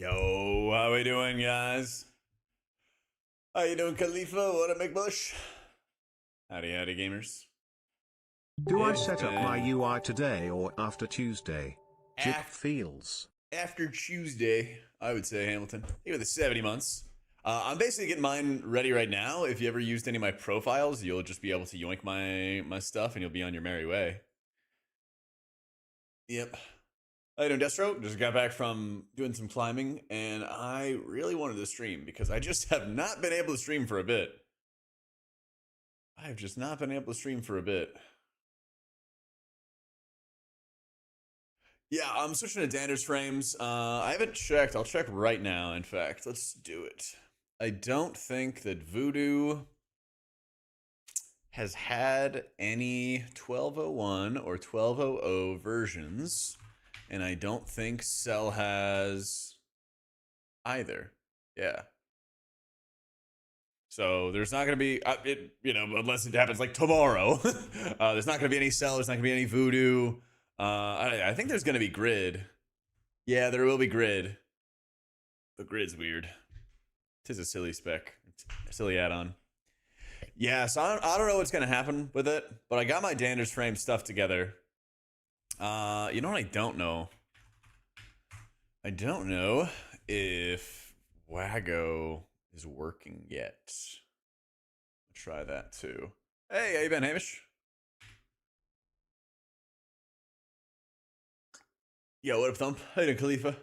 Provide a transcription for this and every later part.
Yo, how we doing, guys? How you doing, Khalifa? What up, McBush? Howdy, howdy, gamers. Do I set up my UI today or after Tuesday? Chip feels. After Tuesday, I would say, Hamilton. Even the 70 months. I'm basically getting mine ready right now. If you ever used any of my profiles, you'll just be able to yoink my stuff and you'll be on your merry way. Yep. How you doing, Destro? Just got back from doing some climbing, and I really wanted to stream because I just have not been able to stream for a bit. I've just not been able to stream for a bit. Yeah, I'm switching to Dander's frames. I haven't checked. I'll check right now, in fact. Let's do it. I don't think that Voodoo has had any 1201 or 1200 versions, and I don't think Cell has either. Yeah. So there's not going to be, unless it happens like tomorrow, there's not going to be any Cell, there's not going to be any Voodoo. I think there's going to be Grid. Yeah, there will be Grid. But Grid's weird. Tis a silly spec. It's a silly add-on. Yeah, so I don't know what's going to happen with it, but I got my Dander's frame stuff together. You know what I don't know? I don't know if Wago is working yet. I'll try that too. Hey, how you been, Hamish? Yo, what up, Thump? How you doing, Khalifa?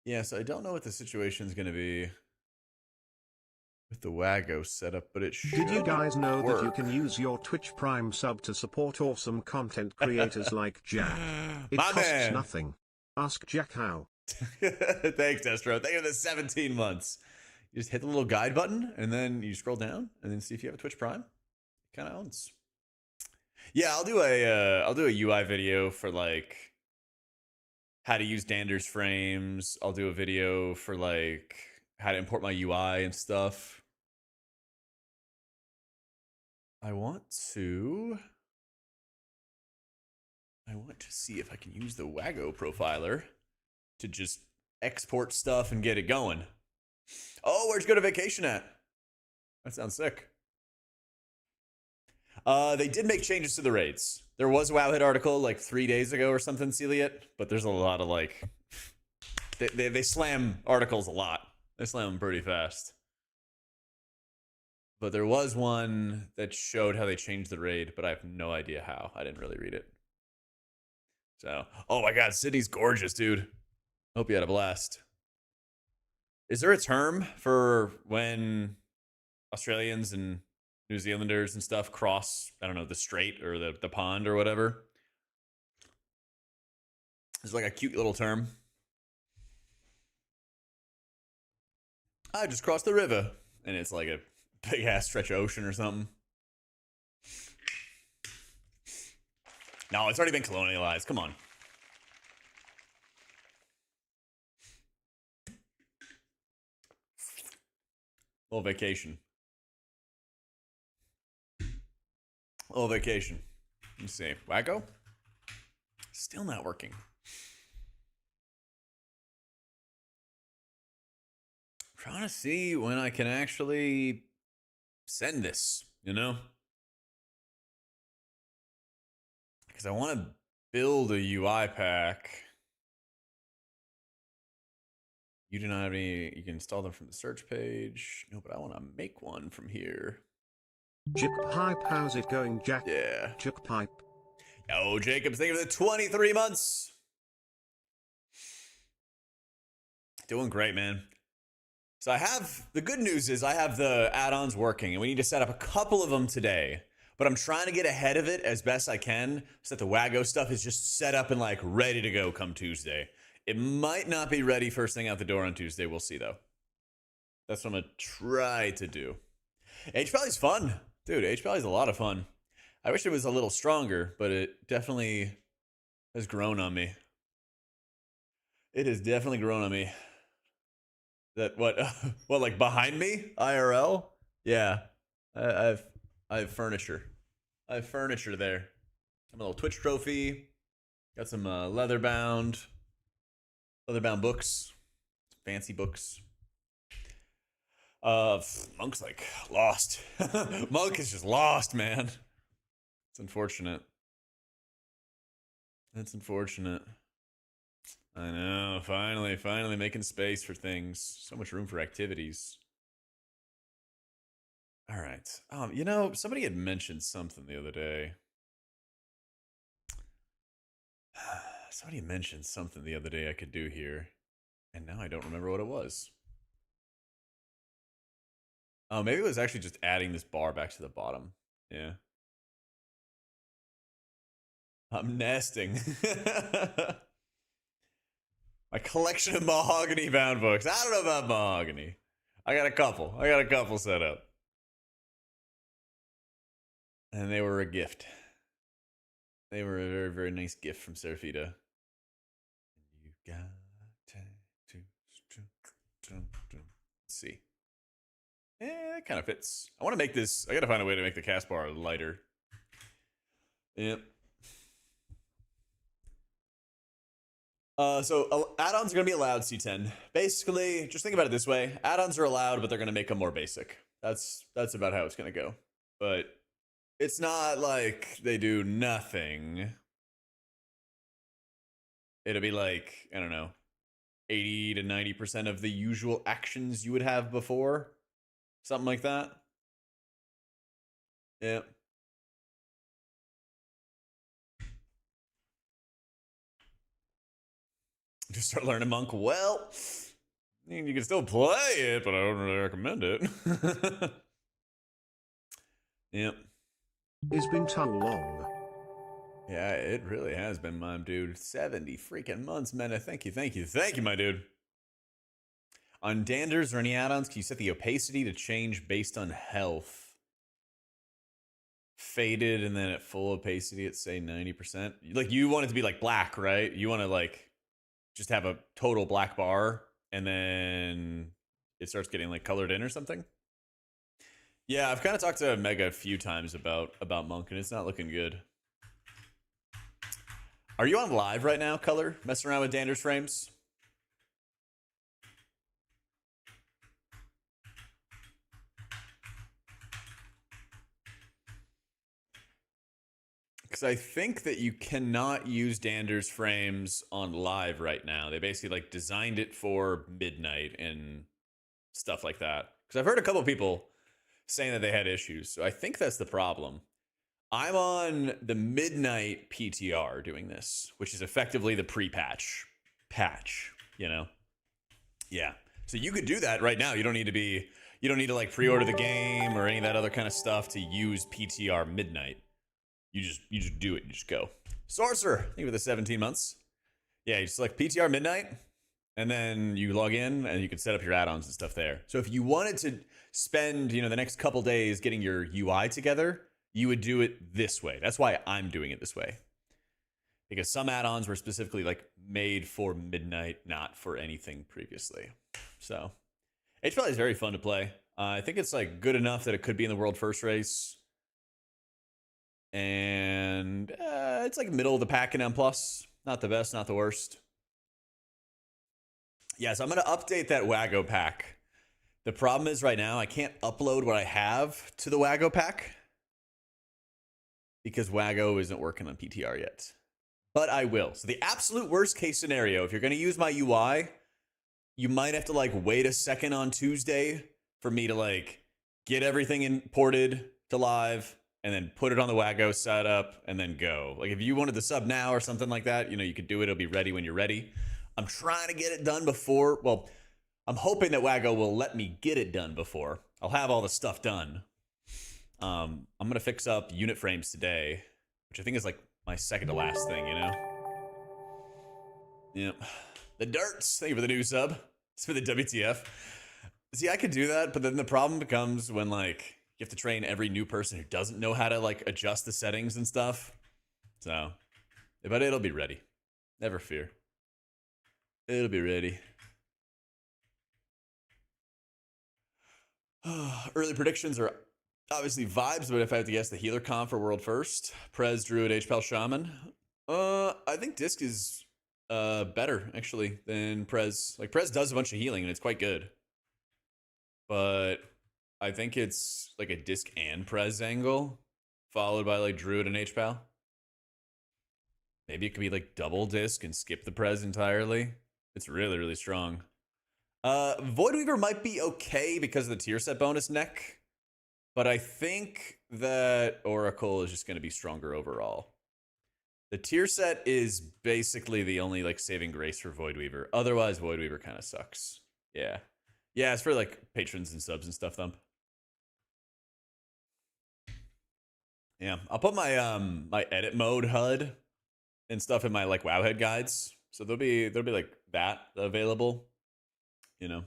Yeah, so I don't know what the situation's gonna be with the Wago setup, but it should Did you guys know work. that you can use your Twitch Prime sub to support awesome content creators like Jack? It My costs man. nothing. Ask Jack how. Thanks, Destro. Thank you for the 17 months. You just hit the little guide button, and then you scroll down, and then see if you have a Twitch Prime. It kind of owns. Yeah, I'll do a UI video for like how to use Dander's frames. I'll do a video for like how to import my UI and stuff. I want to see if I can use the Wago profiler to just export stuff and get it going. Oh, where'd you go to vacation at? That sounds sick. They did make changes to the raids. There was a Wowhead article like 3 days ago or something, Celiot, but there's a lot of like they slam articles a lot. They slam them pretty fast. But there was one that showed how they changed the raid, but I have no idea how. I didn't really read it. So, oh my god, Sydney's gorgeous, dude. Hope you had a blast. Is there a term for when Australians and New Zealanders and stuff cross, I don't know, the strait or the pond or whatever? It's like a cute little term. I just crossed the river. And it's like a big ass stretch of ocean or something. No, it's already been colonialized. Come on. Little vacation. Little vacation. Let's see. Wacko? Still not working. Trying to see when I can actually send this, you know? Because I want to build a UI pack. You do not have any, you can install them from the search page. No, but I want to make one from here. Chip Pipe, how's it going, Jack? Yeah. Chip Pipe. Yo, Jacobs, thank you for the 23 months. Doing great, man. So I have, the good news is I have the add-ons working, and we need to set up a couple of them today. But I'm trying to get ahead of it as best I can so that the Wago stuff is just set up and like ready to go come Tuesday. It might not be ready first thing out the door on Tuesday. We'll see, though. That's what I'm going to try to do. HPally's fun. Dude, HPally's a lot of fun. I wish it was a little stronger, but it definitely has grown on me. It has definitely grown on me. That what like behind me IRL? Yeah, I have furniture. I have furniture there. I have a little Twitch trophy. Got some leather bound. Leatherbound books, fancy books. Monk's like lost. Monk is just lost, man. It's unfortunate. That's unfortunate. I know. Finally making space for things. So much room for activities. All right. You know, somebody had mentioned something the other day. Somebody mentioned something the other day I could do here, and now I don't remember what it was. Oh, maybe it was actually just adding this bar back to the bottom. Yeah. I'm nesting. My collection of mahogany bound books. I don't know about mahogany. I got a couple set up. And they were a gift. They were a very, very nice gift from Serafita. You got to see. It kind of fits. I want to make this. I got to find a way to make the cast bar lighter. Yep. So add-ons are going to be allowed, C10. Basically, just think about it this way. Add-ons are allowed, but they're going to make them more basic. That's about how it's going to go. But it's not like they do nothing. It'll be like, I don't know, 80 to 90% of the usual actions you would have before. Something like that. Yeah. Just start learning Monk. Well, I mean, you can still play it, but I don't really recommend it. Yep. It's been too long. Yeah, it really has been, my dude. 70 freaking months, man. Thank you, my dude. On Danders or any add-ons, can you set the opacity to change based on health? Faded and then at full opacity, it's say 90%. Like, you want it to be like black, right? You want to like just have a total black bar and then it starts getting like colored in or something. Yeah, I've kind of talked to Mega a few times about Monk, and it's not looking good. Are you on live right now, Color? Messing around with Dander's frames? Because I think that you cannot use Dander's frames on live right now. They basically like designed it for midnight and stuff like that. Because I've heard a couple people saying that they had issues. So I think that's the problem. I'm on the midnight PTR doing this, which is effectively the pre-patch patch, you know? Yeah. So you could do that right now. You don't need to like pre-order the game or any of that other kind of stuff to use PTR midnight. You just do it. You just go. Sorcerer, thank you for the 17 months. Yeah, you select PTR midnight, and then you log in, and you can set up your add-ons and stuff there. So if you wanted to spend, the next couple days getting your UI together, you would do it this way. That's why I'm doing it this way. Because some add-ons were specifically like made for midnight, not for anything previously. So HPL is very fun to play. I think it's like good enough that it could be in the world first race. And it's like middle of the pack in M+. Not the best, not the worst. Yeah, so I'm going to update that Wago pack. The problem is right now I can't upload what I have to the Wago pack because Wago isn't working on PTR yet. But I will. So the absolute worst case scenario, if you're going to use my UI, you might have to like wait a second on Tuesday for me to like get everything imported to live and then put it on the Wago setup and then go. Like if you wanted the sub now or something like that, you could do it. It'll be ready when you're ready. I'm trying to get it done before. Well, I'm hoping that Wago will let me get it done before. I'll have all the stuff done. I'm going to fix up unit frames today, which I think is like my second to last thing, Yep. The Dirts, thank you for the new sub. It's for the WTF. See, I could do that, but then the problem becomes when like you have to train every new person who doesn't know how to like adjust the settings and stuff. So, but it'll be ready. Never fear. It'll be ready. Early predictions are obviously vibes, but if I have to guess, the healer comp for world first, Prez, Druid, HPL, Shaman. I think Disc is better actually than Prez. Like Prez does a bunch of healing and it's quite good. But I think it's like a disc and Prez angle followed by like Druid and HPAL. Maybe it could be like double disc and skip the Prez entirely. It's really, really strong. Voidweaver might be okay because of the tier set bonus neck. But I think that Oracle is just going to be stronger overall. The tier set is basically the only like saving grace for Voidweaver. Otherwise, Voidweaver kind of sucks. Yeah. Yeah, it's for like patrons and subs and stuff, Thump. Yeah, I'll put my my edit mode HUD and stuff in my like Wowhead guides. So there'll be like that available, you know.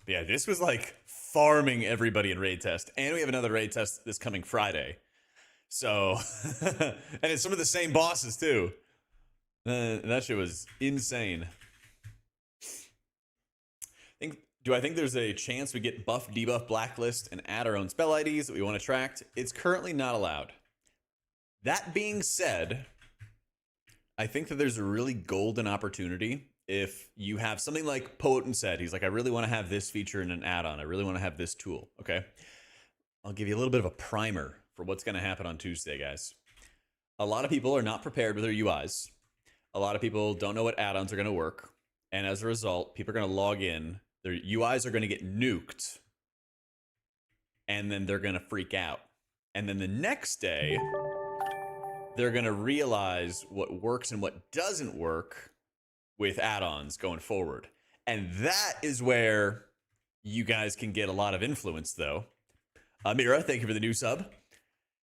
But yeah, this was like farming everybody in raid test, and we have another raid test this coming Friday. So, and it's some of the same bosses too. That shit was insane. Do I think there's a chance we get buff, debuff, blacklist, and add our own spell IDs that we want to track? It's currently not allowed. That being said, I think that there's a really golden opportunity if you have something like Potent said. He's like, I really want to have this feature in an add-on. I really want to have this tool. Okay. I'll give you a little bit of a primer for what's going to happen on Tuesday, guys. A lot of people are not prepared with their UIs. A lot of people don't know what add-ons are going to work. And as a result, people are going to log in. Their UIs are going to get nuked. And then they're going to freak out. And then the next day, they're going to realize what works and what doesn't work with add-ons going forward. And that is where you guys can get a lot of influence, though. Mira, thank you for the new sub.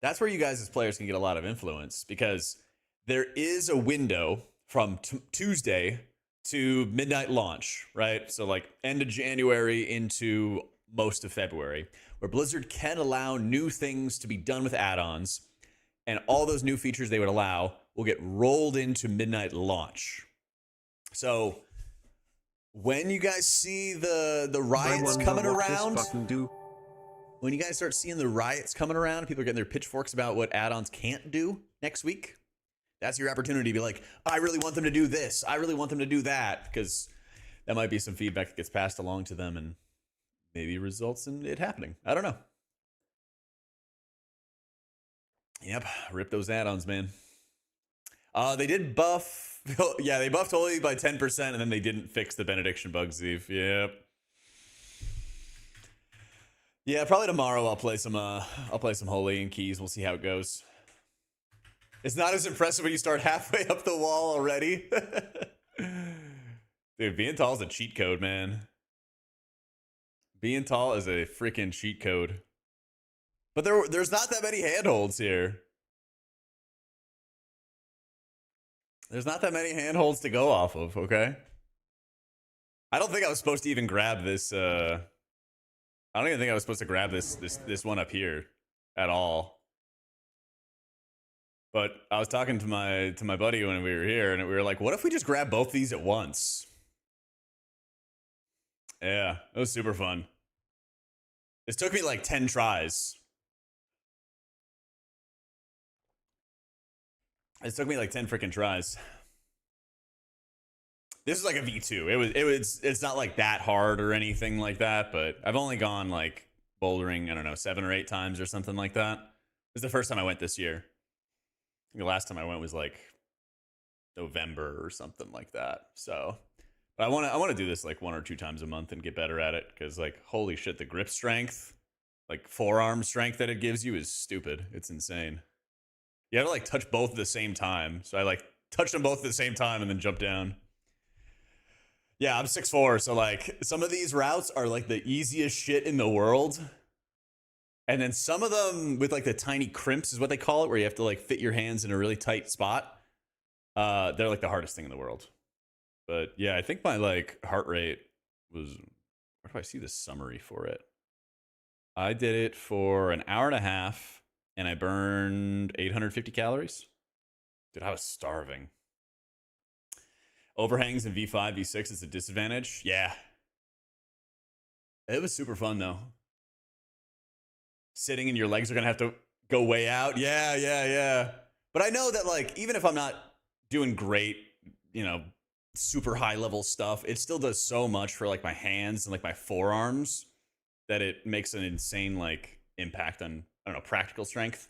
That's where you guys as players can get a lot of influence, because there is a window from Tuesday to midnight launch, right? So like end of January into most of February, where Blizzard can allow new things to be done with add-ons, and all those new features they would allow will get rolled into midnight launch. So when you guys see the riots coming around, when you guys start seeing the riots coming around, people are getting their pitchforks about what add-ons can't do next week, that's your opportunity to be like, I really want them to do this. I really want them to do that, because that might be some feedback that gets passed along to them and maybe results in it happening. I don't know. Yep, rip those add-ons, man. They did buff. Yeah, they buffed Holy by 10%, and then they didn't fix the Benediction bug, Zeef. Yep. Yeah, probably tomorrow I'll play some Holy and Keys. We'll see how it goes. It's not as impressive when you start halfway up the wall already. Dude, being tall is a cheat code, man. Being tall is a freaking cheat code. But there's not that many handholds here. There's not that many handholds to go off of, okay? I don't think I was supposed to even grab this, I don't even think I was supposed to grab this one up here at all. But I was talking to my buddy when we were here, and we were like, what if we just grab both these at once? Yeah, it was super fun. This took me like 10 tries. It took me like 10 freaking tries. This is like a V2. It's not like that hard or anything like that, but I've only gone like bouldering, I don't know, 7 or 8 times or something like that. This is the first time I went this year. I think the last time I went was like November or something like that. So, but I want to do this like 1 or 2 times a month and get better at it, because like, holy shit, the grip strength, like forearm strength that it gives you is stupid. It's insane. You have to like touch both at the same time. So I like touched them both at the same time and then jump down. Yeah, I'm 6'4", so like some of these routes are like the easiest shit in the world. And then some of them with like the tiny crimps is what they call it, where you have to like fit your hands in a really tight spot. They're like the hardest thing in the world. But yeah, I think my like heart rate was, where do I see the summary for it? I did it for an hour and a half and I burned 850 calories. Dude, I was starving. Overhangs in V5, V6 is a disadvantage. Yeah. It was super fun though. Sitting and your legs are going to have to go way out. Yeah. But I know that like, even if I'm not doing great you know, super high level stuff, it still does so much for like my hands and like my forearms that it makes an insane like impact on, I don't know, practical strength.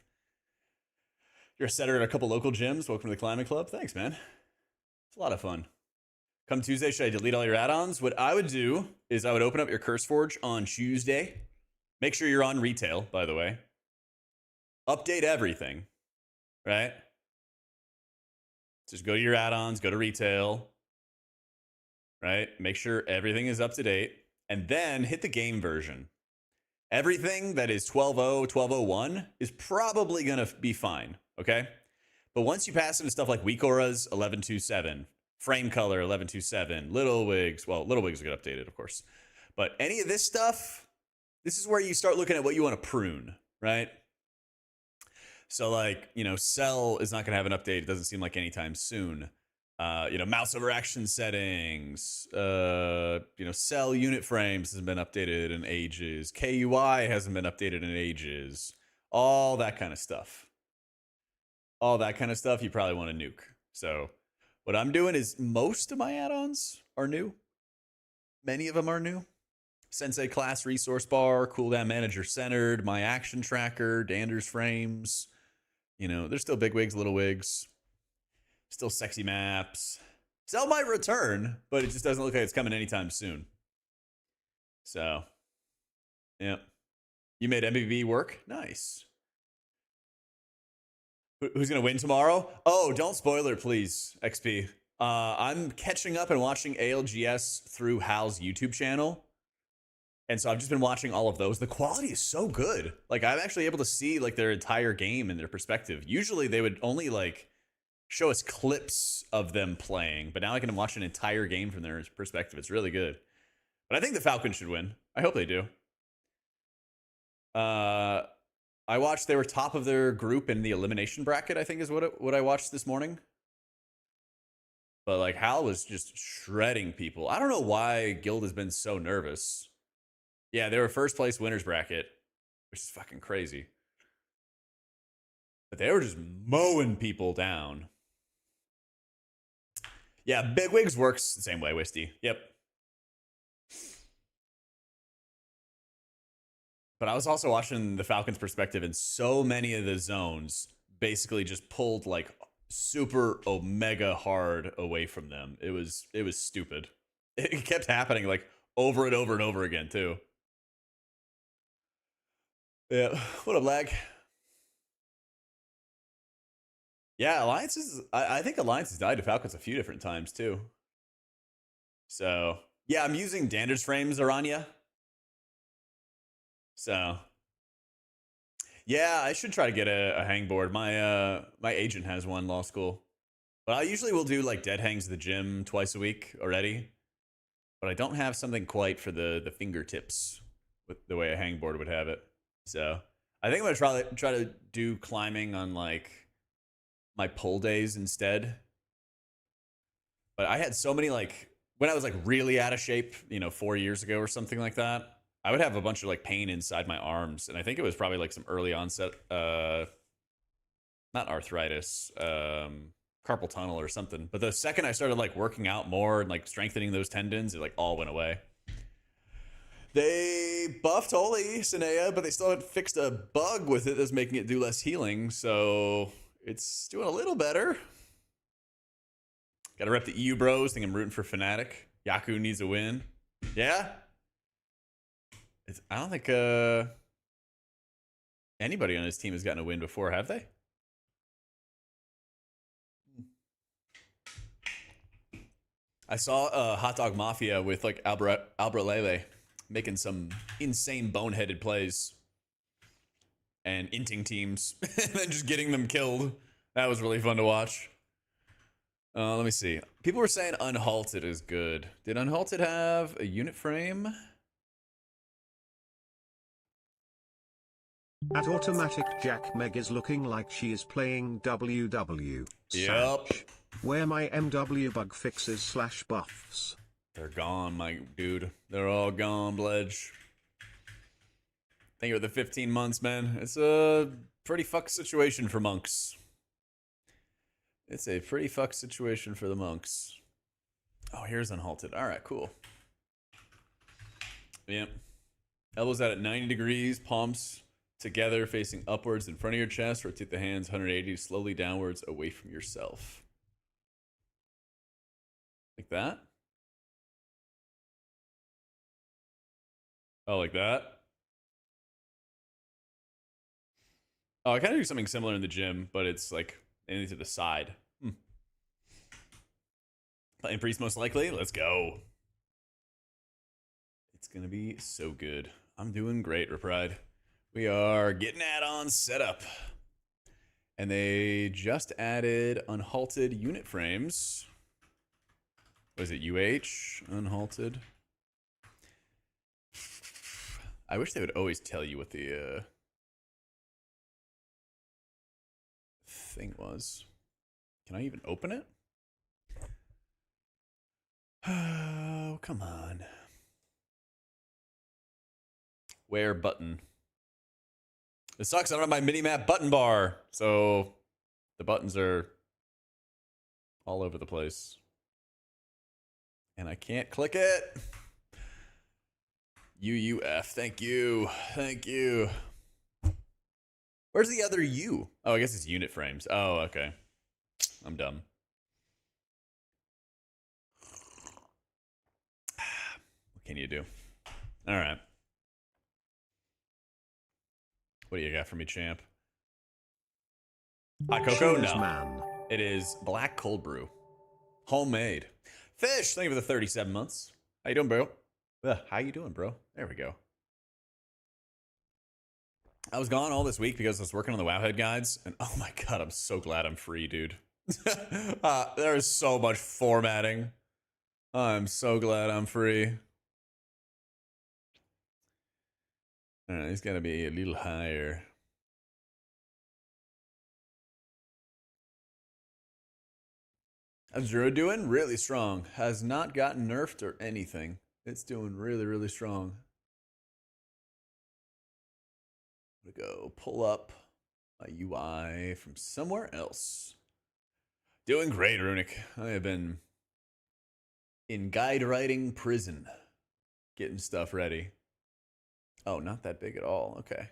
You're a setter at a couple local gyms. Welcome to the climbing club. Thanks, man. It's a lot of fun. Come Tuesday, should I delete all your add-ons? What I would do is I would open up your CurseForge on Tuesday. Make sure you're on retail, by the way. Update everything, right? Just go to your add-ons, go to retail, right? Make sure everything is up to date, and then hit the game version. Everything that is 12.0, 12.01 is probably going to be fine, okay? But once you pass into stuff like weak auras, 11.27, frame color, 11.27, little wigs, well, little wigs will get updated, of course. But any of this stuff, this is where you start looking at what you want to prune, right? So like, you know, cell is not going to have an update. It doesn't seem like anytime soon. You know, mouse over action settings, you know, cell unit frames hasn't been updated in ages. KUI hasn't been updated in ages. All that kind of stuff. All that kind of stuff you probably want to nuke. So what I'm doing is most of my add-ons are new. Many of them are new. Sensei class resource bar, cooldown manager centered, my action tracker, Dander's frames. You know, there's still big wigs, little wigs. Still sexy maps. Cell might return, but it just doesn't look like it's coming anytime soon. So, yeah. You made MBB work? Nice. Who's going to win tomorrow? Oh, don't spoiler, please, XP. I'm catching up and watching ALGS through Hal's YouTube channel. And so I've just been watching all of those. The quality is so good. Like, I'm actually able to see, like, their entire game and their perspective. Usually they would only, like, show us clips of them playing, but now I can watch an entire game from their perspective. It's really good. But I think the Falcons should win. I hope they do. I watched, they were top of their group in the elimination bracket, I think is what I watched this morning. But like Hal was just shredding people. I don't know why Guild has been so nervous. Yeah, they were first place winners bracket, which is fucking crazy. But they were just mowing people down. Yeah, Big Wigs works the same way, Wisty. Yep. But I was also watching the Falcons' perspective, and so many of the zones basically just pulled like super omega hard away from them. It was stupid. It kept happening like over and over and over again too. Yeah, what up, lag? Yeah, alliances. I think alliances died to Falcons a few different times too. So yeah, I'm using Dander's frames, Aranya. So yeah, I should try to get a hangboard. My agent has one, law school. But I usually will do like dead hangs at the gym twice a week already. But I don't have something quite for the fingertips with the way a hangboard would have it. So I think I'm gonna try to do climbing on like my pull days instead. But I had so many like when I was like really out of shape, you know, 4 years ago or something like that, I would have a bunch of like pain inside my arms, and I think it was probably like some early onset not arthritis, carpal tunnel or something. But the second I started like working out more and like strengthening those tendons, it like all went away. They buffed Holy Sinea, but they still haven't fixed a bug with it that's making it do less healing, so it's doing a little better. Gotta rep the EU bros. Think I'm rooting for Fnatic. Yaku needs a win. Yeah? I don't think anybody on his team has gotten a win before, have they? I saw Hot Dog Mafia with like Albert Lele making some insane boneheaded plays and inting teams and then just getting them killed. That was really fun to watch. Let me see. People were saying Unhalted is good. Did Unhalted have a unit frame? At AutomaticJak Meg is looking like she is playing WW. Yep. Where my MW bug fixes / buffs. They're gone, my dude. They're all gone, Bledge. Thank you for the 15 months, man. It's a pretty fucked situation for monks. It's a pretty fucked situation for the monks. Oh, here's unhalted. All right, cool. Yep. Elbows out at 90 degrees, palms together facing upwards in front of your chest. Rotate the hands 180 slowly downwards away from yourself. Like that? Oh, like that? Oh, I kind of do something similar in the gym, but it's like anything to the side. Playing priest most likely. Let's go. It's going to be so good. I'm doing great, Repride. We are getting add-ons set up. And they just added unhalted unit frames. Was it UH? Unhalted? I wish they would always tell you what the thing was. Can I even open it? Oh, come on. Where button? It sucks. I don't have my mini-map button bar. So the buttons are all over the place. And I can't click it. UUF. Thank you. Thank you. Where's the other U? Oh, I guess it's unit frames. Oh, okay. I'm dumb. What can you do? All right. What do you got for me, champ? Hot cocoa? No. Man. It is black cold brew. Homemade. Fish, thank you for the 37 months. How you doing, bro? How you doing, bro? There we go. I was gone all this week because I was working on the Wowhead guides, and oh my god, I'm so glad I'm free, dude. There is so much formatting. I'm so glad I'm free. Alright, he's gotta be a little higher. How's Druid doing? Really strong. Has not gotten nerfed or anything. It's doing really, really strong. I'm gonna go pull up my UI from somewhere else. Doing great, Runic. I have been in guide writing prison, getting stuff ready. Oh, not that big at all. Okay.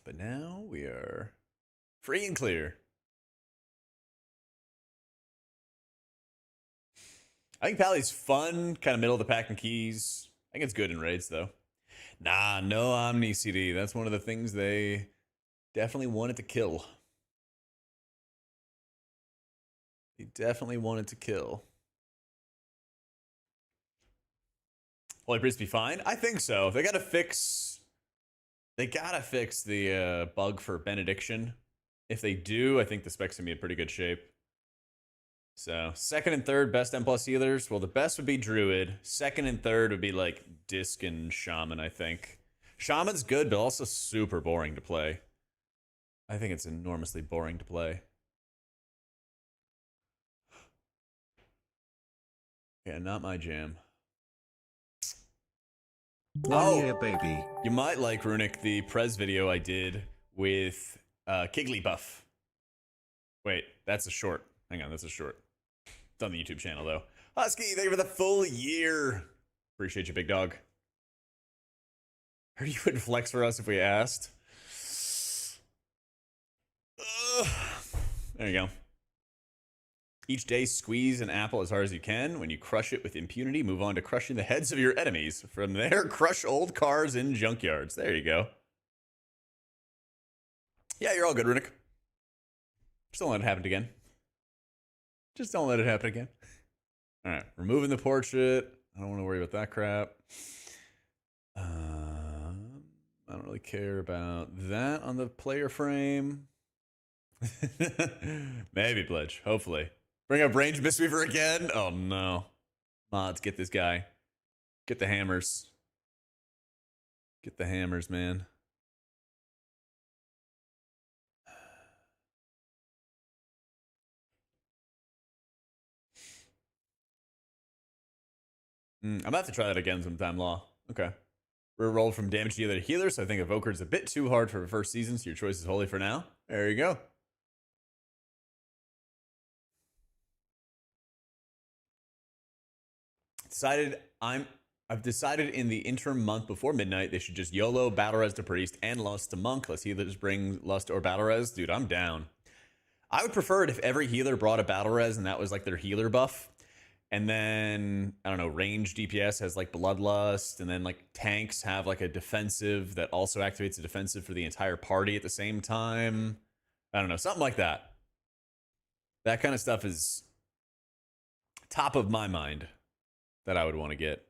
But now we are free and clear. I think Pally's fun, kind of middle of the pack in keys. I think it's good in raids, though. Nah, no Omni CD. That's one of the things they definitely wanted to kill. They definitely wanted to kill. Holy Priest be fine? I think so. They gotta fix the bug for Benediction. If they do, I think the spec's gonna be in pretty good shape. So, second and third best M+ healers. Well, the best would be Druid. Second and third would be like Disc and Shaman, I think. Shaman's good, but also super boring to play. I think it's enormously boring to play. Yeah, not my jam. One year, baby. You might like, Runic, the Prez video I did with Kigglybuff. Wait, that's a short. Hang on, that's a short. It's on the YouTube channel, though. Husky, thank you for the full year. Appreciate you, big dog. Heard you would flex for us if we asked. There you go. Each day, squeeze an apple as hard as you can. When you crush it with impunity, move on to crushing the heads of your enemies. From there, crush old cars in junkyards. There you go. Yeah, you're all good, Runic. Just don't let it happen again. Just don't let it happen again. All right, removing the portrait. I don't want to worry about that crap. I don't really care about that on the player frame. Maybe, Pledge. Hopefully. Bring up Range Mistweaver again? Oh, no. Mods, get this guy. Get the hammers. Get the hammers, man. I'm gonna have to try that again sometime, Law. Okay. We're rolled from damage dealer to healer, so I think Evoker's a bit too hard for the first season, so your choice is holy for now. There you go. I've decided in the interim month before midnight they should just YOLO battle res to priest and lust to monk. Let's healers bring lust or battle res. Dude, I'm down. I would prefer it if every healer brought a battle res and that was like their healer buff. And then, I don't know, range DPS has like bloodlust, and then like tanks have like a defensive that also activates a defensive for the entire party at the same time. I don't know, something like that. That kind of stuff is top of my mind that I would want to get.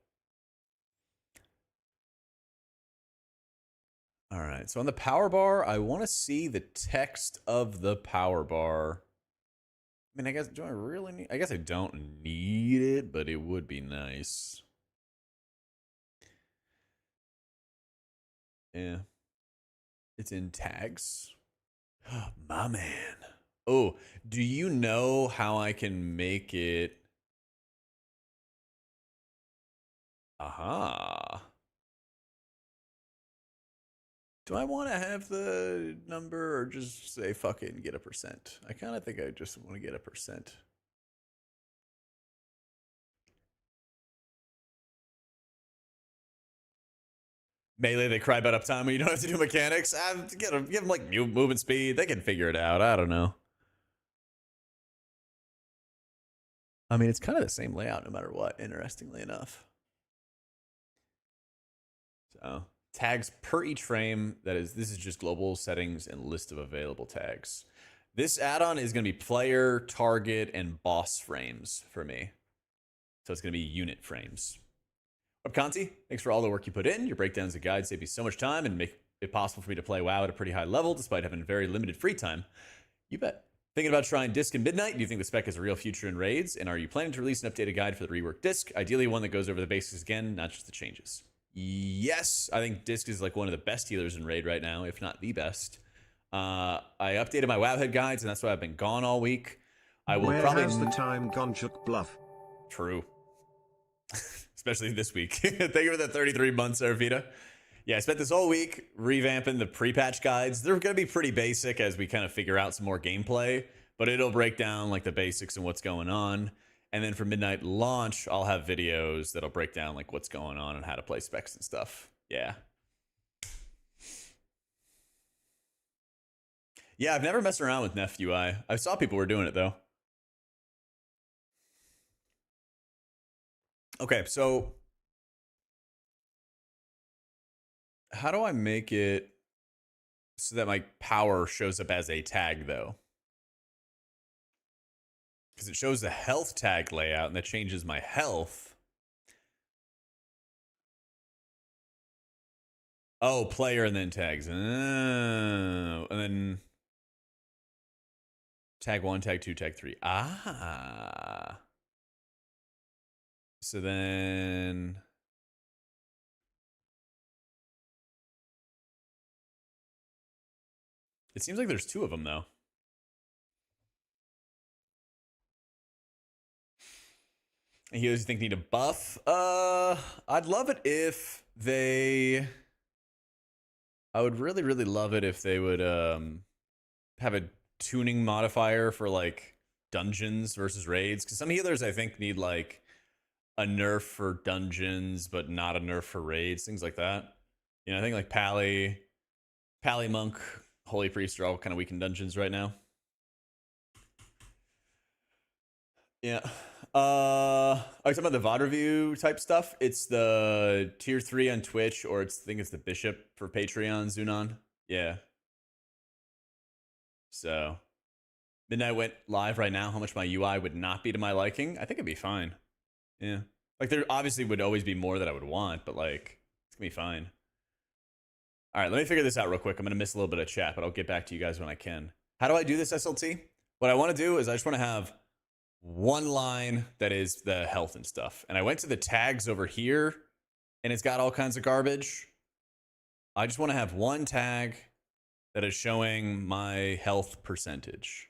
All right, so on the power bar, I want to see the text of the power bar. I mean, I guess, do I really need, I guess I don't need it, but it would be nice. Yeah. It's in tags. My man. Oh, do you know how I can make it? Aha. Do I want to have the number or just say fuck it and get a percent? I kind of think I just want to get a percent. Melee, they cry about uptime when you don't have to do mechanics. Give them like movement speed. They can figure it out. I don't know. I mean, it's kind of the same layout no matter what, interestingly enough. So tags per each frame. This is just global settings and list of available tags. This add-on is going to be player, target, and boss frames for me. So it's going to be unit frames. Up Conti, thanks for all the work you put in. Your breakdowns and guides save me so much time and make it possible for me to play WoW at a pretty high level despite having very limited free time. You bet. Thinking about trying Disc in Midnight? Do you think the spec has a real future in raids? And are you planning to release an updated guide for the reworked Disc? Ideally one that goes over the basics again, not just the changes. Yes, I think Disc is like one of the best healers in raid right now, if not the best. I updated my Wowhead guides, and that's why I've been gone all week. I will Where probably has the time gone, Juk Bluff? True. Especially this week. Thank you for the 33 months, Arvita. Yeah, I spent this whole week revamping the pre-patch guides. They're going to be pretty basic as we kind of figure out some more gameplay, but it'll break down like the basics and what's going on. And then for Midnight launch, I'll have videos that'll break down like what's going on and how to play specs and stuff. Yeah. Yeah, I've never messed around with Nef UI. I saw people were doing it though. Okay, so how do I make it so that my power shows up as a tag though? Because it shows the health tag layout and that changes my health. Oh, player and then tags. Oh, and then tag 1, tag 2, tag 3. Ah. So then it seems like there's 2 of them though. And healers you think need a buff? I'd love it if they. I would really, really love it if they would have a tuning modifier for like dungeons versus raids. Because some healers I think need like a nerf for dungeons, but not a nerf for raids, things like that. You know, I think like Pally, Monk, Holy Priest are all kind of weak in dungeons right now. Yeah. Are you talking about the VOD review type stuff? It's the tier 3 on Twitch, or I think it's the Bishop for Patreon, Zunon. Yeah. So Midnight went live right now. How much my UI would not be to my liking? I think it'd be fine. Yeah. Like there obviously would always be more that I would want, but like it's gonna be fine. All right, let me figure this out real quick. I'm gonna miss a little bit of chat, but I'll get back to you guys when I can. How do I do this SLT? What I want to do is I just want to have one line that is the health and stuff. And I went to the tags over here and it's got all kinds of garbage. I just want to have one tag that is showing my health percentage.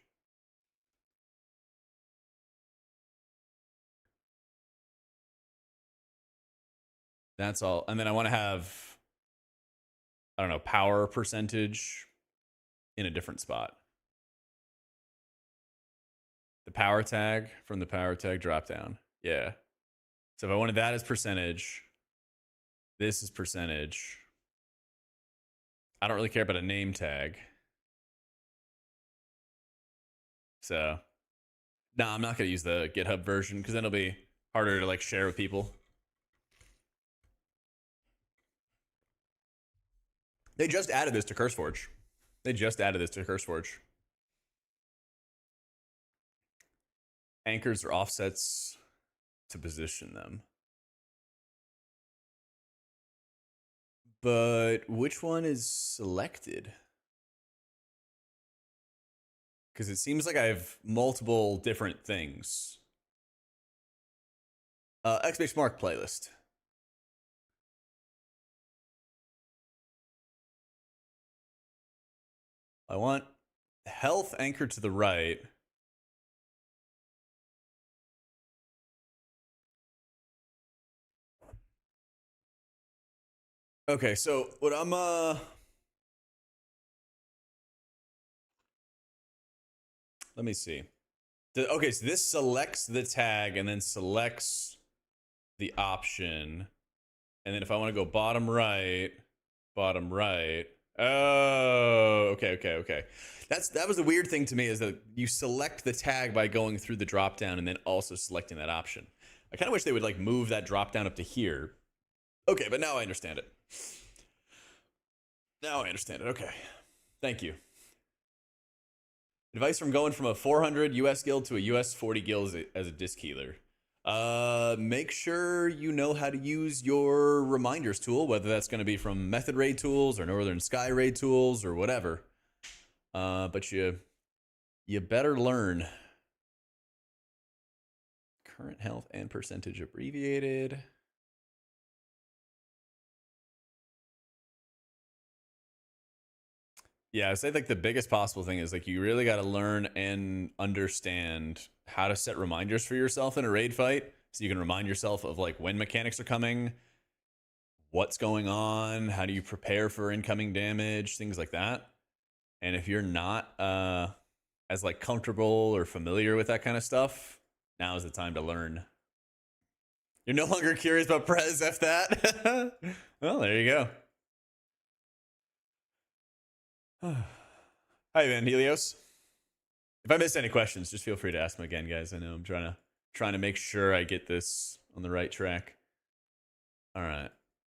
That's all. And then I want to have, I don't know, power percentage in a different spot. The power tag from the power tag drop down. Yeah. So if I wanted that as percentage, this is percentage. I don't really care about a name tag. So, no, I'm not going to use the GitHub version because then it'll be harder to like share with people. They just added this to CurseForge. Anchors or offsets to position them. But which one is selected? Because it seems like I have multiple different things. XBase Mark playlist. I want health anchored to the right. Okay, so what I'm let me see. Okay, so this selects the tag and then selects the option. And then if I want to go bottom right. Oh, okay. That was the weird thing to me, is that you select the tag by going through the drop down and then also selecting that option. I kind of wish they would like move that drop down up to here. Okay, but now I understand it. Okay. Thank you. Advice from going from a 400 US guild to a US 40 guild as a disc healer. Make sure you know how to use your reminders tool, whether that's going to be from Method Raid tools or Northern Sky Raid tools or whatever. But you better learn. Current health and percentage abbreviated. Yeah, I'd say like the biggest possible thing is like you really got to learn and understand how to set reminders for yourself in a raid fight, so you can remind yourself of like when mechanics are coming, what's going on, how do you prepare for incoming damage, things like that. And if you're not as like comfortable or familiar with that kind of stuff, now is the time to learn. You're no longer curious about Prez, F that. Well, there you go. Hi, man, Helios. If I missed any questions, just feel free to ask them again, guys. I know I'm trying to make sure I get this on the right track. All right.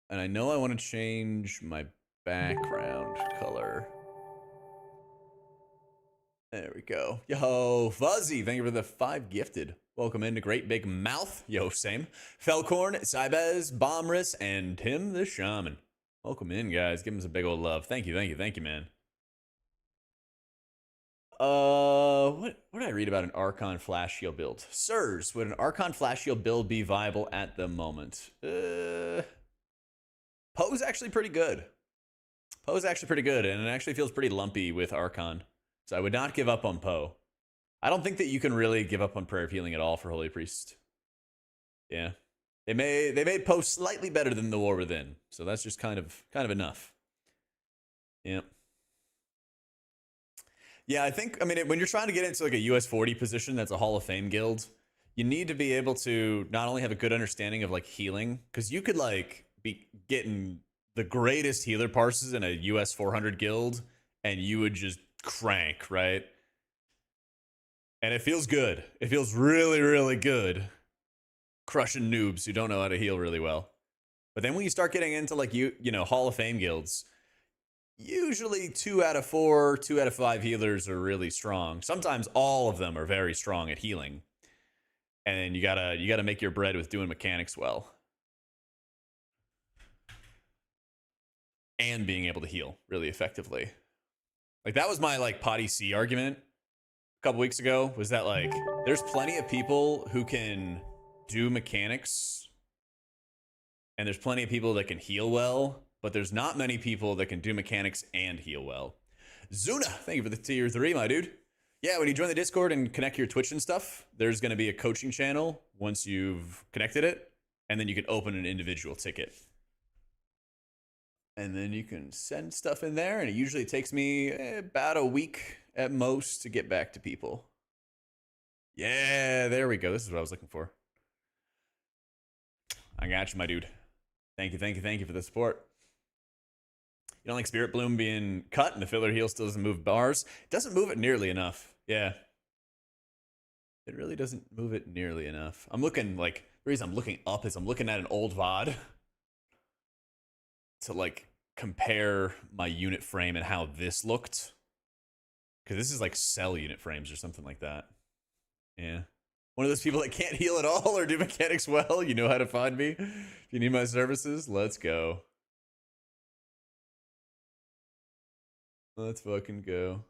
And I know I want to change my background color. There we go. Yo, Fuzzy, thank you for the 5 gifted. Welcome into Great Big Mouth. Yo, same. Felcorn, Cybez, Bombris, and Tim the Shaman. Welcome in, guys. Give him some big old love. Thank you, man. What did I read about an Archon Flash Shield build? Sirs, would an Archon Flash Shield build be viable at the moment? Poe's actually pretty good. And it actually feels pretty lumpy with Archon. So I would not give up on Poe. I don't think that you can really give up on Prayer of Healing at all for Holy Priest. Yeah. They made Poe slightly better than the War Within. So that's just kind of enough. Yep. Yeah, I think, I mean, when you're trying to get into like a US 40 position that's a Hall of Fame guild, you need to be able to not only have a good understanding of like healing, because you could like be getting the greatest healer parses in a US 400 guild and you would just crank, right? And it feels good. It feels really, really good crushing noobs who don't know how to heal really well. But then when you start getting into like, you know, Hall of Fame guilds, usually 2 out of 4, 2 out of 5 healers are really strong. Sometimes all of them are very strong at healing. And you gotta make your bread with doing mechanics well. And being able to heal really effectively. Like that was my like potty C argument a couple weeks ago, was that like there's plenty of people who can do mechanics and there's plenty of people that can heal well, but there's not many people that can do mechanics and heal well. Zuna, thank you for the tier 3, my dude. Yeah, when you join the Discord and connect your Twitch and stuff, there's going to be a coaching channel once you've connected it, and then you can open an individual ticket. And then you can send stuff in there, and it usually takes me about a week at most to get back to people. Yeah, there we go. This is what I was looking for. I got you, my dude. Thank you, thank you, thank you for the support. You don't like Spirit Bloom being cut and the filler heal still doesn't move bars? It doesn't move it nearly enough. Yeah. It really doesn't move it nearly enough. I'm looking, like, the reason I'm looking up is I'm looking at an old VOD to, like, compare my unit frame and how this looked. Because this is like cell unit frames or something like that. Yeah. One of those people that can't heal at all or do mechanics well. You know how to find me. If you need my services, let's go. Let's fucking go.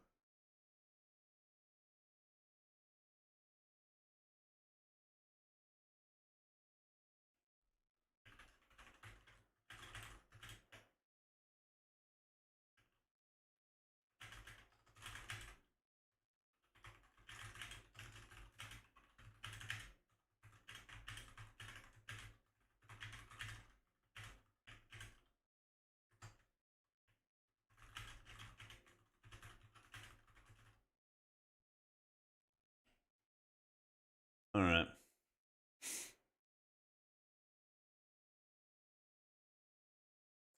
All right.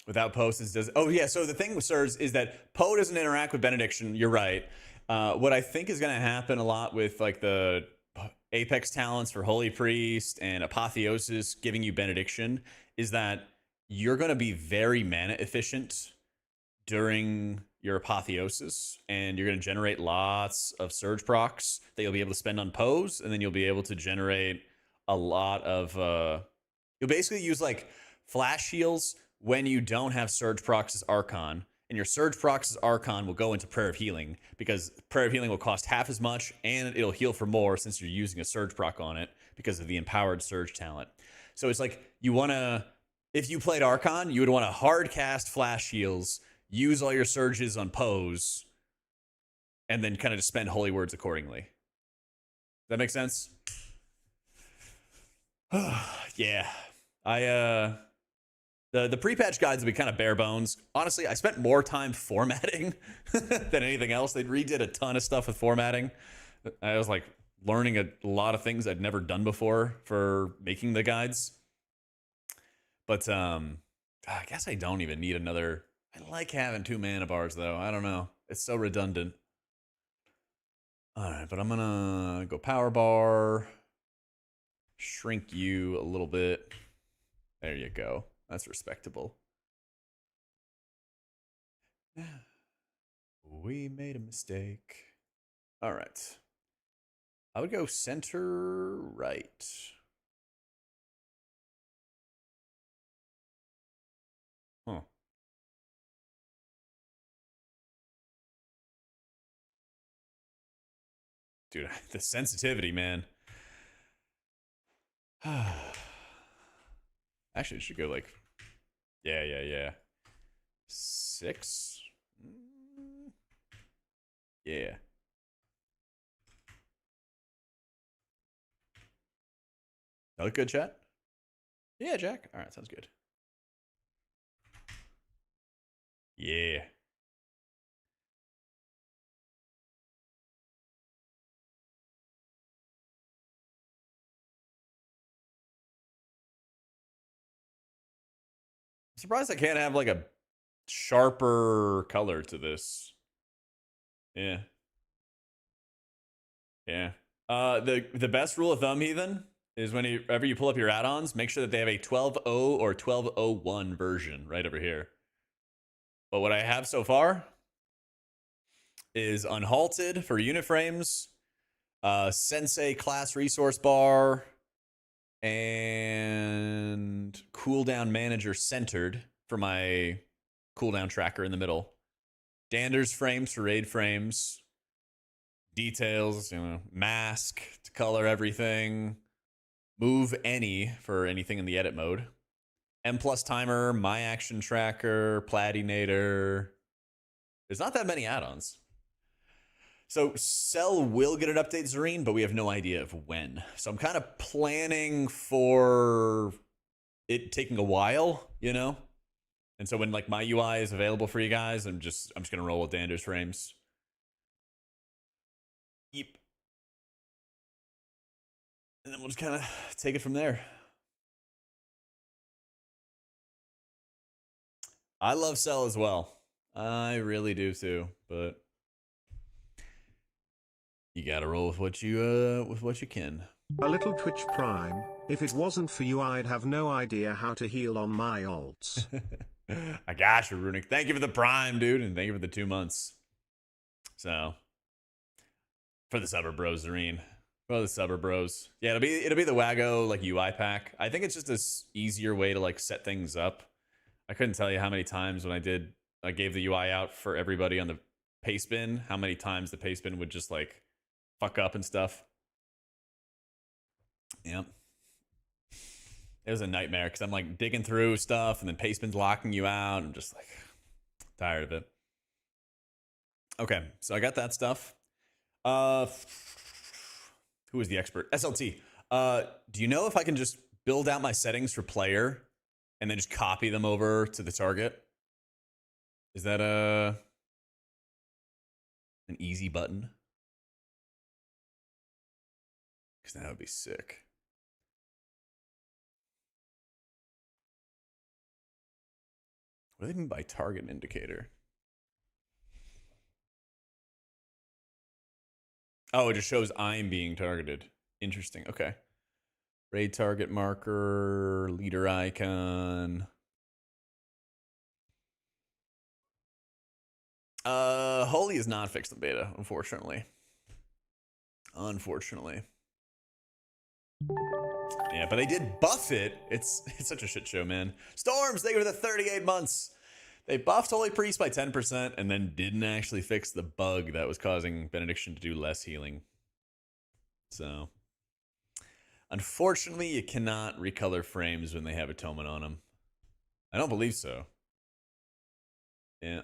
Without posts, it does. Oh yeah. So the thing with Sirs is that Poe doesn't interact with benediction. You're right. What I think is going to happen a lot with like the Apex talents for Holy Priest and Apotheosis giving you benediction is that you're going to be very mana efficient during your Apotheosis, and you're going to generate lots of Surge procs that you'll be able to spend on Poes, and then you'll be able to generate a lot of. You'll basically use like flash heals when you don't have Surge procs as Archon, and your Surge procs as Archon will go into Prayer of Healing because Prayer of Healing will cost half as much, and it'll heal for more since you're using a Surge proc on it because of the Empowered Surge talent. So it's like you want to. If you played Archon, you would want to hard cast flash heals, use all your surges on Pose, and then kind of just spend holy words accordingly. Does that make sense? Yeah. The pre-patch guides will be kind of bare bones. Honestly, I spent more time formatting than anything else. They redid a ton of stuff with formatting. I was like learning a lot of things I'd never done before for making the guides. But I guess I don't even need another. I like having 2 mana bars though. I don't know. It's so redundant. All right, but I'm gonna go power bar, shrink you a little bit. There you go. That's respectable. We made a mistake. All right. I would go center right. Huh. Dude, the sensitivity, man. Actually, it should go like, yeah. 6. Yeah. That look good, chat? Yeah, Jack. All right, sounds good. Yeah. I'm surprised I can't have like a sharper color to this. Yeah. Yeah. The best rule of thumb, Heathen, is whenever you pull up your add-ons, make sure that they have a 12.0 or 12.01 version right over here. But what I have so far is Unhalted for unit frames, Sensei class resource bar, and cooldown manager centered for my cooldown tracker in the middle. Dander's frames for raid frames. Details, mask to color everything. Move any for anything in the edit mode. M plus timer, my action tracker, platinator. There's not that many add-ons. So Cell will get an update, Zareen, but we have no idea of when. So I'm kind of planning for it taking a while, And so when like my UI is available for you guys, I'm just gonna roll with Dander's frames. Yep. And then we'll just kind of take it from there. I love Cell as well. I really do too, but you gotta roll with what you can. A little Twitch Prime. If it wasn't for you, I'd have no idea how to heal on my alts. I got you, Runic. Thank you for the prime, dude, and thank you for the 2 months. So, for the Suburb Bros, Zareen. For the Suburb Bros. Yeah, it'll be the Wago like UI pack. I think it's just this easier way to like set things up. I couldn't tell you how many times when I gave the UI out for everybody on the paste bin, how many times the paste bin would just like fuck up and stuff. Yep. It was a nightmare because I'm like digging through stuff and then paste bin's locking you out. I'm just like tired of it. Okay, so I got that stuff. Who is the expert? SLT. Do you know if I can just build out my settings for player and then just copy them over to the target? Is that an easy button? Because that would be sick. What do they mean by target indicator? Oh, it just shows I'm being targeted. Interesting. Okay. Raid target marker, leader icon. Holy is not fixed in beta, unfortunately. Unfortunately. Yeah, but they did buff it. It's such a shit show, man. Storms, thank you for the 38 months. They buffed Holy Priest by 10% and then didn't actually fix the bug that was causing Benediction to do less healing. So, unfortunately, you cannot recolor frames when they have Atonement on them. I don't believe so. Yeah.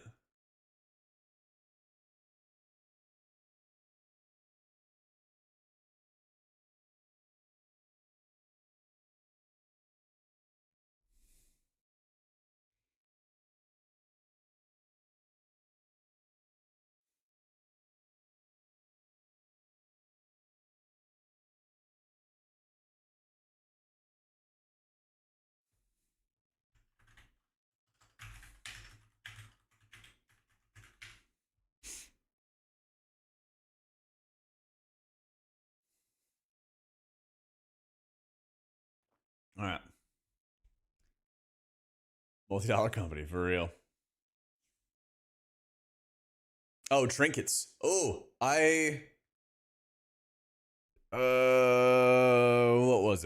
All right. Multi-dollar company, for real. Oh, trinkets. Oh, what was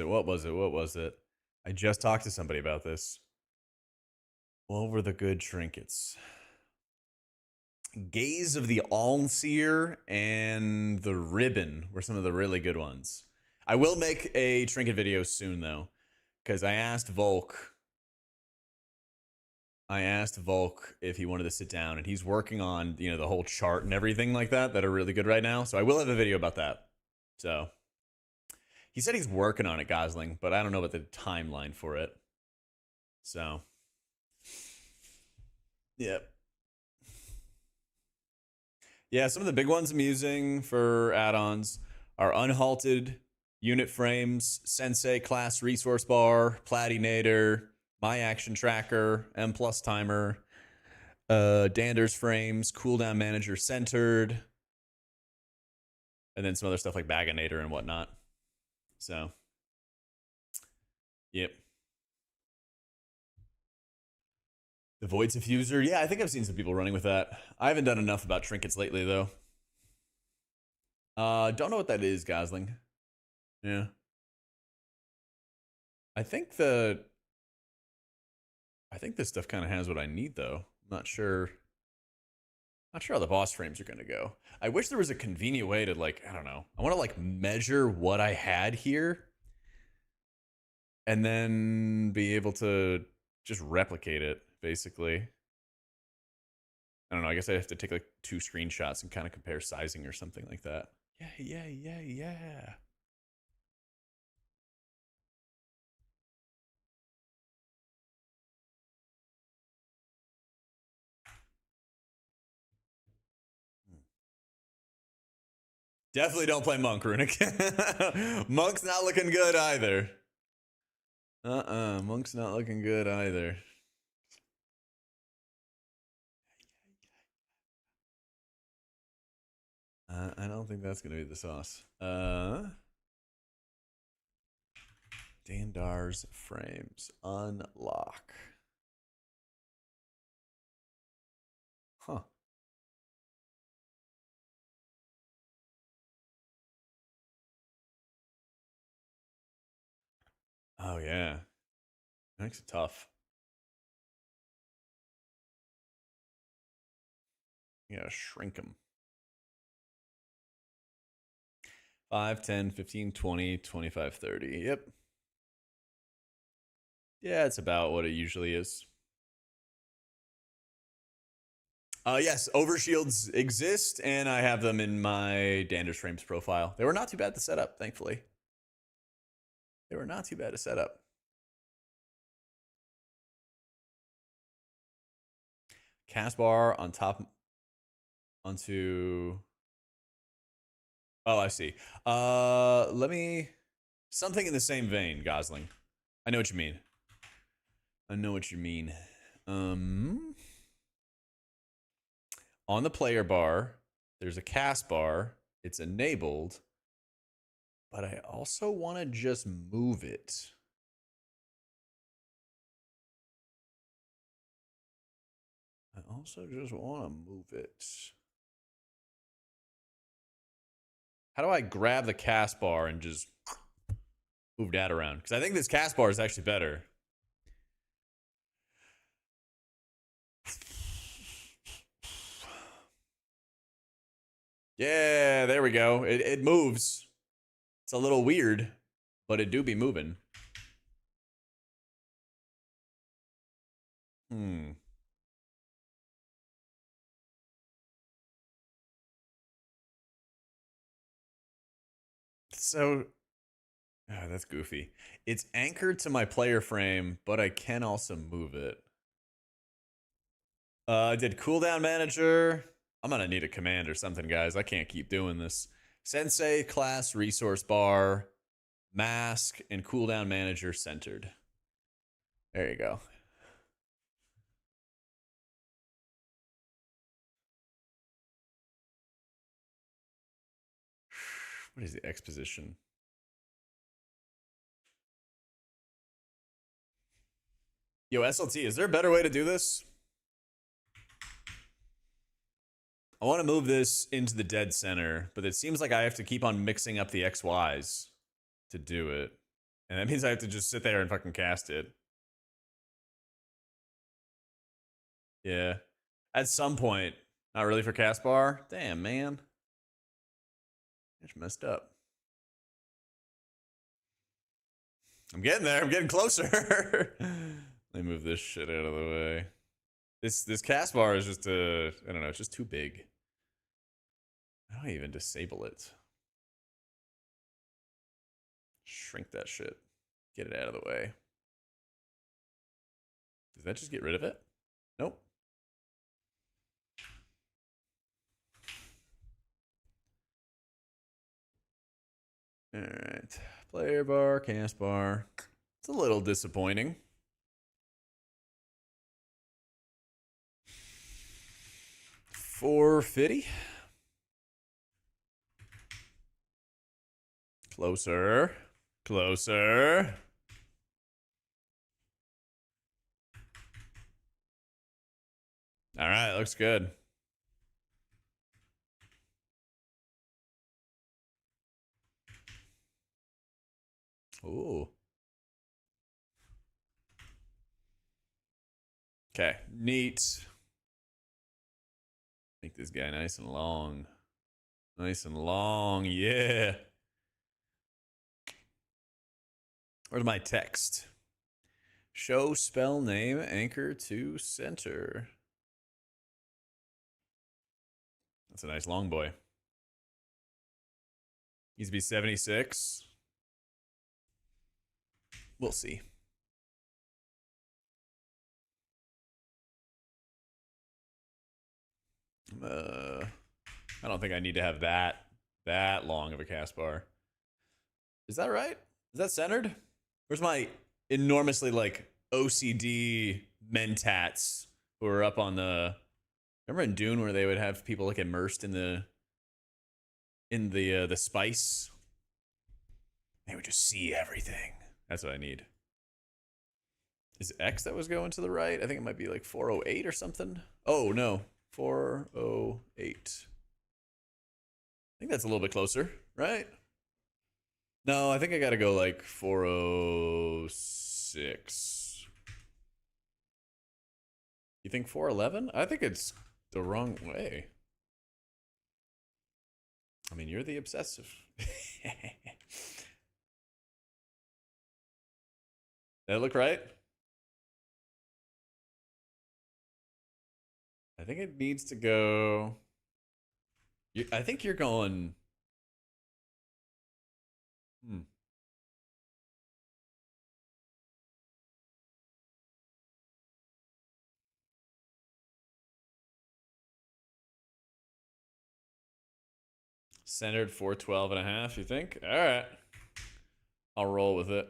it? I just talked to somebody about this. What were the good trinkets? Gaze of the Allseer and the Ribbon were some of the really good ones. I will make a trinket video soon, though, because I asked Volk if he wanted to sit down, and he's working on, the whole chart and everything like that are really good right now. So I will have a video about that. So he said he's working on it, Gosling, but I don't know about the timeline for it. So, yep. Yeah, some of the big ones I'm using for add-ons are Unhalted, Unit Frames, Sensei Class Resource Bar, Platinator, My Action Tracker, M Plus Timer, Dander's Frames, Cooldown Manager Centered, and then some other stuff like Baginator and whatnot. So, yep. The Void Diffuser, yeah, I think I've seen some people running with that. I haven't done enough about trinkets lately, though. Don't know what that is, Gosling. Yeah. I think this stuff kind of has what I need, though. I'm not sure how the boss frames are going to go. I wish there was a convenient way to, like, I don't know. I want to, like, measure what I had here and then be able to just replicate it, basically. I don't know. I guess I have to take, like, 2 screenshots and kind of compare sizing or something like that. Yeah. Definitely don't play Monk, Runic. Monk's not looking good either. Monk's not looking good either. I don't think that's gonna be the sauce. Dandar's frames unlock. Huh. Oh yeah, makes it tough. You gotta shrink them. 5, 10, 15, 20, 25, 30. Yep. Yeah, it's about what it usually is. Yes, overshields exist, and I have them in my Dander's frames profile. They were not too bad to set up, thankfully. They were not too bad to set up. Cast bar on top onto. Oh, I see. Let me. Something in the same vein, Gosling. I know what you mean. I know what you mean. On the player bar, there's a cast bar. It's enabled, but I also want to just move it. I also just want to move it. How do I grab the cast bar and just move that around? Because I think this cast bar is actually better. Yeah, there we go. It moves. It's a little weird, but it do be moving. So, that's goofy. It's anchored to my player frame, but I can also move it. I did cooldown manager. I'm gonna need a command or something, guys. I can't keep doing this. Sensei, class, resource bar, mask, and cooldown manager centered. There you go. What is the exposition? Yo, SLT, is there a better way to do this? I want to move this into the dead center, but it seems like I have to keep on mixing up the XYs to do it. And that means I have to just sit there and fucking cast it. Yeah. At some point. Not really for cast bar? Damn, man. It's messed up. I'm getting there. I'm getting closer. Let me move this shit out of the way. This cast bar is just I don't know, it's just too big. How do I even disable it? Shrink that shit. Get it out of the way. Does that just get rid of it? Nope. Alright. Player bar, cast bar. It's a little disappointing. $450. Closer. Closer. All right, looks good. Ooh. Okay, neat. Make this guy nice and long. Nice and long, yeah. Where's my text? Show spell name anchor to center. That's a nice long boy. Needs to be 76. We'll see. I don't think I need to have that long of a cast bar. Is that right? Is that centered? Where's my enormously like OCD mentats who are up on the? Remember in Dune where they would have people like immersed in the in the spice. They would just see everything. That's what I need. Is X that was going to the right? I think it might be like 408 or something. Oh, no. 408. I think that's a little bit closer, right? No, I think I got to go like 406. You think 411? I think it's the wrong way. I mean, you're the obsessive. That look right? I think it needs to go. I think you're going. Centered 412.5, you think? All right. I'll roll with it.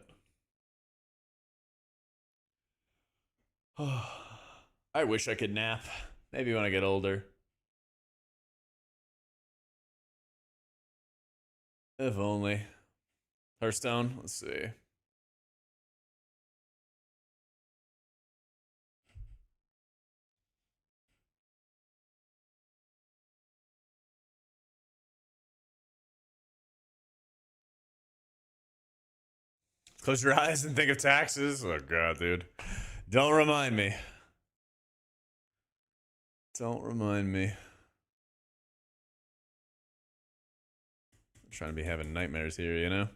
I wish I could nap. Maybe when I get older. If only. Hearthstone, let's see. Close your eyes and think of taxes. Oh, God, dude. Don't remind me. Don't remind me. I'm trying to be having nightmares here, you know?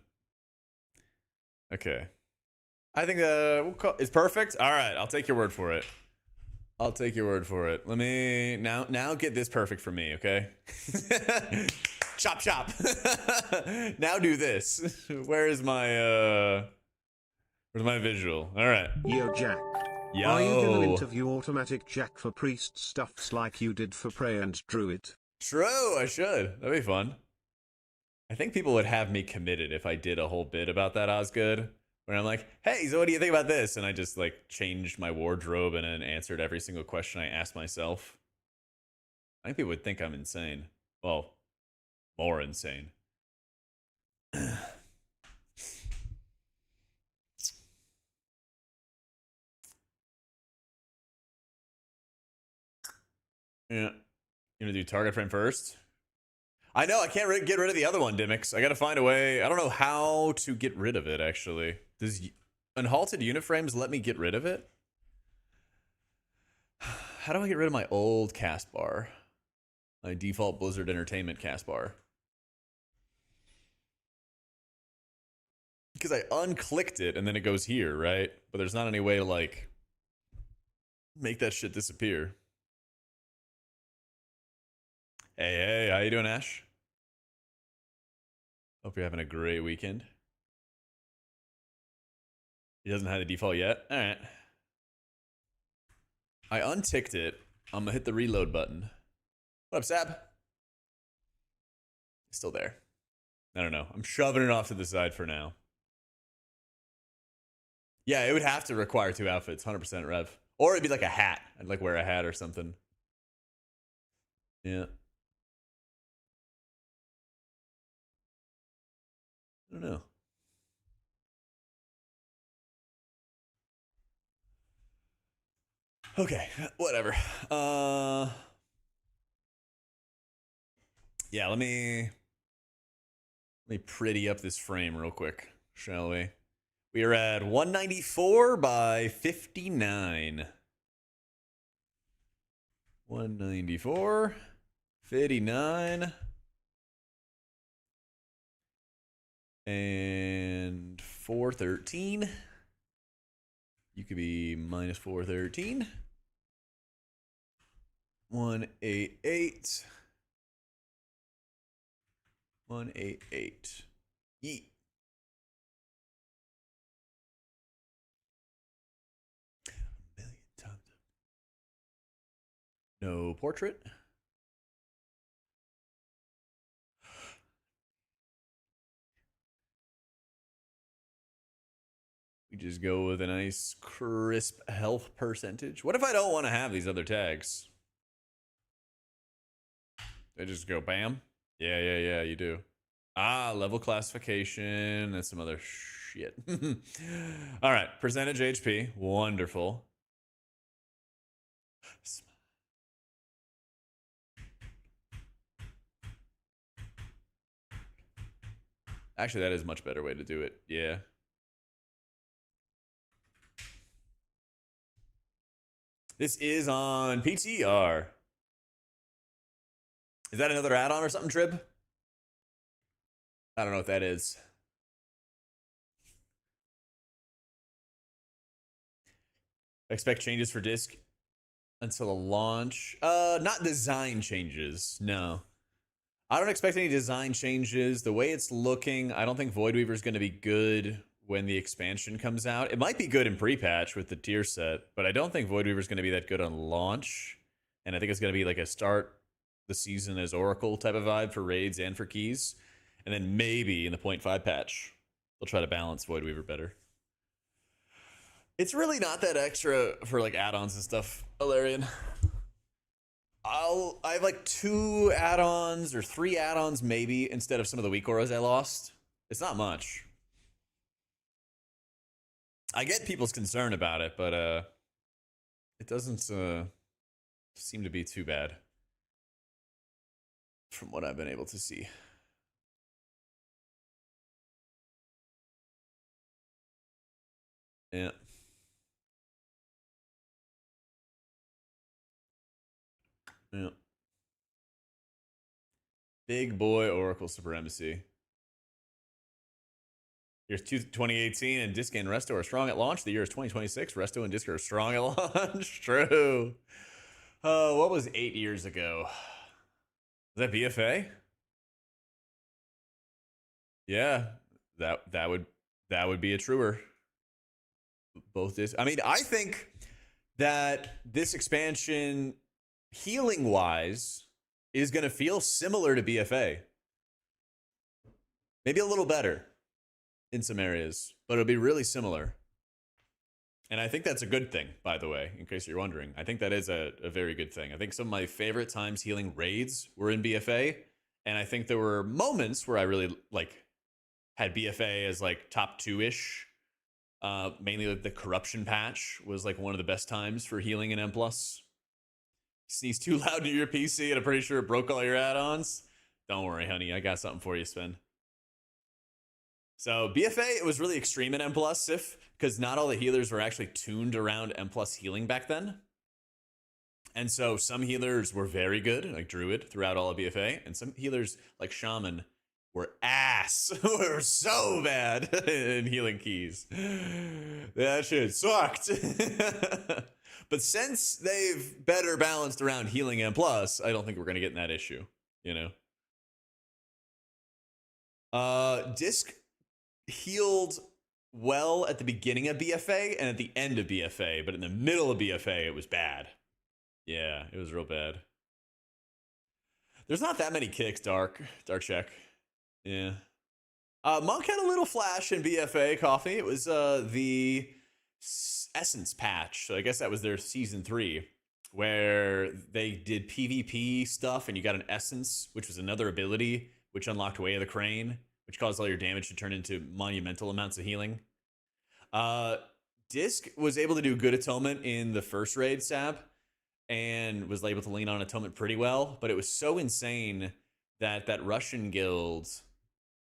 Okay. I think it's perfect. All right, I'll take your word for it. I'll take your word for it. Let me now get this perfect for me, okay? Chop chop. Now do this. Where's my visual? All right. Yo, Jack. Yo. Are you gonna interview AutomaticJak for priest stuffs like you did for Prey and Druid? True, I should. That'd be fun. I think people would have me committed if I did a whole bit about that Osgood. Where I'm like, hey, so what do you think about this? And I just like changed my wardrobe and then answered every single question I asked myself. I think people would think I'm insane. Well, more insane. Yeah. You gonna do target frame first? I know, I can't get rid of the other one, Dimmix. I gotta find a way. I don't know how to get rid of it, actually. Does unhalted unit frames let me get rid of it? How do I get rid of my old cast bar? My default Blizzard Entertainment cast bar. Because I unclicked it and then it goes here, right? But there's not any way to, like, make that shit disappear. Hey, how you doing, Ash? Hope you're having a great weekend. He doesn't have the default yet? Alright. I unticked it. I'm gonna hit the reload button. What up, Sab? Still there. I don't know. I'm shoving it off to the side for now. Yeah, it would have to require 2 outfits, 100% rev. Or it'd be like a hat. I'd like wear a hat or something. Yeah. I don't know. Okay, whatever. Yeah, let me pretty up this frame real quick, shall we? We are at 194 by 59. 194, 59, and 413. You could be minus 413. 188. 188. Yeet. A million times. No portrait. We just go with a nice crisp health percentage. What if I don't want to have these other tags? They just go bam? Yeah, you do. Ah, level classification and some other shit. All right, percentage HP. Wonderful. Actually, that is a much better way to do it. Yeah. This is on PTR. Is that another add-on or something, Trib? I don't know what that is. Expect changes for disc until the launch. Not design changes. No. I don't expect any design changes. The way it's looking, I don't think Void Weaver is going to be good when the expansion comes out. It might be good in pre-patch with the tier set, but I don't think Void Weaver is going to be that good on launch. And I think it's going to be like a start the season as Oracle type of vibe for raids and for keys. And then maybe in the 0.5 patch, they'll try to balance Void Weaver better. It's really not that extra for like add-ons and stuff, Alarian. I have like 2 add-ons or 3 add-ons maybe instead of some of the weak auras I lost. It's not much. I get people's concern about it, but it doesn't seem to be too bad from what I've been able to see. Yeah. Yeah. Big boy Oracle Supremacy. Here's 2018 and Disc and Resto are strong at launch. The year is 2026. Resto and Disc are strong at launch. True. What was 8 years ago? Was that BFA? Yeah, that would be a truer. Both this. I mean, I think that this expansion, healing wise, is going to feel similar to BFA. Maybe a little better in some areas, but it'll be really similar. And I think that's a good thing, by the way, in case you're wondering. I think that is a very good thing. I think some of my favorite times healing raids were in BFA. And I think there were moments where I really like had BFA as like top 2-ish. Mainly like the corruption patch was like one of the best times for healing in M+. Sneeze too loud to your PC and I'm pretty sure it broke all your add-ons. Don't worry, honey. I got something for you, Sven. So BFA, it was really extreme in M+, because not all the healers were actually tuned around M+ healing back then. And so some healers were very good, like Druid, throughout all of BFA. And some healers, like Shaman, were ass. Were so bad in healing keys. That shit sucked. But since they've better balanced around healing M+, I don't think we're going to get in that issue, you know? Disc healed well at the beginning of BFA and at the end of BFA, but in the middle of BFA, it was bad. Yeah, it was real bad. There's not that many kicks, Dark Check. Yeah. Monk had a little flash in BFA, Coffee. It was the Essence patch. So I guess that was their season 3, where they did PvP stuff and you got an Essence, which was another ability, which unlocked Way of the Crane, which caused all your damage to turn into monumental amounts of healing. Disc was able to do good atonement in the first raid, Sab, and was able to lean on atonement pretty well, but it was so insane that Russian guild,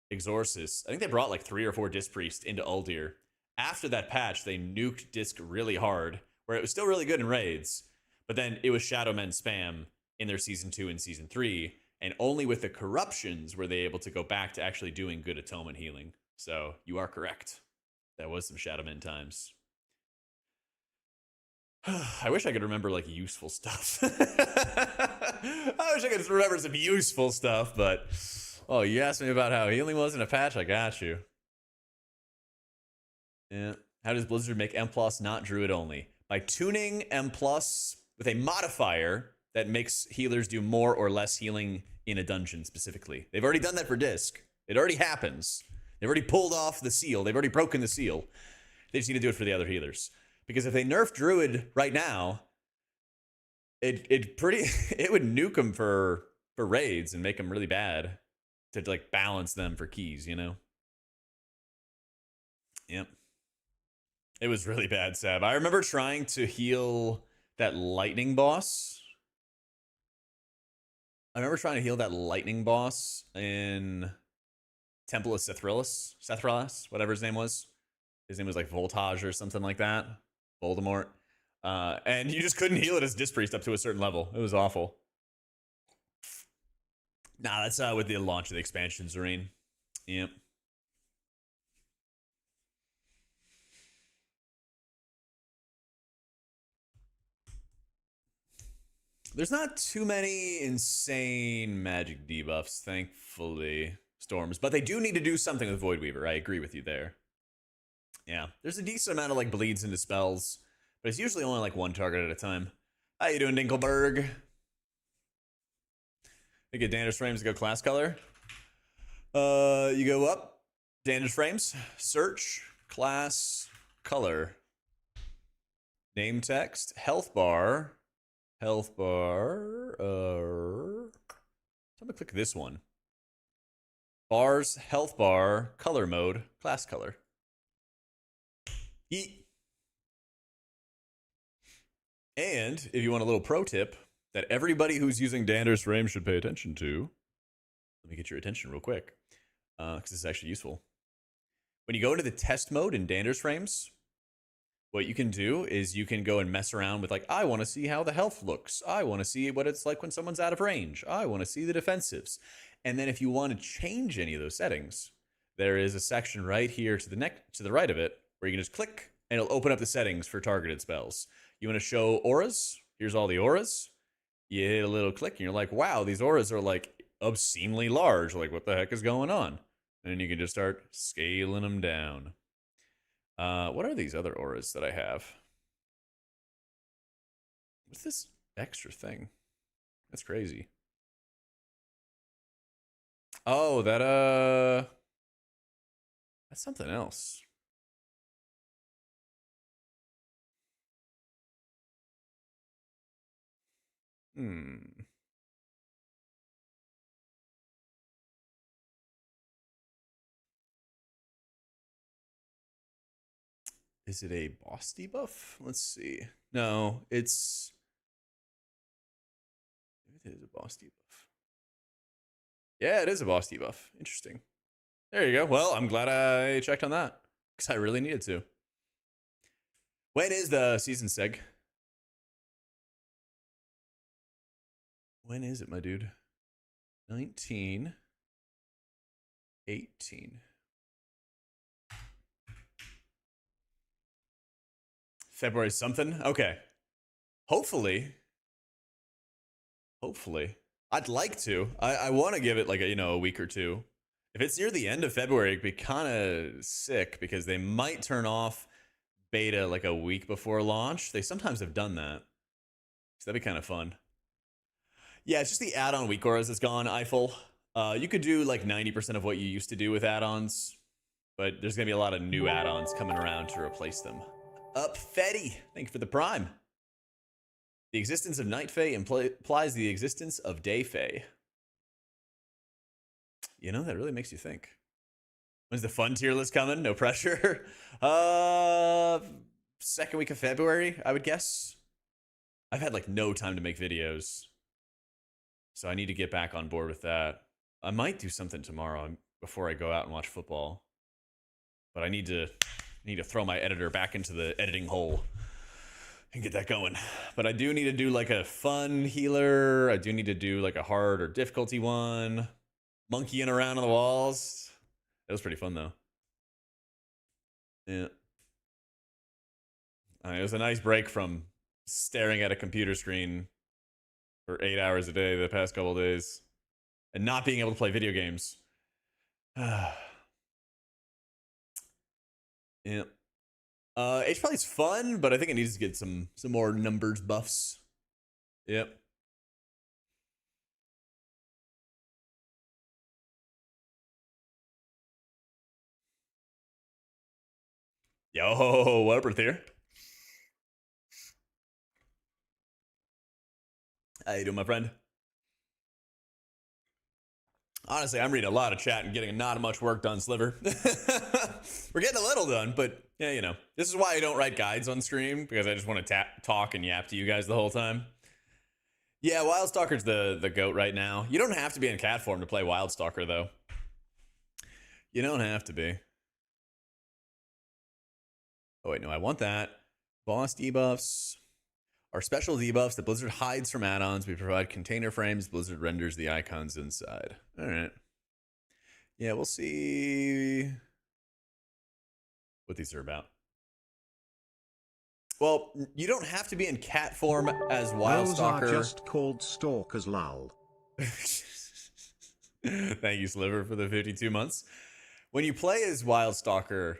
Exorcist, I think they brought like 3 or 4 Disc Priests into Uldir. After that patch, they nuked Disc really hard, where it was still really good in raids, but then it was Shadow Men spam in their Season 2 and Season 3, and only with the corruptions were they able to go back to actually doing good atonement healing. So you are correct. That was some Shadow Men times. I wish I could remember like useful stuff. I wish I could remember some useful stuff, but oh, you asked me about how healing was in a patch, I got you. Yeah. How does Blizzard make M+ not Druid only? By tuning M+ with a modifier that makes healers do more or less healing in a dungeon specifically. They've already done that for Disc. It already happens. They've already pulled off the seal. They've already broken the seal. They just need to do it for the other healers. Because if they nerf Druid right now, it would nuke them for raids and make them really bad. to like balance them for keys, you know? Yep. It was really bad, Seb. I remember trying to heal that lightning boss. I remember trying to heal that lightning boss in Temple of Sethralis, whatever his name was. His name was like Voltage or something like that. Voldemort. And you just couldn't heal it as Disc Priest up to a certain level. It was awful. Nah, that's with the launch of the expansion, Zareen. Yep. There's not too many insane magic debuffs, thankfully, Storms. But they do need to do something with Void Weaver. I agree with you there. Yeah, there's a decent amount of like bleeds into spells, but it's usually only like one target at a time. How you doing, Dinkelberg? You get Danders Frames to go class color. You go up, Danders Frames, search, class, color. Name text, health bar. Health bar. I'm gonna click this one. Bars, health bar, color mode, class color. Yeet. And if you want a little pro tip that everybody who's using Dander's frame should pay attention to, let me get your attention real quick, because this is actually useful. When you go into the test mode in Dander's frames, what you can do is you can go and mess around with like, I want to see how the health looks. I want to see what it's like when someone's out of range. I want to see the defensives. And then if you want to change any of those settings, there is a section right here to the right of it where you can just click and it'll open up the settings for targeted spells. You want to show auras? Here's all the auras. You hit a little click and you're like, wow, these auras are like obscenely large. Like, what the heck is going on? And then you can just start scaling them down. What are these other auras that I have? What's this extra thing? That's crazy. Oh, that's something else. Is it a boss debuff? Let's see. No, it is a boss debuff. Yeah, it is a boss debuff. Interesting. There you go. Well, I'm glad I checked on that because I really needed to. When is the season seg? When is it, my dude? 19, 18. February something? Okay. Hopefully. I'd like to. I want to give it like a week or two. If it's near the end of February, it'd be kind of sick because they might turn off beta like a week before launch. They sometimes have done that. So that'd be kind of fun. Yeah, it's just the add-on weak auras that's gone, Eiffel. You could do like 90% of what you used to do with add-ons, but there's going to be a lot of new add-ons coming around to replace them. Up Fetty, thank you for the prime. The existence of Night Fae implies the existence of Day Fae. You know, that really makes you think. When's the fun tier list coming? No pressure. Second week of February, I would guess. I've had like no time to make videos, so I need to get back on board with that. I might do something tomorrow before I go out and watch football, but I need to throw my editor back into the editing hole and get that going. But I do need to do like a fun healer. I do need to do like a hard or difficulty one. Monkeying around on the walls. That was pretty fun though. Yeah. It was a nice break from staring at a computer screen for 8 hours a day the past couple of days and not being able to play video games. Yeah. H probably is fun, but I think it needs to get some more numbers buffs. Yep. Yo, what up, Earthier? How you doing, my friend? Honestly, I'm reading a lot of chat and getting not much work done, Sliver. We're getting a little done, but yeah, you know. This is why I don't write guides on stream, because I just want to talk and yap to you guys the whole time. Yeah, Wildstalker's the GOAT right now. You don't have to be in cat form to play Wildstalker, though. You don't have to be. Oh, wait, no, I want that. Boss debuffs are special debuffs that Blizzard hides from add-ons. We provide container frames. Blizzard renders the icons inside. All right. Yeah, we'll see what these are about. Well, you don't have to be in cat form as Wildstalker. Those are just called stalkers, lol. Thank you, Sliver, for the 52 months. When you play as Wildstalker,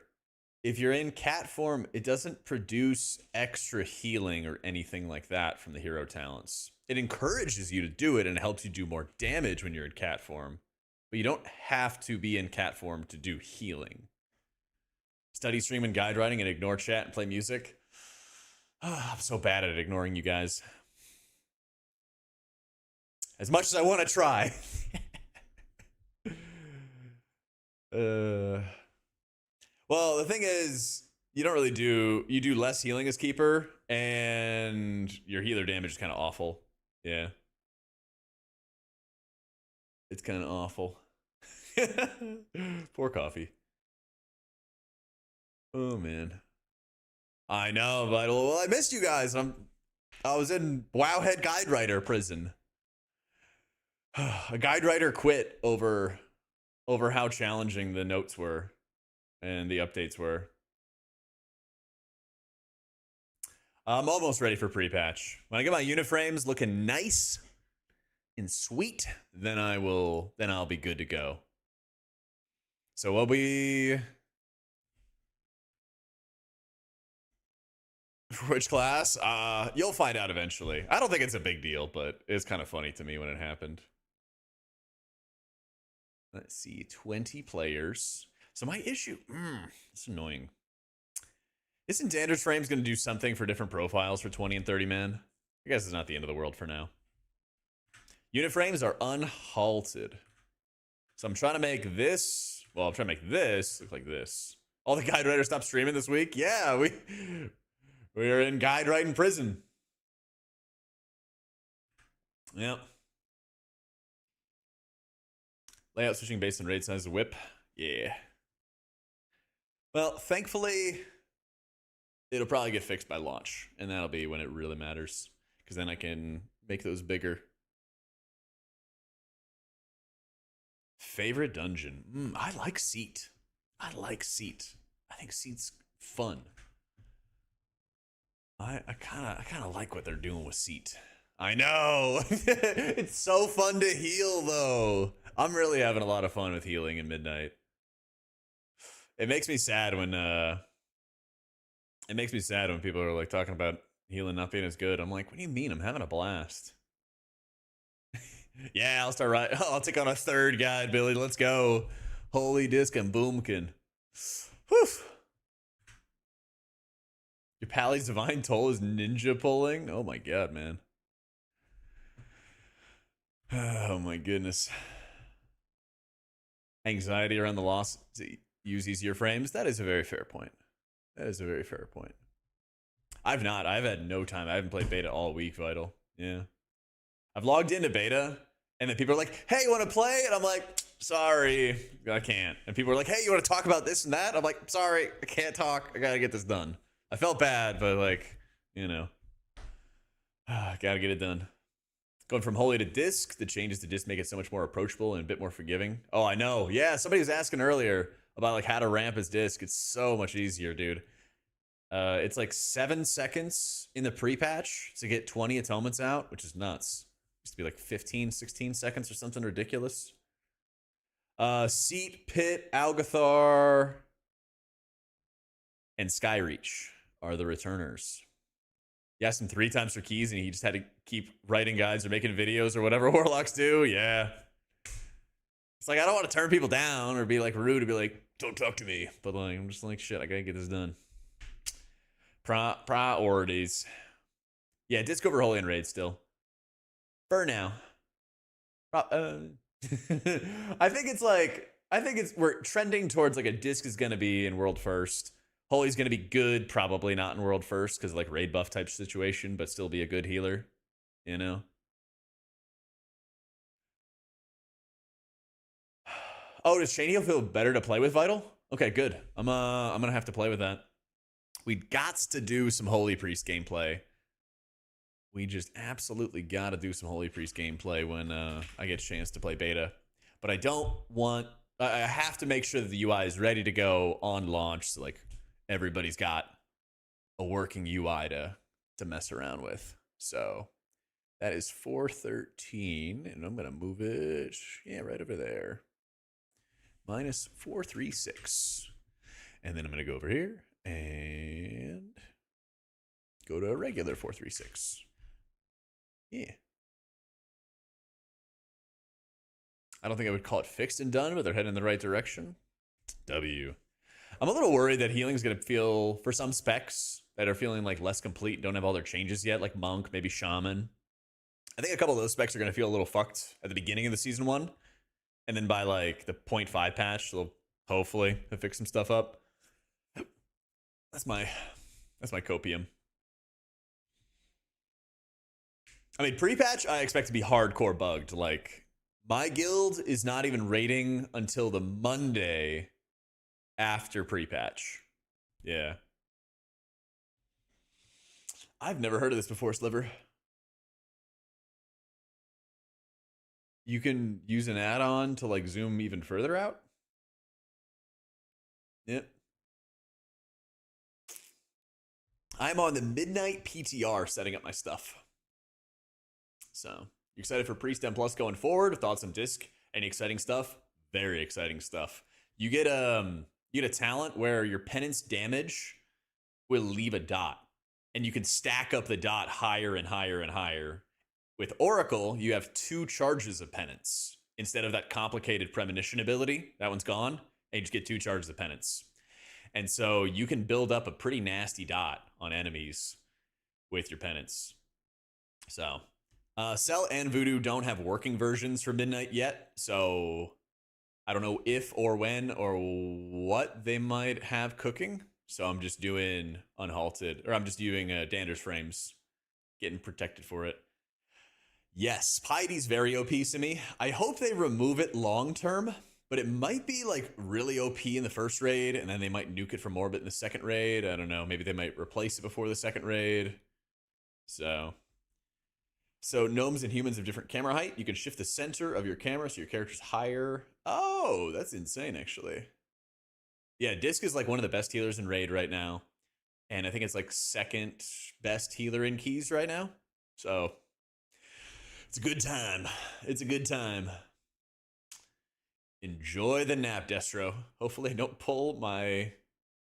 if you're in cat form, it doesn't produce extra healing or anything like that from the hero talents. It encourages you to do it and it helps you do more damage when you're in cat form. But you don't have to be in cat form to do healing. Study, stream, and guide writing and ignore chat and play music. Oh, I'm so bad at ignoring you guys. As much as I want to try. Well, the thing is, you don't really do... You do less healing as Keeper, and your healer damage is kind of awful. Yeah. It's kind of awful. Poor coffee. Oh, man. I know, Vital. Well, I missed you guys. I was in Wowhead Guide Writer prison. A guide writer quit over how challenging the notes were and the updates were. I'm almost ready for pre-patch. When I get my uniframes looking nice and sweet, then I'll be good to go. So we'll be... Which class? You'll find out eventually. I don't think it's a big deal, but it's kind of funny to me when it happened. Let's see, 20 players. So my issue, it's annoying. Isn't Dander's Frames going to do something for different profiles for 20 and 30 man? I guess it's not the end of the world for now. Unit frames are unhalted. So I'm trying to make this, well, I'm trying to make this look like this. All the guide writers stopped streaming this week? Yeah, we're in guide writing prison. Yep. Layout switching based on raid size of whip. Yeah. Well, thankfully, it'll probably get fixed by launch. And that'll be when it really matters. Because then I can make those bigger. Favorite dungeon? I like Seat. I like Seat. I think Seat's fun. I kind of like what they're doing with Seat. I know. It's so fun to heal, though. I'm really having a lot of fun with healing in Midnight. It makes me sad when people are like talking about healing not being as good. I'm like, what do you mean? I'm having a blast. Yeah, I'll start right. I'll take on a third guide, Billy. Let's go. Holy disc and boomkin. Whew. Your Pally's Divine Toll is ninja pulling? Oh my god, man. Oh my goodness. Anxiety around the loss to use easier frames? That is a very fair point. That is a very fair point. I've had no time. I haven't played beta all week, Vital. Yeah. I've logged into beta, and then people are like, hey, you want to play? And I'm like, sorry, I can't. And people are like, hey, you want to talk about this and that? I'm like, sorry, I can't talk. I got to get this done. I felt bad, but like, you know, gotta get it done. Going from holy to disc, the changes to disc make it so much more approachable and a bit more forgiving. Oh, I know. Yeah, somebody was asking earlier about like how to ramp his disc. It's so much easier, dude. It's like 7 seconds in the pre-patch to get 20 atonements out, which is nuts. It used to be like 15, 16 seconds or something ridiculous. Seat, Pit, Algathar, and Skyreach are the returners. You asked him 3 times for keys and he just had to keep writing guides or making videos or whatever warlocks do. Yeah. It's like, I don't want to turn people down or be like rude to be like, don't talk to me. But like, I'm just like, shit, I gotta get this done. Priorities. Yeah, disc over holy and raid still. For now. I think it's we're trending towards like a disc is gonna be in world first. Holy's gonna be good, probably not in world first because like raid buff type situation, but still be a good healer, you know. Oh, does Chain Heal feel better to play with Vital? Okay, good. I'm gonna have to play with that. We gots to do some Holy Priest gameplay. We just absolutely gotta do some Holy Priest gameplay when I get a chance to play beta. But I don't want. I have to make sure that the UI is ready to go on launch, so like everybody's got a working UI to mess around with. So that is 413, and I'm gonna move it, yeah, right over there. Minus 436. And then I'm going to go over here and go to a regular 436. Yeah. I don't think I would call it fixed and done, but they're heading in the right direction. W. I'm a little worried that healing is going to feel, for some specs that are feeling like less complete, don't have all their changes yet, like Monk, maybe Shaman. I think a couple of those specs are going to feel a little fucked at the beginning of the season 1. And then by like the 0.5 patch, they'll hopefully fix some stuff up. That's my copium. I mean, pre-patch, I expect to be hardcore bugged. Like, my guild is not even raiding until the Monday after pre-patch. Yeah. I've never heard of this before, Sliver. You can use an add-on to like zoom even further out? Yep. I'm on the midnight PTR setting up my stuff. So, you excited for Priest M Plus going forward? Thoughts on disc? Any exciting stuff? Very exciting stuff. You get a talent where your penance damage will leave a dot, and you can stack up the dot higher and higher and higher. With Oracle, you have 2 charges of penance instead of that complicated premonition ability. That one's gone, and you just get 2 charges of penance. And so you can build up a pretty nasty dot on enemies with your penance. So, Cell and Voodoo don't have working versions for Midnight yet, so I don't know if or when or what they might have cooking. So I'm just doing Unhalted, or I'm just doing Dander's frames, getting protected for it. Yes, Piety's very OP to me. I hope they remove it long term, but it might be like really OP in the first raid, and then they might nuke it from orbit in the second raid. I don't know. Maybe they might replace it before the second raid. So gnomes and humans have different camera height. You can shift the center of your camera so your character's higher. Oh, that's insane, actually. Yeah, Disc is like one of the best healers in raid right now, and I think it's like second best healer in keys right now. So it's a good time. It's a good time. Enjoy the nap, Destro. Hopefully I don't pull my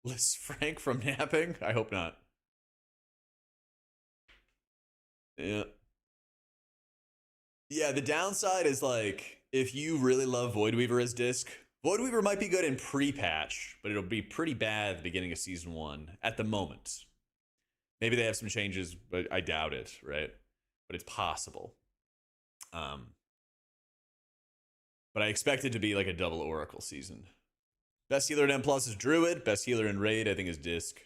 Liz Frank from napping. I hope not. Yeah. Yeah, the downside is like, if you really love Voidweaver as disc, Voidweaver might be good in pre-patch, but it'll be pretty bad at the beginning of Season 1 at the moment. Maybe they have some changes, but I doubt it, right? But it's possible. But I expect it to be like a double Oracle season. Best healer in M Plus is Druid. Best healer in Raid, I think, is Disc.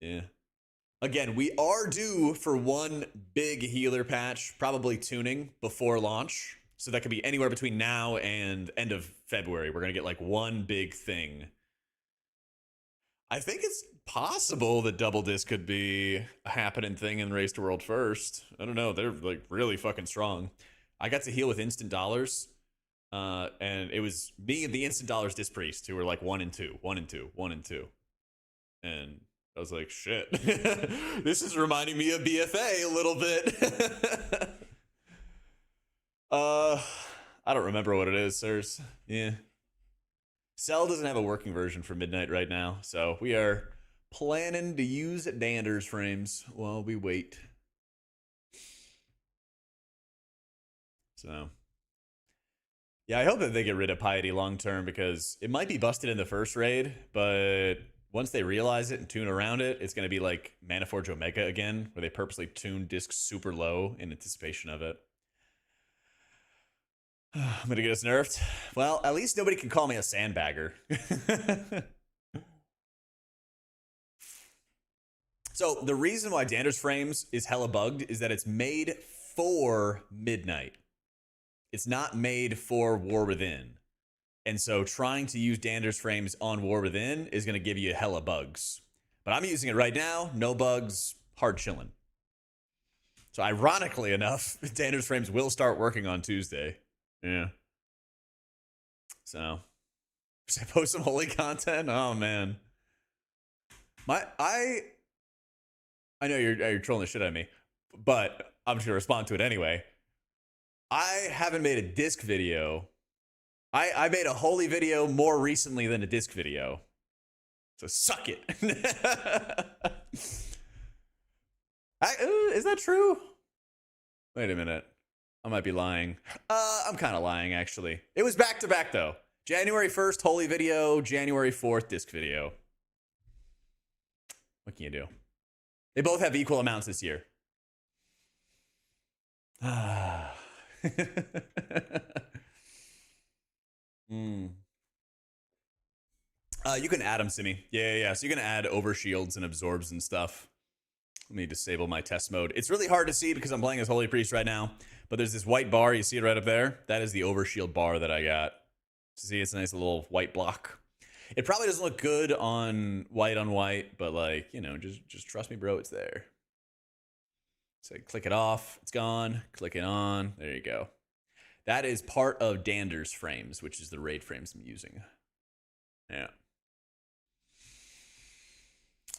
Yeah. Again, we are due for one big healer patch, probably tuning, before launch. So that could be anywhere between now and end of February. We're going to get like one big thing. I think it's possible that Double Disc could be a happening thing in Race to World First. I don't know. They're like really fucking strong. I got to heal with instant dollars. And it was me and the instant dollars disc priest who were like 1 and 2, 1 and 2, 1 and 2. And I was like, shit, this is reminding me of BFA a little bit. I don't remember what it is, sirs. Yeah. Cell doesn't have a working version for Midnight right now, so we are planning to use Dander's frames while we wait. So, yeah, I hope that they get rid of Piety long term, because it might be busted in the first raid, but once they realize it and tune around it, it's going to be like Manaforge Omega again, where they purposely tune discs super low in anticipation of it. I'm gonna get us nerfed. Well, at least nobody can call me a sandbagger. So the reason why Dander's Frames is hella bugged is that it's made for Midnight. It's not made for War Within. And so trying to use Dander's Frames on War Within is going to give you hella bugs. But I'm using it right now, no bugs, hard chilling. So ironically enough, Dander's Frames will start working on Tuesday. Yeah. So, should I post some holy content? Oh man. I know you're trolling the shit out of me, but I'm just gonna respond to it anyway. I haven't made a disc video. I made a holy video more recently than a disc video. So suck it. Is that true? Wait a minute. I might be lying. I'm kind of lying, actually. It was back to back, though. January 1st, holy video. January 4th, disc video. What can you do? They both have equal amounts this year. You can add them, Simi. Yeah. So you can add overshields and absorbs and stuff. Let me disable my test mode. It's really hard to see because I'm playing as Holy Priest right now. But there's this white bar. You see it right up there? That is the overshield bar that I got. See, it's a nice little white block. It probably doesn't look good on white, but like, you know, just trust me, bro, it's there. So click it off, it's gone. Click it on, there you go. That is part of Dander's Frames, which is the raid frames I'm using. Yeah.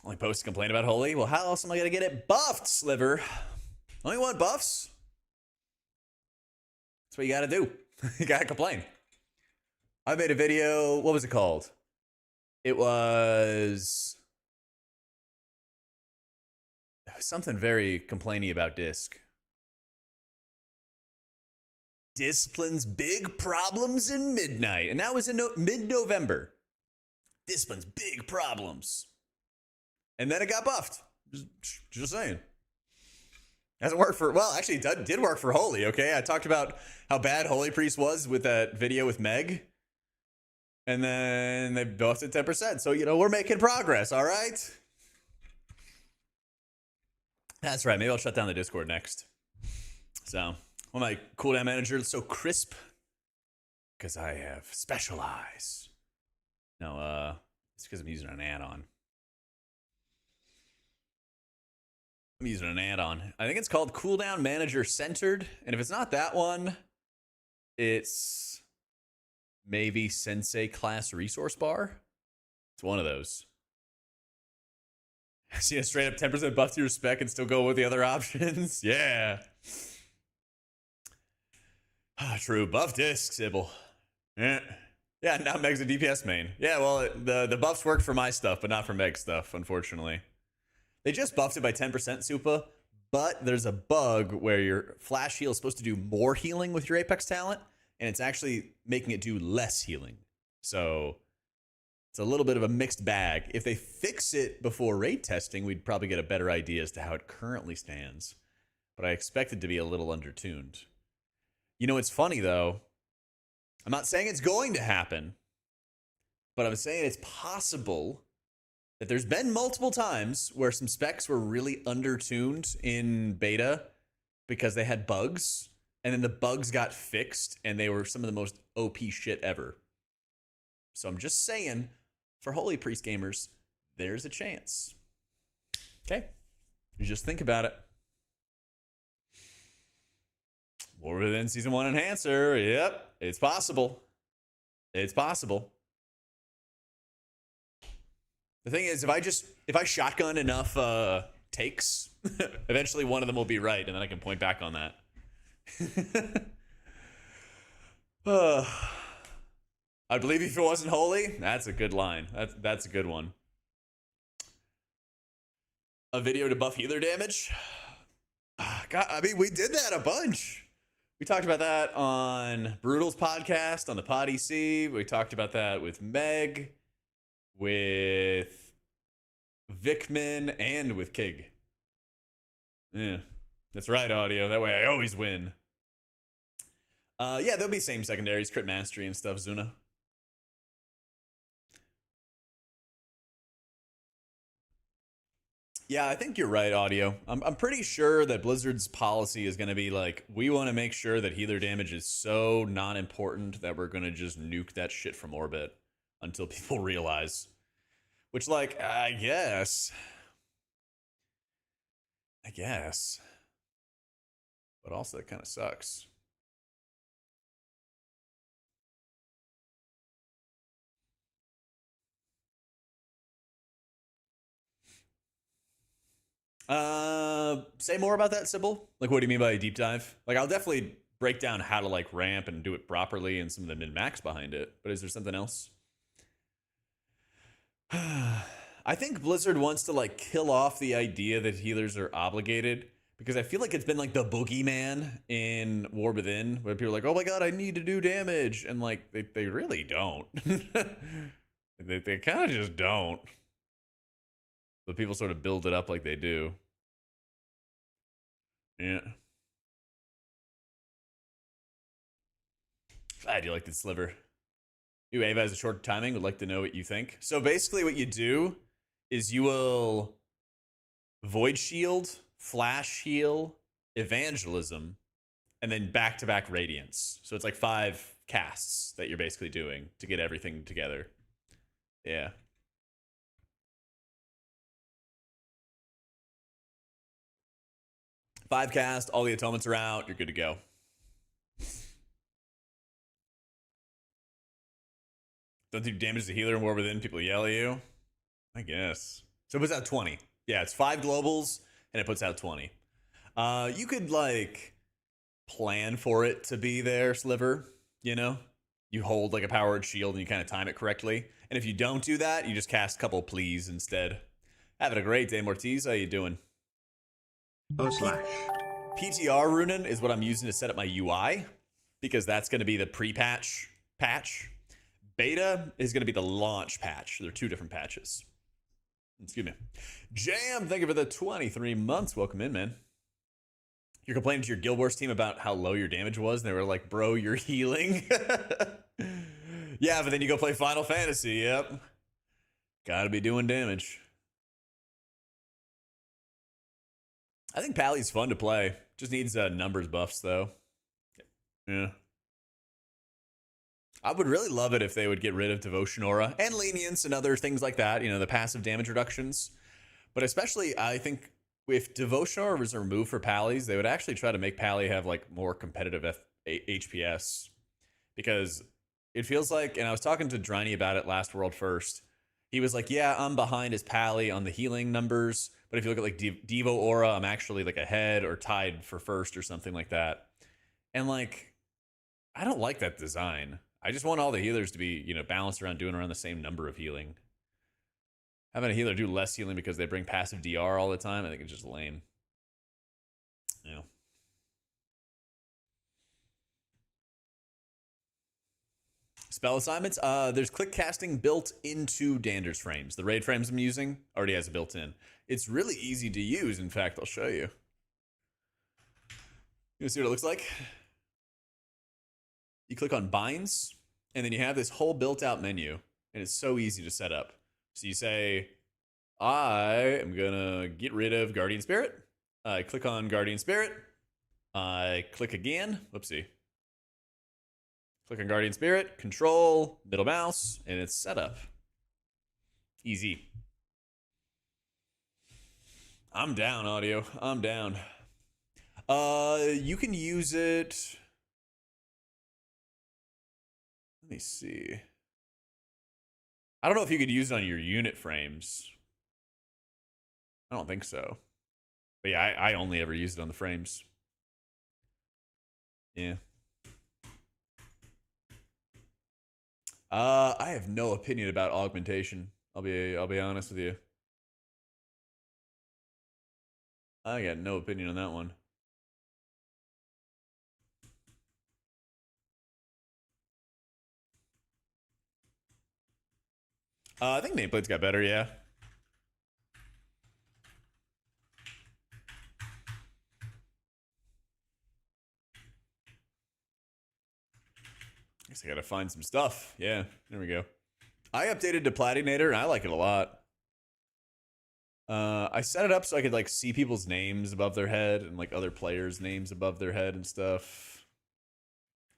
Only post to complain about Holy. Well, how else am I gonna get it buffed, Sliver? Only want buffs. That's what you gotta do. You gotta complain. I made a video, what was it called? It was something very complainy about disc. Discipline's big problems in Midnight. And that was in mid-November. Discipline's big problems. And then it got buffed. Just saying. Hasn't worked for, well, actually it did work for Holy, okay? I talked about how bad Holy Priest was with that video with Meg. And then they buffed it 10%. So, you know, we're making progress, all right? That's right. Maybe I'll shut down the Discord next. So, well, my cooldown manager is so crisp because I have special eyes. No, it's because I'm using an add-on. I'm using an add-on. I think it's called Cooldown Manager Centered. And if it's not that one, it's maybe Sensei Class Resource Bar. It's one of those. See a straight up 10% buff to your spec and still go with the other options? Yeah. True. Buff disc, Sybil. Yeah. Yeah, now Meg's a DPS main. Yeah, well, the buffs work for my stuff, but not for Meg's stuff, unfortunately. They just buffed it by 10%, Supa, but there's a bug where your flash heal is supposed to do more healing with your Apex talent, and it's actually making it do less healing. So it's a little bit of a mixed bag. If they fix it before raid testing, we'd probably get a better idea as to how it currently stands. But I expect it to be a little undertuned. You know, it's funny, though. I'm not saying it's going to happen, but I'm saying it's possible that there's been multiple times where some specs were really undertuned in beta because they had bugs, and then the bugs got fixed, and they were some of the most OP shit ever. So I'm just saying, for Holy Priest gamers, there's a chance. Okay? You just think about it. War Within Season 1 Enhancer. Yep, it's possible. It's possible. The thing is, if I shotgun enough takes, eventually one of them will be right, and then I can point back on that. I'd believe if it wasn't holy. That's a good line. That's a good one. A video to buff healer damage. God, I mean, we did that a bunch. We talked about that on Brutal's podcast on the Pod EC. We talked about that with Meg, with Vickman, and with Kig. Yeah, that's right, audio. That way I always win. Yeah, there'll be same secondaries, crit mastery and stuff, Zuna. Yeah, I think you're right, Audio. I'm pretty sure that Blizzard's policy is going to be like, we want to make sure that healer damage is so non-important that we're going to just nuke that shit from orbit until people realize. Which, like, I guess. But also, it kind of sucks. Say more about that, Sybil. Like, what do you mean by a deep dive? Like, I'll definitely break down how to like ramp and do it properly and some of the min max behind it. But is there something else? I think Blizzard wants to like kill off the idea that healers are obligated because I feel like it's been like the boogeyman in War Within where people are like, oh my god, I need to do damage. And like, they really don't. they kind of just don't. But people sort of build it up like they do. Yeah. Glad you liked it, Sliver. You, Ava, has a short timing. Would like to know what you think. So basically, what you do is you will Void Shield, Flash Heal, Evangelism, and then back-to-back Radiance. So it's like 5 casts that you're basically doing to get everything together. Yeah. Five cast, all the atonements are out, you're good to go. Don't do damage to healer and War Within, people yell at you. I guess. So it puts out 20. Yeah, it's 5 globals, and it puts out 20. You could, like, plan for it to be there, Sliver, you know? You hold, like, a powered shield, and you kind of time it correctly. And if you don't do that, you just cast a couple please instead. Having a great day, Mortiz. How you doing? PTR Runin is what I'm using to set up my UI, because that's going to be the pre-patch patch. Beta is going to be the launch patch. They're 2 different patches. Excuse me. Jam, thank you for the 23 months. Welcome in, man. You're complaining to your Guild Wars team about how low your damage was, and they were like, bro, you're healing. Yeah, but then you go play Final Fantasy. Yep. Gotta be doing damage. I think Pally's fun to play. Just needs numbers buffs, though. Yeah. I would really love it if they would get rid of Devotion Aura and Lenience and other things like that, you know, the passive damage reductions. But especially, I think if Devotion Aura was removed for Pallies, they would actually try to make Pally have like more competitive HPS. Because it feels like, and I was talking to Driney about it last World First, he was like, yeah, I'm behind his Pally on the healing numbers. But if you look at like Devo Aura, I'm actually like ahead or tied for first or something like that. And like, I don't like that design. I just want all the healers to be, you know, balanced around doing around the same number of healing. Having a healer do less healing because they bring passive DR all the time, I think it's just lame. Yeah. Spell assignments. There's click casting built into Dander's frames. The raid frames I'm using already has it built in. It's really easy to use. In fact, I'll show you. You see what it looks like? You click on binds, and then you have this whole built-out menu, and it's so easy to set up. So you say, I am gonna get rid of Guardian Spirit. I click on Guardian Spirit. I click again. Whoopsie. Click on Guardian Spirit, control, middle mouse, and it's set up. Easy. I'm down, Audio. I'm down. You can use it. Let me see. I don't know if you could use it on your unit frames. I don't think so. But yeah, I only ever used it on the frames. Yeah. I have no opinion about augmentation. I'll be honest with you. I got no opinion on that one. I think nameplate's got better, yeah. Just gotta find some stuff. Yeah, there we go. I updated to Platinator, and I like it a lot. I set it up so I could like see people's names above their head and like other players' names above their head and stuff.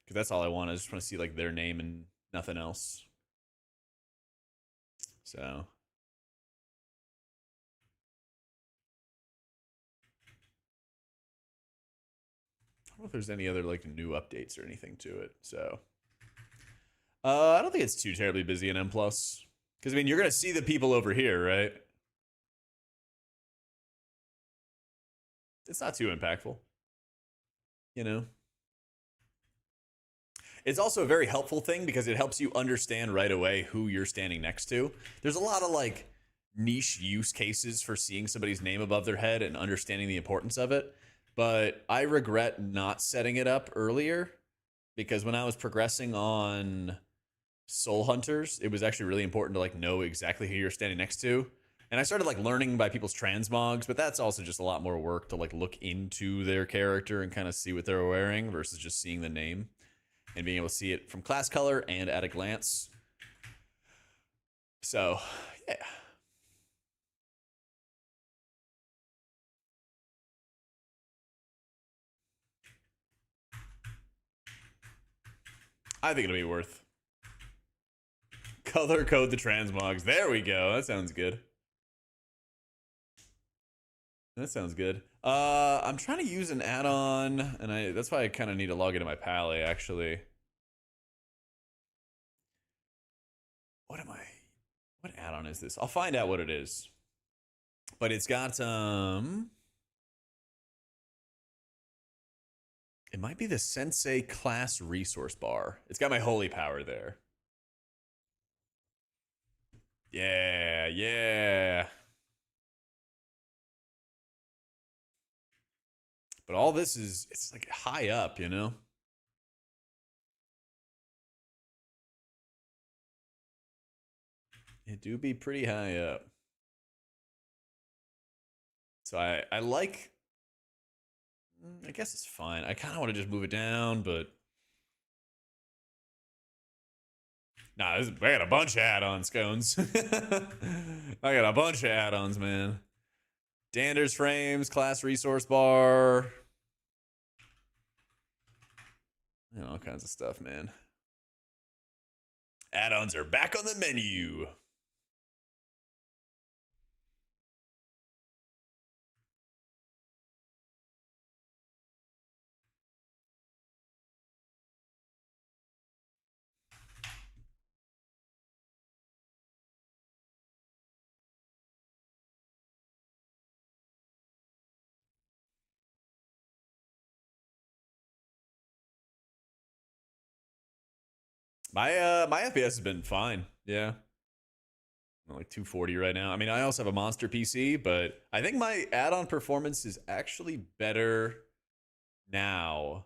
Because that's all I want. I just want to see like their name and nothing else. So I don't know if there's any other like new updates or anything to it. So I don't think it's too terribly busy in M+. Because I mean, you're gonna see the people over here, right? It's not too impactful. You know? It's also a very helpful thing because it helps you understand right away who you're standing next to. There's a lot of like niche use cases for seeing somebody's name above their head and understanding the importance of it. But I regret not setting it up earlier because when I was progressing on Soul Hunters, it was actually really important to like know exactly who you're standing next to. And I started like learning by people's transmogs, but that's also just a lot more work to like look into their character and kind of see what they're wearing versus just seeing the name and being able to see it from class color and at a glance. So, yeah. I think it'll be worth. Color code the transmogs. There we go. That sounds good. That sounds good. I'm trying to use an add-on, and that's why I kind of need to log into my Pally, actually. What add-on is this? I'll find out what it is. But it's got, it might be the Sensei class resource bar. It's got my holy power there. Yeah, yeah. But all this is, it's like high up, you know? It do be pretty high up. So I like, I guess it's fine. I kind of want to just move it down, but nah, I got a bunch of add-ons, Scones. I got a bunch of add-ons, man. Danders frames, class resource bar. You know, all kinds of stuff, man. Add-ons are back on the menu. My FPS has been fine. Yeah. I'm like 240 right now. I mean, I also have a monster PC, but I think my add-on performance is actually better now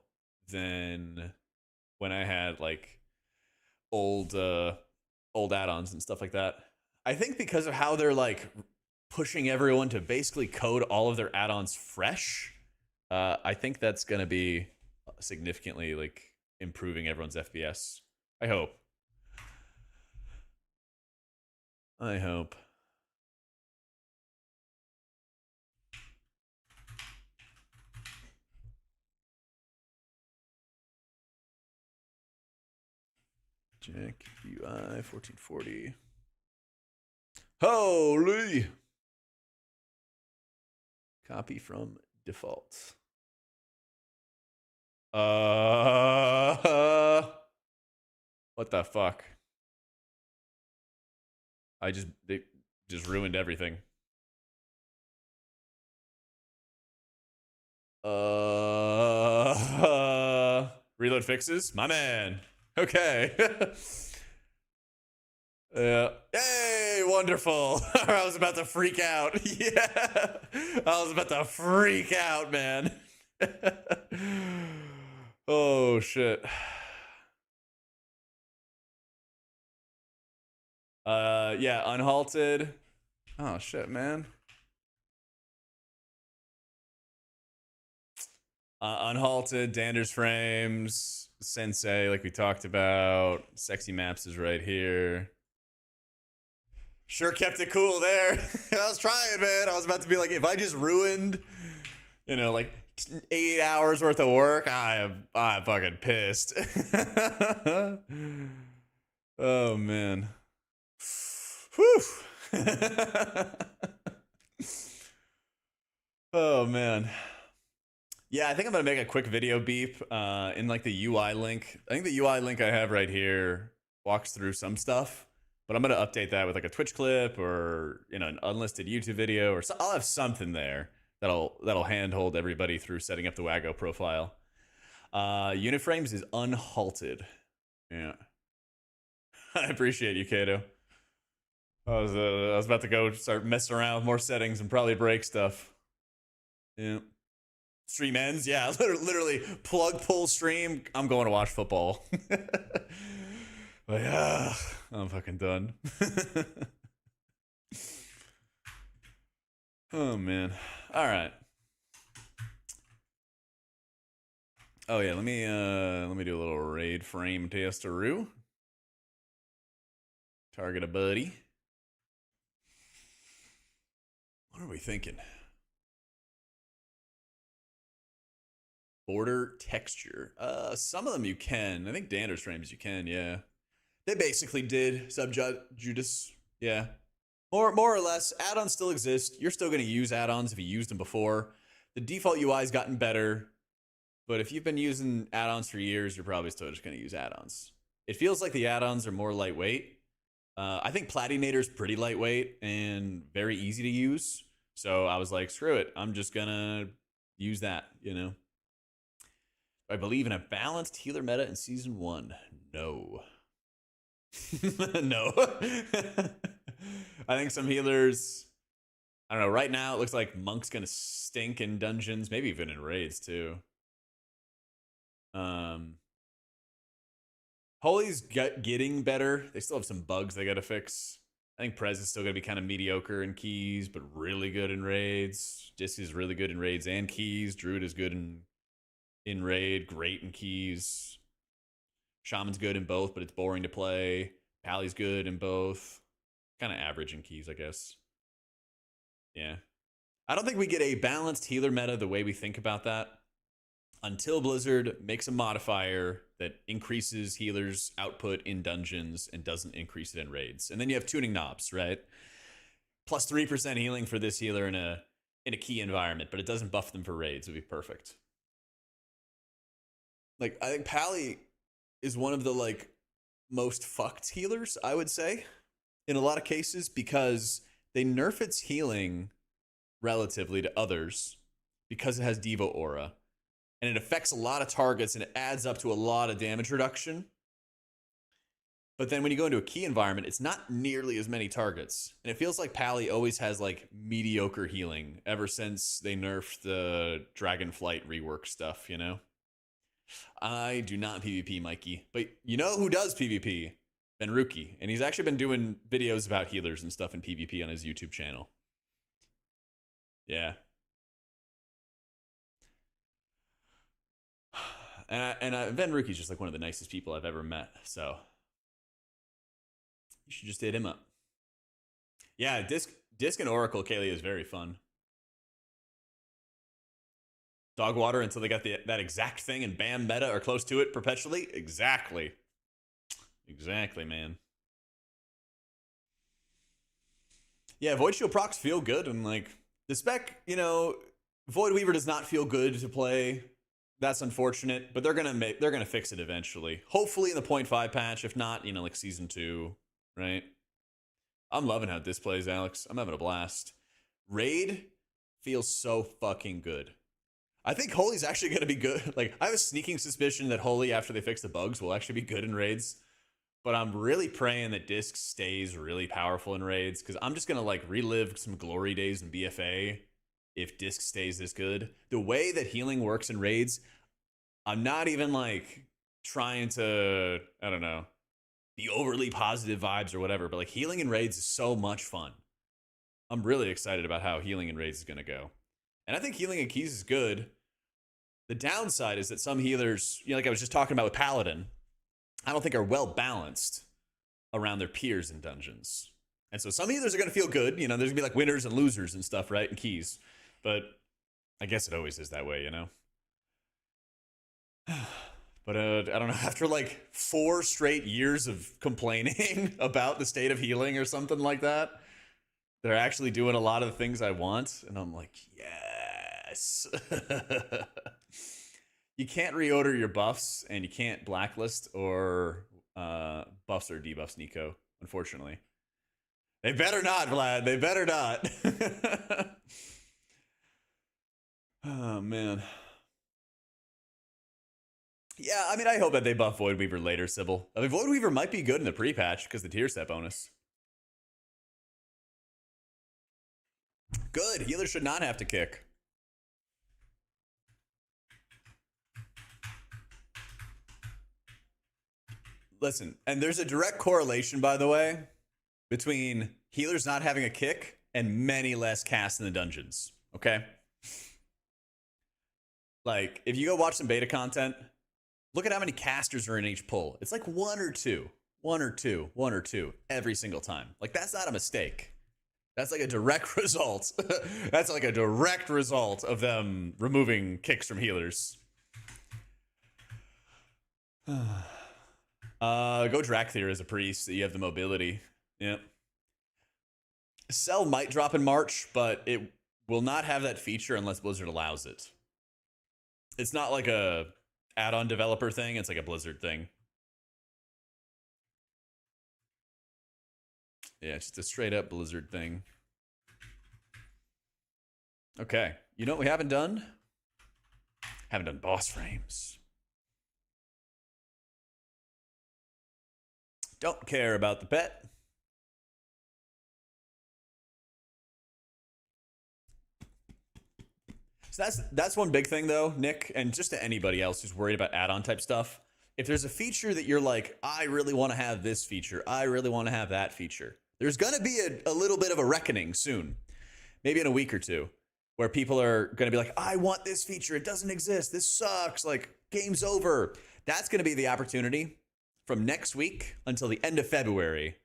than when I had like old add-ons and stuff like that. I think because of how they're like pushing everyone to basically code all of their add-ons fresh, I think that's gonna be significantly like improving everyone's FPS. I hope. I hope. Jak UI 1440. Holy! Copy from default. What the fuck? They just ruined everything. Reload fixes? My man. Okay. Yeah. Hey, wonderful. I was about to freak out. Yeah. I was about to freak out, man. Oh, shit. Yeah, unhalted. Oh, shit, man. Unhalted, Dander's frames, Sensei, like we talked about. Sexy Maps is right here. Sure kept it cool there. I was trying, man. I was about to be like, if I just ruined, like 8 hours worth of work, I'm fucking pissed. Oh man. Whew. Oh man. Yeah, I think I'm gonna make a quick video beep in like the UI link. I think the UI link I have right here walks through some stuff, but I'm gonna update that with like a Twitch clip or an unlisted YouTube video, or I'll have something there that'll handhold everybody through setting up the Wago profile. Unit frames is unhalted. Yeah, I appreciate you, Kato. I was about to go start messing around with more settings and probably break stuff. Yeah. Stream ends, yeah. Literally plug, pull, stream. I'm going to watch football. Like, I'm fucking done. Oh man. All right. Oh yeah. Let me do a little raid frame testeroo. Target a buddy. What are we thinking? Border texture. Some of them you can. I think Dander's frames you can, yeah. They basically did Judas. Yeah. More or less, add-ons still exist. You're still going to use add-ons if you used them before. The default UI's gotten better, but if you've been using add-ons for years, you're probably still just going to use add-ons. It feels like the add-ons are more lightweight. I think Platinator's pretty lightweight and very easy to use. So I was like, screw it. I'm just going to use that, I believe in a balanced healer meta in season 1. No. No. I think some healers, I don't know, right now it looks like Monk's gonna stink in dungeons, maybe even in raids too. Holy's getting better. They still have some bugs they gotta fix. I think Prez is still gonna be kind of mediocre in keys, but really good in raids. Disc is really good in raids and keys. Druid is good in raid, great in keys. Shaman's good in both, but it's boring to play. Pally's good in both. Kind of average in keys, I guess. Yeah. I don't think we get a balanced healer meta the way we think about that until Blizzard makes a modifier that increases healers' output in dungeons and doesn't increase it in raids. And then you have tuning knobs, right? Plus 3% healing for this healer in a key environment, but it doesn't buff them for raids. It would be perfect. Like, I think Pally is one of the most fucked healers, I would say, in a lot of cases, because they nerf its healing relatively to others because it has Devo Aura, and it affects a lot of targets and it adds up to a lot of damage reduction. But then when you go into a key environment, it's not nearly as many targets, and it feels like Pally always has mediocre healing ever since they nerfed the Dragonflight rework stuff, I do not PvP, Mikey. But you know who does PvP? Benruki. And he's actually been doing videos about healers and stuff in PvP on his YouTube channel. Yeah. And Benruki's just one of the nicest people I've ever met. So you should just hit him up. Yeah, Disc and Oracle Kalia is very fun. Dog water until they got that exact thing and bam, meta or close to it perpetually. Exactly, man. Yeah, Void Shield procs feel good, and the spec, Void Weaver does not feel good to play. That's unfortunate, but they're gonna fix it eventually. Hopefully in the 0.5 patch. If not, season 2, right? I'm loving how this plays, Alex. I'm having a blast. Raid feels so fucking good. I think Holy's actually going to be good. I have a sneaking suspicion that Holy, after they fix the bugs, will actually be good in raids. But I'm really praying that Disc stays really powerful in raids, because I'm just going to relive some glory days in BFA if Disc stays this good. The way that healing works in raids, I'm not even trying to, I don't know, be overly positive vibes or whatever, but healing in raids is so much fun. I'm really excited about how healing in raids is going to go. And I think healing in keys is good. The downside is that some healers, like I was just talking about with Paladin, I don't think are well balanced around their peers in dungeons. And so some healers are going to feel good. There's going to be like winners and losers and stuff, right? And keys. But I guess it always is that way, But I don't know, after like 4 straight years of complaining about the state of healing or something like that, they're actually doing a lot of the things I want. And I'm like, yes. You can't reorder your buffs, and you can't blacklist or buffs or debuffs Nico, unfortunately. They better not, Vlad. They better not. Oh, man. Yeah, I mean, I hope that they buff Void Weaver later, Sybil. I mean, Void Weaver might be good in the pre-patch because the tier set bonus. Good. Healers should not have to kick. Listen, and there's a direct correlation, by the way, between healers not having a kick and many less casts in the dungeons, okay? Like, if you go watch some beta content, look at how many casters are in each pull. It's like one or two every single time. Like, that's not a mistake. That's like a direct result. That's like a direct result of them removing kicks from healers. Go Drakthir as a priest, so you have the mobility. Yep. Cell might drop in March, but it will not have that feature unless Blizzard allows it. It's not like a add-on developer thing, it's like a Blizzard thing. Yeah, it's just a straight up Blizzard thing. Okay, you know what we haven't done? Haven't done boss frames. Don't care about the pet. So that's one big thing though, Nick, and just to anybody else who's worried about add-on type stuff. If there's a feature that you're like, I really want to have this feature, I really want to have that feature, there's going to be a little bit of a reckoning soon, maybe in a week or two, where people are going to be like, I want this feature, it doesn't exist, this sucks, like, game's over. That's going to be the opportunity from next week until the end of February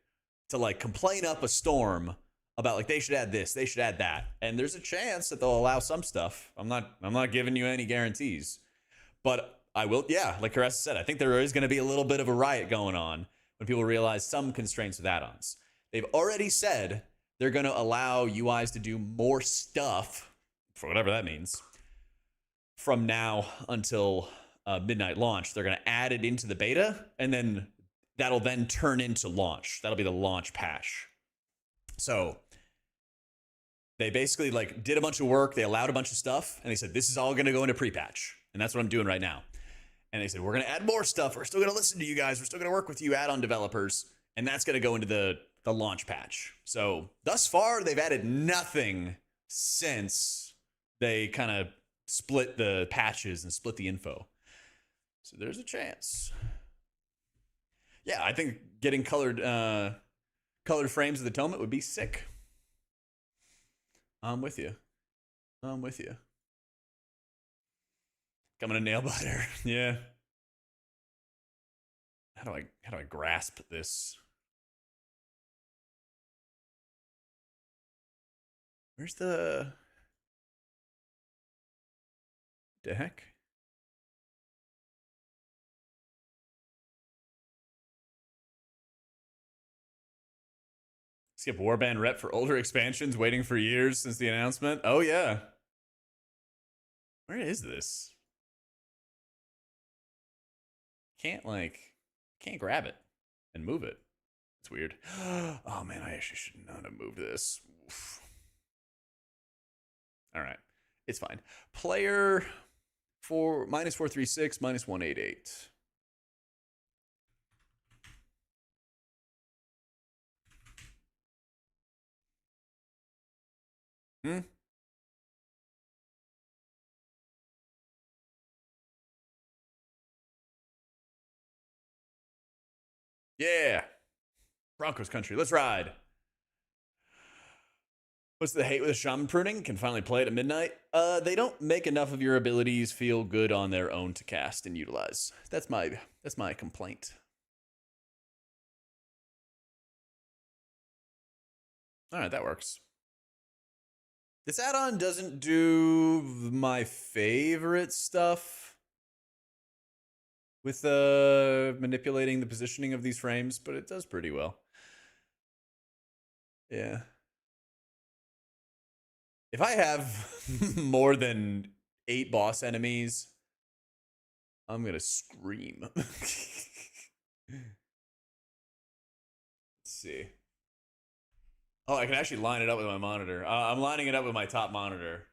to like complain up a storm about like they should add this, they should add that. And there's a chance that they'll allow some stuff. I'm not giving you any guarantees. But I will, yeah, like Caressa said, I think there is going to be a little bit of a riot going on when people realize some constraints with add-ons. They've already said they're going to allow UIs to do more stuff, for whatever that means, from now until midnight launch. They're going to add it into the beta, and then that'll then turn into launch. That'll be the launch patch. So they basically like did a bunch of work. They allowed a bunch of stuff, and they said, this is all going to go into pre-patch. And that's what I'm doing right now. And they said, we're going to add more stuff. We're still going to listen to you guys. We're still going to work with you add-on developers. And that's going to go into the launch patch. So thus far, they've added nothing since they kind of split the patches and split the info. So there's a chance. Yeah, I think getting colored frames of the Tomet would be sick. I'm with you. Coming to nail biter. Yeah. How do I grasp this? Where's the heck? Skip Warband rep for older expansions, waiting for years since the announcement. Oh yeah. Where is this? Can't grab it and move it. It's weird. Oh man, I actually should not have moved this. Oof. All right, it's fine. Player for -436, -188. Yeah. Broncos country. Let's ride. What's the hate with shaman pruning? Can finally play it at midnight. They don't make enough of your abilities feel good on their own to cast and utilize. That's my complaint. All right, that works. This add-on doesn't do my favorite stuff with manipulating the positioning of these frames, but it does pretty well. Yeah. If I have more than 8 boss enemies, I'm gonna scream. Let's see. Oh, I can actually line it up with my monitor. I'm lining it up with my top monitor.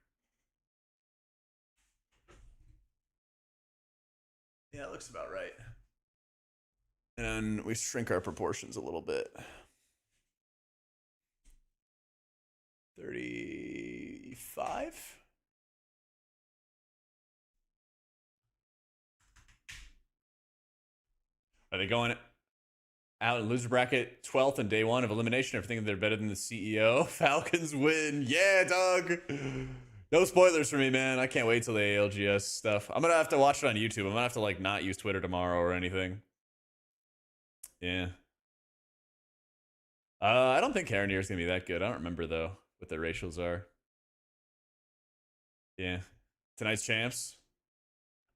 Yeah, it looks about right. And we shrink our proportions a little bit. 35? Are they going out in loser bracket 12th and day 1 of elimination? They're thinking they're better than the CEO. Falcons win. Yeah, Doug. No spoilers for me, man. I can't wait till the ALGS stuff. I'm gonna have to watch it on YouTube. I'm gonna have to like not use Twitter tomorrow or anything. Yeah. I don't think Karanir is gonna be that good. I don't remember though what their racials are. Yeah. Tonight's champs.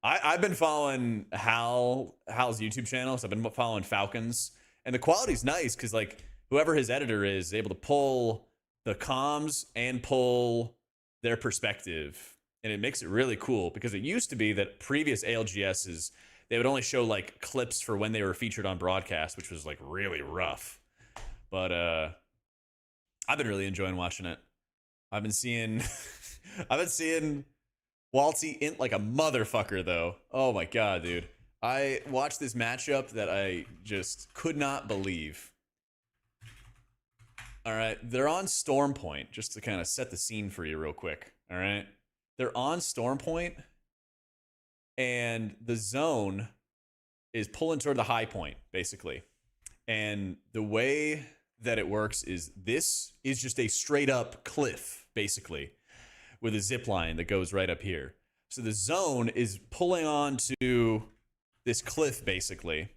I've been following Hal's YouTube channel, so I've been following Falcons, and the quality's nice because like whoever his editor is able to pull the comms and pull their perspective, and it makes it really cool because it used to be that previous ALGSs they would only show like clips for when they were featured on broadcast, which was like really rough. But I've been really enjoying watching it. I've been seeing Waltzy in like a motherfucker though. Oh my god, dude. I watched this matchup that I just could not believe. All right, they're on Storm Point, just to kind of set the scene for you real quick. All right, they're on Storm Point, and the zone is pulling toward the high point, basically. And the way that it works is this is just a straight up cliff, basically, with a zip line that goes right up here. So the zone is pulling onto this cliff, basically,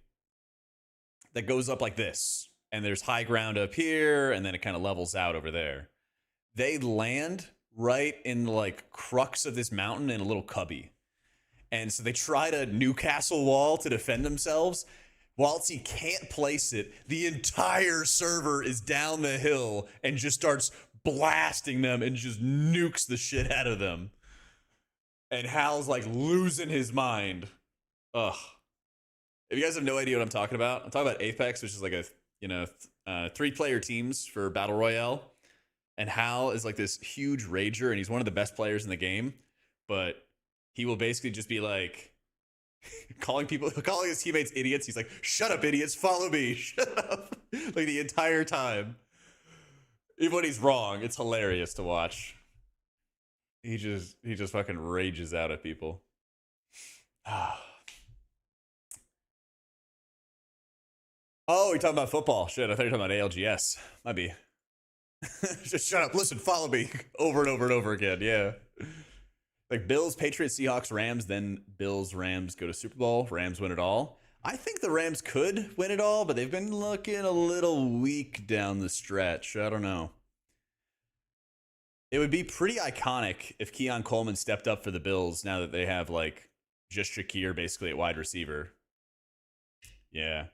that goes up like this. And there's high ground up here, and then it kind of levels out over there. They land right in the like crux of this mountain in a little cubby. And so they try to Newcastle wall to defend themselves. Waltzy can't place it. The entire server is down the hill and just starts blasting them and just nukes the shit out of them. And Hal's like losing his mind. Ugh. If you guys have no idea what I'm talking about Apex, which is like a 3-player teams for Battle Royale. And Hal is like this huge rager, and he's one of the best players in the game. But he will basically just be like calling his teammates idiots. He's like, "Shut up, idiots! Follow me! Shut up!" Like the entire time. Even when he's wrong, it's hilarious to watch. He just fucking rages out at people. Oh, you're talking about football. Shit, I thought you were talking about ALGS. Might be. Just shut up. Listen, follow me. Over and over and over again. Yeah. Like Bills, Patriots, Seahawks, Rams, then Bills, Rams go to Super Bowl. Rams win it all. I think the Rams could win it all, but they've been looking a little weak down the stretch. I don't know. It would be pretty iconic if Keon Coleman stepped up for the Bills now that they have like just Shakir basically at wide receiver. Yeah.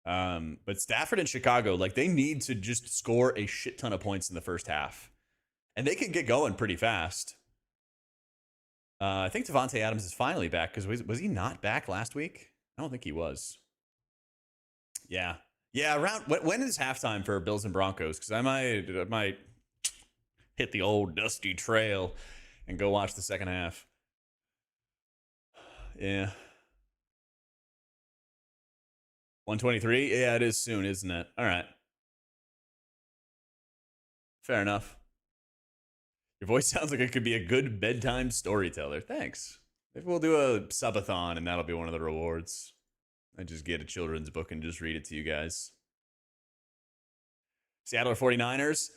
But Stafford and Chicago, like they need to just score a shit ton of points in the first half. And they can get going pretty fast. I think Devontae Adams is finally back because was he not back last week? I don't think he was. Yeah. Yeah, around when is halftime for Bills and Broncos? Because I might hit the old dusty trail and go watch the second half. Yeah. 123? Yeah, it is soon, isn't it? All right. Fair enough. Your voice sounds like it could be a good bedtime storyteller. Thanks. Maybe we'll do a subathon and that'll be one of the rewards. I just get a children's book and just read it to you guys. Seattle 49ers.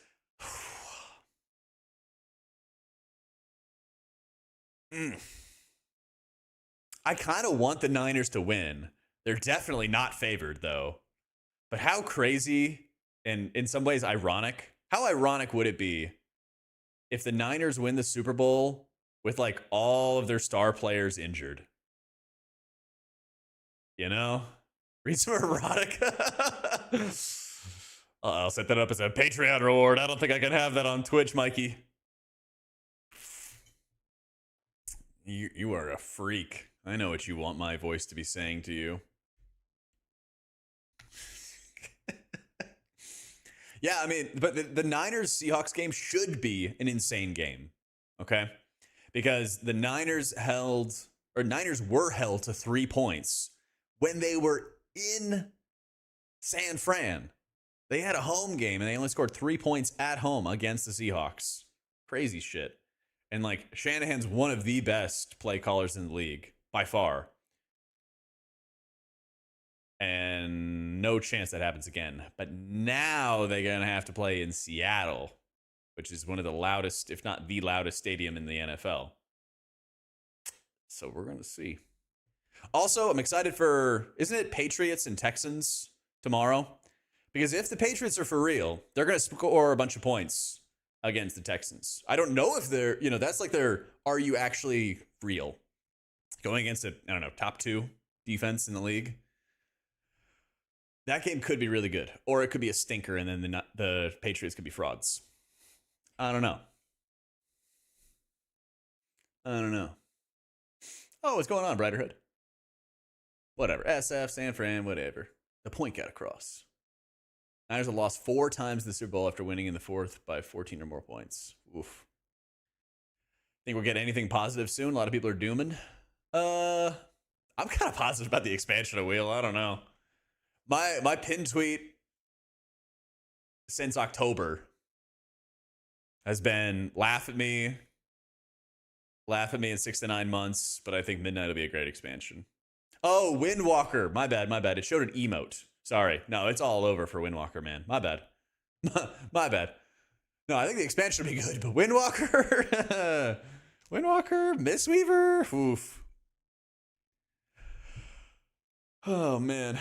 I kind of want the Niners to win. They're definitely not favored, though. But how crazy and in some ways ironic, how ironic would it be if the Niners win the Super Bowl with like all of their star players injured? You know? Read some erotica. I'll set that up as a Patreon reward. I don't think I can have that on Twitch, Mikey. You are a freak. I know what you want my voice to be saying to you. Yeah, I mean, but the Niners-Seahawks game should be an insane game, okay? Because the Niners were held to 3 points when they were in San Fran. They had a home game, and they only scored 3 points at home against the Seahawks. Crazy shit. And, like, Shanahan's one of the best play callers in the league, by far. And no chance that happens again. But now they're going to have to play in Seattle, which is one of the loudest, if not the loudest stadium in the NFL. So we're going to see. Also, I'm excited for, isn't it Patriots and Texans tomorrow? Because if the Patriots are for real, they're going to score a bunch of points against the Texans. I don't know if they're, that's like their, are you actually real? Going against a, top 2 defense in the league. That game could be really good. Or it could be a stinker and then the Patriots could be frauds. I don't know. Oh, what's going on, Brighterhood? Whatever. SF, San Fran, whatever. The point got across. Niners have lost 4 times in the Super Bowl after winning in the 4th by 14 or more points. Oof. Think we'll get anything positive soon? A lot of people are dooming. I'm kind of positive about the expansion of Wheel. I don't know. My pin tweet since October has been laugh at me in 6 to 9 months, but I think Midnight will be a great expansion. Oh, Windwalker. My bad. It showed an emote. Sorry. No, it's all over for Windwalker, man. My bad. My bad. No, I think the expansion will be good, but Windwalker, Mistweaver, oof. Oh, man.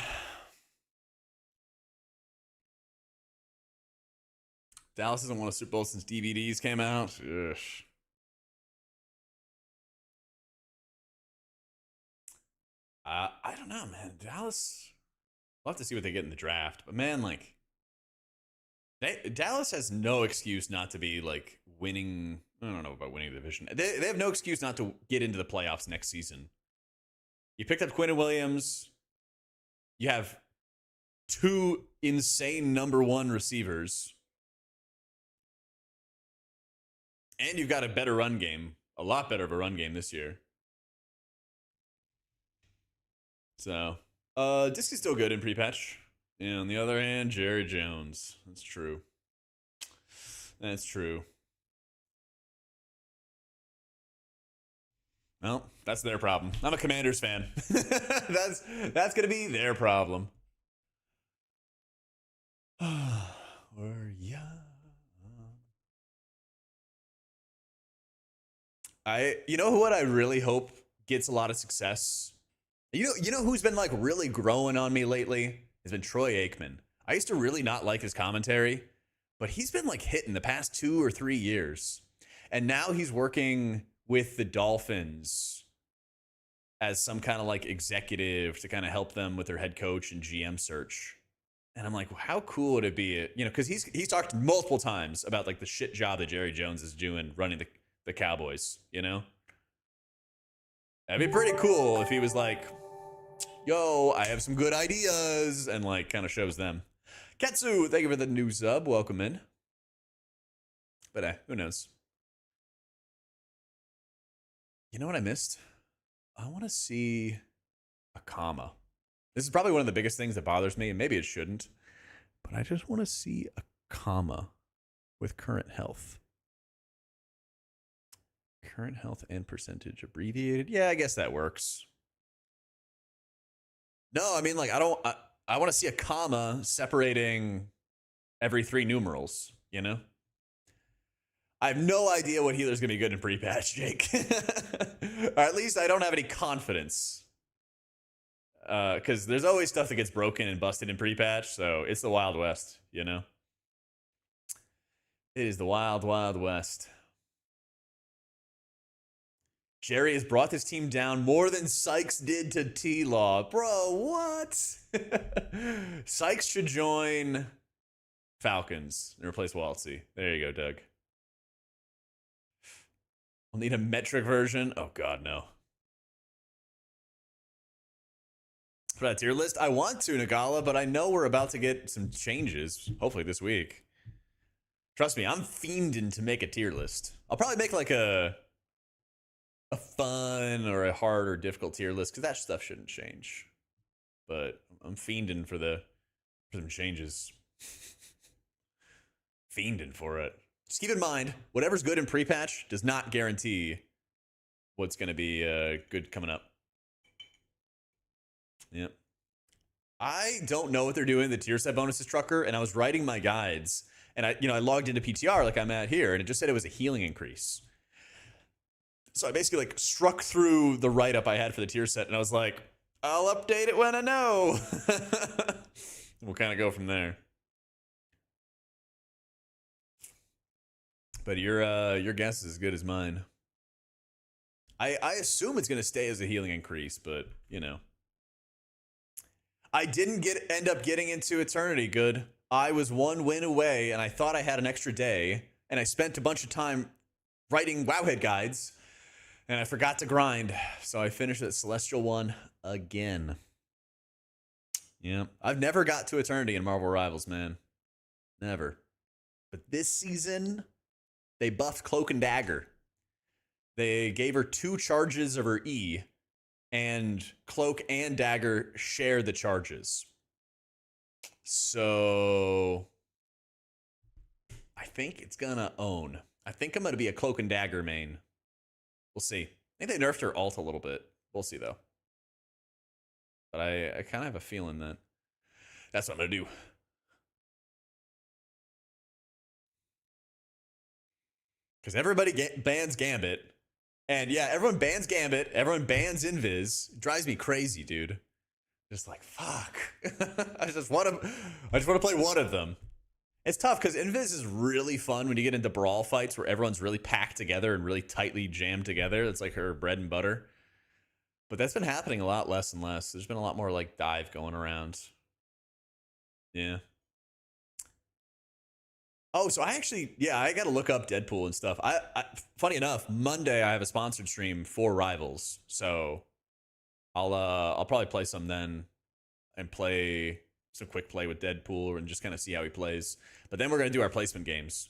Dallas hasn't won a Super Bowl since DVDs came out. Ugh. I don't know, man. Dallas, we'll have to see what they get in the draft. But, man, like, Dallas has no excuse not to be, like, winning. I don't know about winning the division. They have no excuse not to get into the playoffs next season. You picked up Quinn Williams. You have 2 insane number 1 receivers. And you've got a better run game. A lot better of a run game this year. So, Disc is still good in pre-patch. And on the other hand, Jerry Jones. That's true. Well, that's their problem. I'm a Commanders fan. That's gonna be their problem. What I really hope gets a lot of success. You know who's been like really growing on me lately? Has been Troy Aikman. I used to really not like his commentary, but he's been like hitting the past 2 or 3 years. And now he's working with the Dolphins as some kind of like executive to kind of help them with their head coach and GM search. And I'm like, well, how cool would it be? Because he's talked multiple times about like the shit job that Jerry Jones is doing running the Cowboys, That'd be pretty cool if he was like, yo, I have some good ideas, and like kind of shows them. Ketsu, thank you for the new sub. Welcome in. But who knows? You know what I missed? I want to see a comma. This is probably one of the biggest things that bothers me, and maybe it shouldn't, but I just want to see a comma with current health. Current health and percentage abbreviated. Yeah, I guess that works. No, I mean, like, I want to see a comma separating every 3 numerals, I have no idea what healer's gonna be good in pre-patch, Jake. Or at least I don't have any confidence. Because there's always stuff that gets broken and busted in pre-patch, so it's the Wild West, you know? It is the wild, wild west. Jerry has brought this team down more than Sykes did to T-Law. Bro, what? Sykes should join Falcons and replace Waltzy. There you go, Doug. We'll need a metric version. Oh, God, no. For that tier list, I want to, Nagala, but I know we're about to get some changes, hopefully this week. Trust me, I'm fiending to make a tier list. I'll probably make like a fun or a hard or difficult tier list, because that stuff shouldn't change. But I'm fiending for some changes. Fiending for it. Just keep in mind, whatever's good in pre-patch does not guarantee what's going to be good coming up. Yep. I don't know what they're doing, the tier set bonuses, Trucker, and I was writing my guides, and I logged into PTR like I'm at here, and it just said it was a healing increase. So I basically like struck through the write-up I had for the tier set, and I was like, I'll update it when I know. We'll kind of go from there. But your guess is as good as mine. I assume it's going to stay as a healing increase, but, you know. I didn't end up getting into Eternity good. I was 1 win away, and I thought I had an extra day, and I spent a bunch of time writing Wowhead guides, and I forgot to grind, so I finished at Celestial 1 again. Yeah, I've never got to Eternity in Marvel Rivals, man. Never. But this season, they buffed Cloak and Dagger. They gave her 2 charges of her E, and Cloak and Dagger share the charges. So I think it's gonna own. I think I'm gonna be a Cloak and Dagger main. We'll see. I think they nerfed her ult a little bit. We'll see though. But I kind of have a feeling that that's what I'm gonna do. Because everybody bans Gambit. And yeah, everyone bans Gambit. Everyone bans Invis. It drives me crazy, dude. Just like, fuck. I just want to play one of them. It's tough because Invis is really fun when you get into brawl fights where everyone's really packed together and really tightly jammed together. That's like her bread and butter. But that's been happening a lot less and less. There's been a lot more like dive going around. Yeah. Oh, so I actually, yeah, I got to look up Deadpool and stuff. Funny enough, Monday I have a sponsored stream for Rivals, so I'll probably play some then, and play some quick play with Deadpool and just kind of see how he plays. But then we're gonna do our placement games.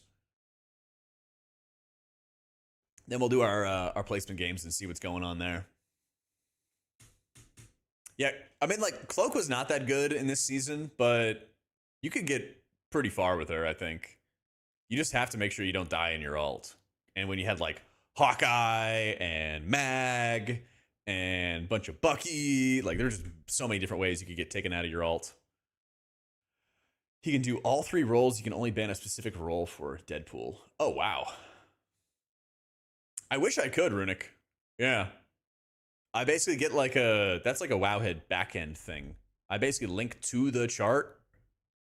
Then we'll do our placement games and see what's going on there. Yeah, I mean, like Cloak was not that good in this season, but you could get pretty far with her, I think. You just have to make sure you don't die in your ult. And when you had like Hawkeye and Mag and a bunch of Bucky, like there's just so many different ways you could get taken out of your ult. He can do all 3 roles. You can only ban a specific role for Deadpool. Oh, wow. I wish I could, Runic. Yeah. I basically get like that's like a Wowhead backend thing. I basically link to the chart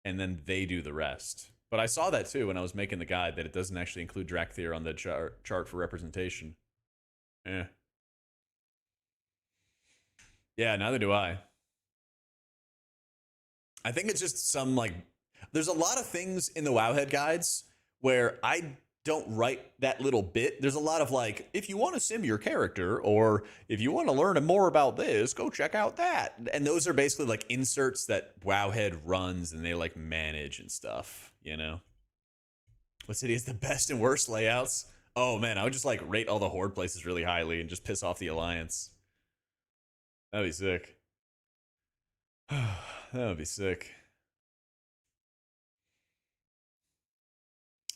and then they do the rest. But I saw that too when I was making the guide, that it doesn't actually include Drakthir on the chart for representation. Yeah. Yeah, neither do I. I think it's just some like, there's a lot of things in the Wowhead guides where I don't write that little bit. There's a lot of like, if you want to sim your character, or if you want to learn more about this, go check out that. And those are basically like inserts that Wowhead runs and they like manage and stuff, you know? What city has the best and worst layouts? Oh man, I would just like rate all the Horde places really highly and just piss off the Alliance. That'd be sick. That would be sick.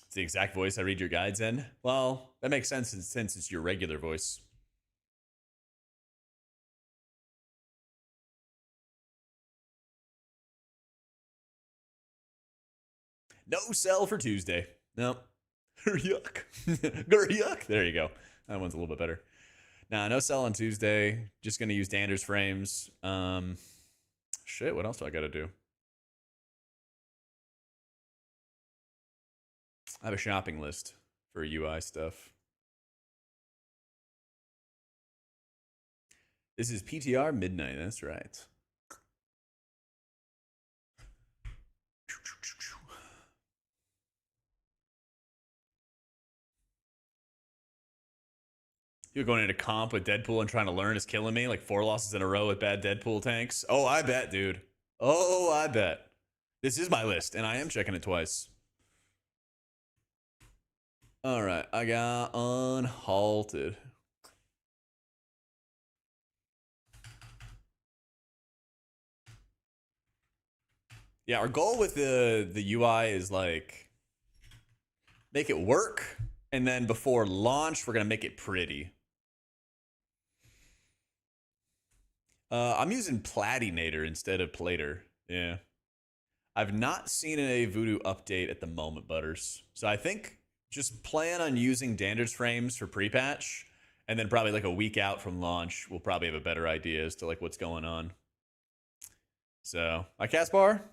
It's the exact voice I read your guides in. Well, that makes sense since it's your regular voice. No sell for Tuesday. Nope. Yuck. Yuck. There you go. That one's a little bit better. Nah, no sell on Tuesday. Just gonna use Dander's frames. Shit, what else do I gotta do? I have a shopping list for UI stuff. This is PTR midnight, that's right. You're going into comp with Deadpool and trying to learn is killing me. Like 4 losses in a row with bad Deadpool tanks. Oh, I bet, dude. Oh, I bet. This is my list, and I am checking it twice. All right, I got unhalted. Yeah, our goal with the UI is like make it work, and then before launch, we're gonna make it pretty. I'm using Platinator instead of Plater. Yeah. I've not seen a Voodoo update at the moment, Butters. So I think just plan on using Dander's frames for pre-patch, and then probably like a week out from launch, we'll probably have a better idea as to like what's going on. So, my cast bar,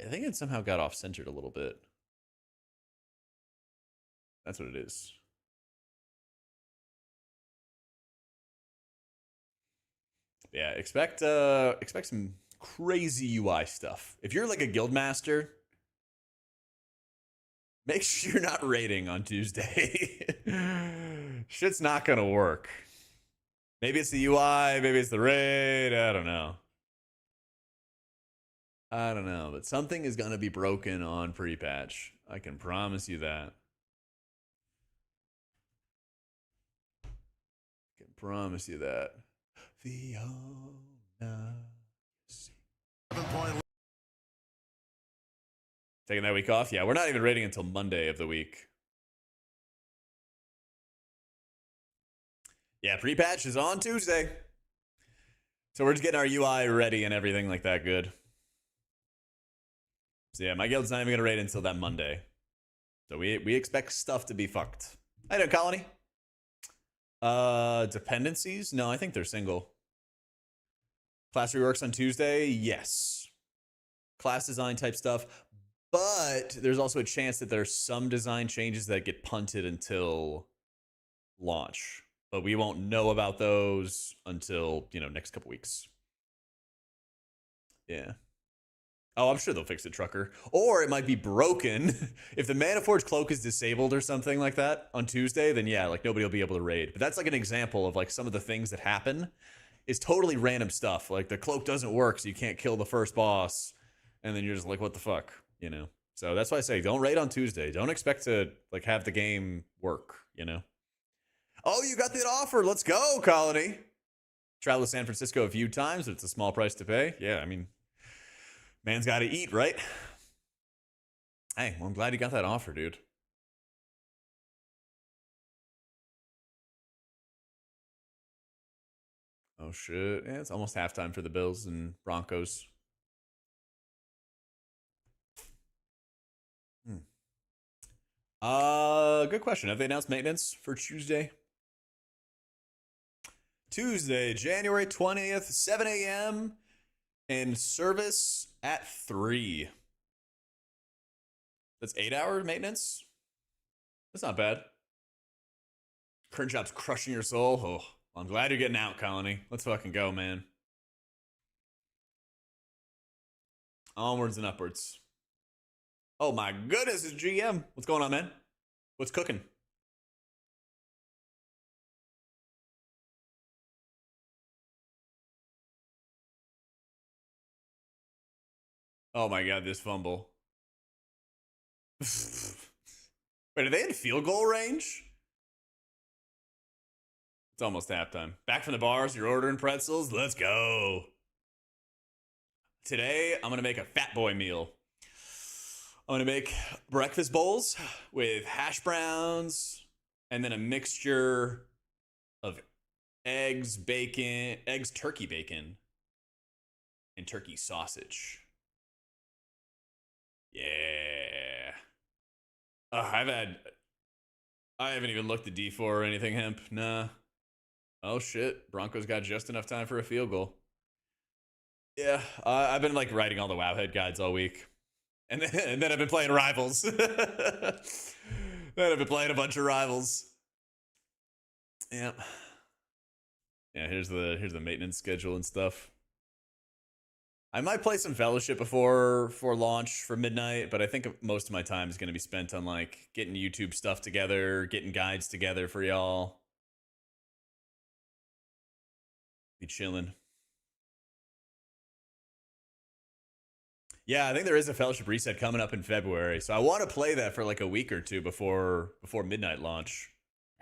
I think it somehow got off-centered a little bit. That's what it is. Yeah, expect some crazy UI stuff. If you're like a guild master, make sure you're not raiding on Tuesday. Shit's not gonna work. Maybe it's the UI, maybe it's the raid, I don't know. I don't know, but something is gonna be broken on pre-patch. I can promise you that. I can promise you that. Taking that week off? Yeah, we're not even raiding until Monday of the week. Yeah, pre-patch is on Tuesday. So we're just getting our UI ready and everything like that good. So yeah, my guild's not even going to raid until that Monday. So we expect stuff to be fucked. How you doing, Colony? Dependencies? No, I think they're single. Class reworks on Tuesday? Yes. Class design type stuff. But there's also a chance that there's some design changes that get punted until launch. But we won't know about those until, next couple weeks. Yeah. Oh, I'm sure they'll fix it, Trucker. Or it might be broken. If the Manaforge Cloak is disabled or something like that on Tuesday, then yeah, like nobody will be able to raid. But that's like an example of like some of the things that happen is totally random stuff. Like the cloak doesn't work, so you can't kill the first boss. And then you're just like, what the fuck, So that's why I say don't raid on Tuesday. Don't expect to like have the game work, Oh, you got that offer. Let's go, Colony. Traveled to San Francisco a few times, but it's a small price to pay. Yeah, I mean, man's got to eat, right? Hey, well, I'm glad you got that offer, dude. Oh, shit. Yeah, it's almost halftime for the Bills and Broncos. Good question. Have they announced maintenance for Tuesday? Tuesday, January 20th, 7 a.m. and service at 3. That's 8-hour maintenance? That's not bad. Current job's crushing your soul. Oh, I'm glad you're getting out, Colony. Let's fucking go, man. Onwards and upwards. Oh my goodness, it's GM. What's going on, man? What's cooking? Oh my god, this fumble. Wait, are they in field goal range? It's almost halftime. Back from the bars, you're ordering pretzels. Let's go. Today, I'm going to make a fat boy meal. I'm going to make breakfast bowls with hash browns and then a mixture of eggs, turkey bacon, and turkey sausage. Yeah. I haven't even looked at D4 or anything, Hemp. Nah. Oh shit, Broncos got just enough time for a field goal. Yeah, I've been like writing all the Wowhead guides all week, and then I've been playing Rivals. Then I've been playing a bunch of Rivals. Yeah. Yeah, here's the maintenance schedule and stuff. I might play some Fellowship before launch for midnight, but I think most of my time is going to be spent on like getting YouTube stuff together, getting guides together for y'all. Be chilling. Yeah, I think there is a Fellowship reset coming up in February, so I want to play that for like a week or two before midnight launch.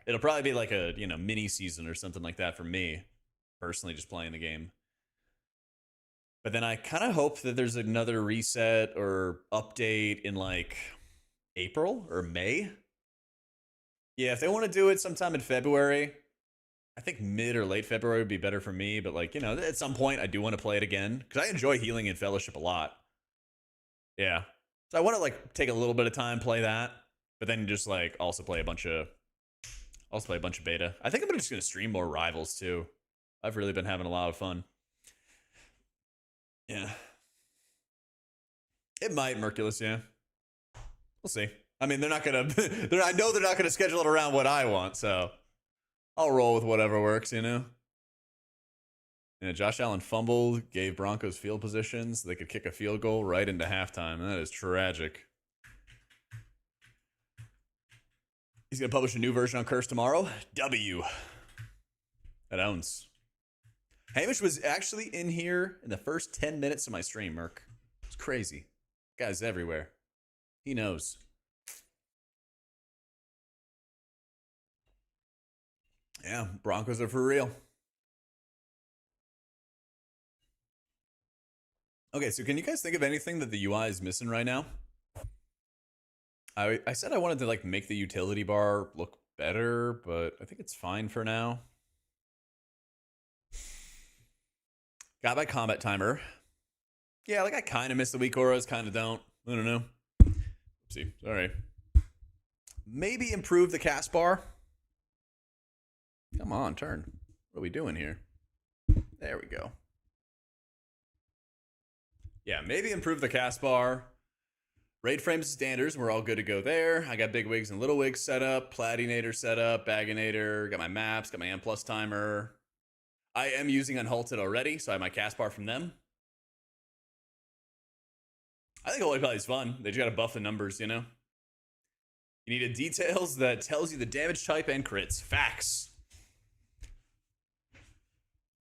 It'll probably be like a mini season or something like that for me, personally, just playing the game. But then I kind of hope that there's another reset or update in like April or May. Yeah, if they want to do it sometime in February, I think mid or late February would be better for me. But like, at some point I do want to play it again because I enjoy healing in Fellowship a lot. Yeah. So I want to like take a little bit of time, play that, but then just like also play a bunch of beta. I think I'm just going to stream more Rivals too. I've really been having a lot of fun. Yeah. It might, Merculus, yeah. We'll see. I mean, they're not going to I know they're not going to schedule it around what I want, so I'll roll with whatever works, Yeah, Josh Allen fumbled, gave Broncos field position so they could kick a field goal right into halftime. That is tragic. He's going to publish a new version on Curse tomorrow. W. That owns. Hamish was actually in here in the first 10 minutes of my stream, Merc. It's crazy. Guy's everywhere. He knows. Yeah, Broncos are for real. Okay, so can you guys think of anything that the UI is missing right now? I said I wanted to like make the utility bar look better, but I think it's fine for now. Got my combat timer. Yeah, like I kind of miss the weak auras, kind of don't. I don't know. Oopsie, sorry. Maybe improve the cast bar. Come on, turn. What are we doing here? There we go. Yeah, maybe improve the cast bar. Raid frames standards, we're all good to go there. I got big wigs and little wigs set up, platinator set up, baginator, got my maps, got my M+ timer. I am using Unhalted already, so I have my cast bar from them. I think Holy Pally is fun. They just gotta buff the numbers, You need a details that tells you the damage type and crits. Facts.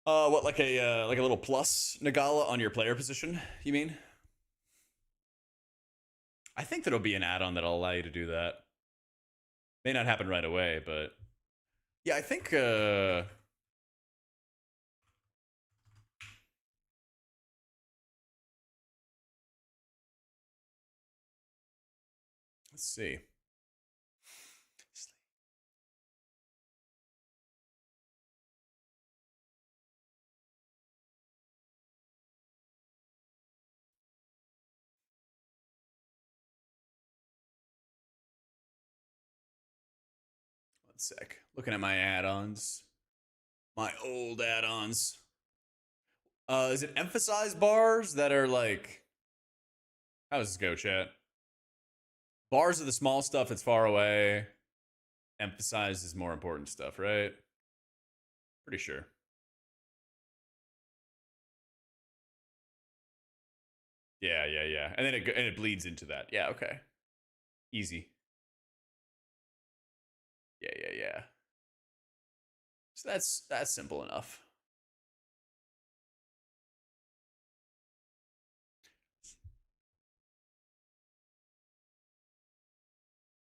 What, like a little plus Nagala on your player position, you mean? I think there'll be an add-on that'll allow you to do that. May not happen right away, but yeah, I think let's see. One sec. Looking at my add-ons. My old add-ons. Is it emphasize bars that are like, how does this go, chat? Bars are the small stuff that's far away. Emphasize is more important stuff, right? Pretty sure. Yeah. And then it bleeds into that. Yeah, okay. Easy. Yeah. So that's simple enough.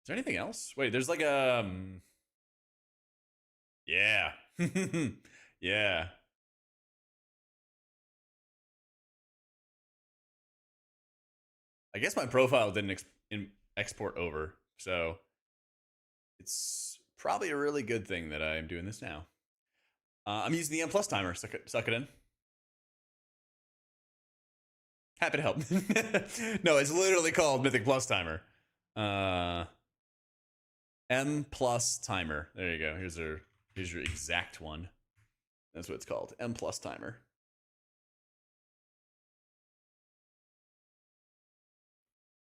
Is there anything else? Wait, there's like yeah. Yeah. I guess my profile didn't export over, so it's probably a really good thing that I am doing this now. I'm using the M+ timer. Suck it in. Happy to help. No, it's literally called Mythic Plus Timer. M plus timer. There you go. Here's your exact one. That's what it's called. M plus timer.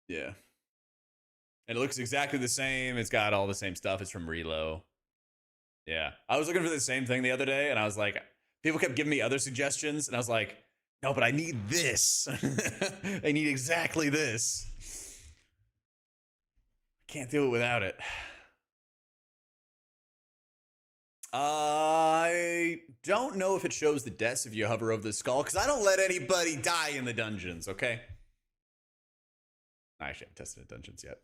Yeah. And it looks exactly the same. It's got all the same stuff. It's from Relo. Yeah. I was looking for the same thing the other day, and I was like, people kept giving me other suggestions, and I was like, no, but I need this. I need exactly this. Can't do it without it. I don't know if it shows the deaths if you hover over the skull, because I don't let anybody die in the dungeons, okay? I actually haven't tested the dungeons yet.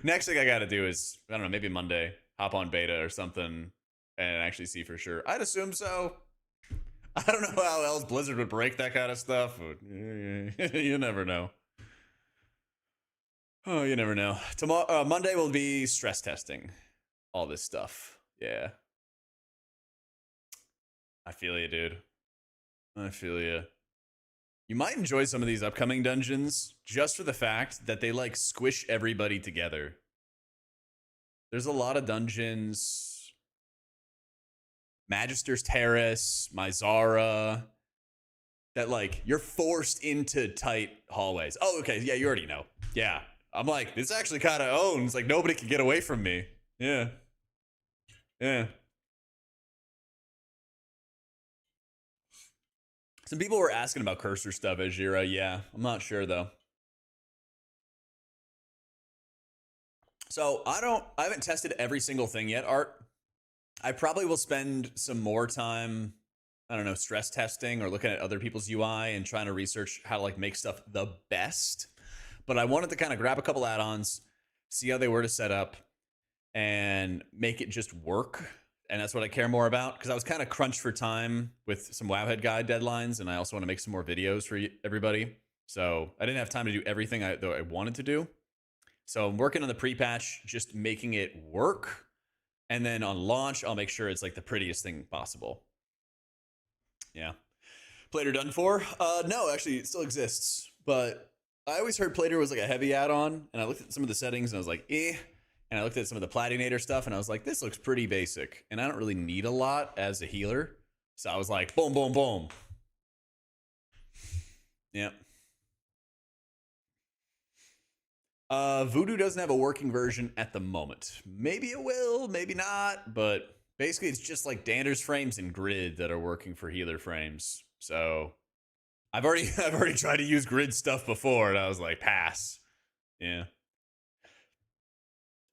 Next thing I gotta do is, I don't know, maybe Monday, hop on beta or something and actually see for sure. I'd assume so. I don't know how else Blizzard would break that kind of stuff. You never know. Oh, you never know. Tomorrow, Monday will be stress testing all this stuff. Yeah. I feel you, dude. I feel you. You might enjoy some of these upcoming dungeons just for the fact that they like squish everybody together. There's a lot of dungeons. Magister's Terrace, Mizara, that like you're forced into tight hallways. Oh, okay. Yeah, you already know. Yeah. I'm like, this actually kind of owns. Like nobody can get away from me. Yeah. Yeah. Some people were asking about cursor stuff, Ajira. Yeah, I'm not sure though. So I haven't tested every single thing yet, Art. I probably will spend some more time, I don't know, stress testing or looking at other people's UI and trying to research how to like make stuff the best. But I wanted to kind of grab a couple add-ons, see how they were to set up, and make it just work. And that's what I care more about, because I was kind of crunched for time with some Wowhead Guide deadlines, and I also want to make some more videos for everybody. So I didn't have time to do everything I wanted to do. So I'm working on the pre-patch, just making it work. And then on launch, I'll make sure it's like the prettiest thing possible. Yeah. Plater done for? No, actually, it still exists. But I always heard Plater was like a heavy add-on, and I looked at some of the settings, and I was like, eh. And I looked at some of the Platinator stuff, and I was like, this looks pretty basic. And I don't really need a lot as a healer. So I was like, boom, boom, boom. Yep. Voodoo doesn't have a working version at the moment. Maybe it will, maybe not. But basically, it's just like Dander's frames and Grid that are working for healer frames. So I've already tried to use Grid stuff before, and I was like, pass. Yeah.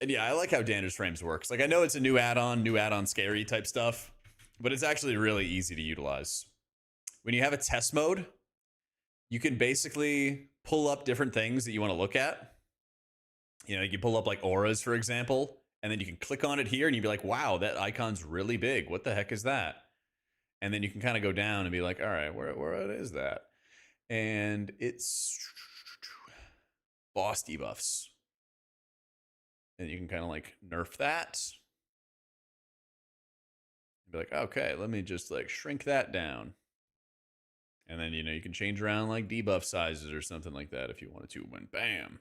And yeah, I like how Dander's frames works. Like I know it's a new add-on scary type stuff, but it's actually really easy to utilize. When you have a test mode, you can basically pull up different things that you want to look at. You know, you can pull up like auras, for example, and then you can click on it here and you'd be like, wow, that icon's really big. What the heck is that? And then you can kind of go down and be like, all right, where is that? And it's boss debuffs. And you can kind of like nerf that. Be like, okay, let me just like shrink that down. And then, you know, you can change around like debuff sizes or something like that if you wanted to. When bam.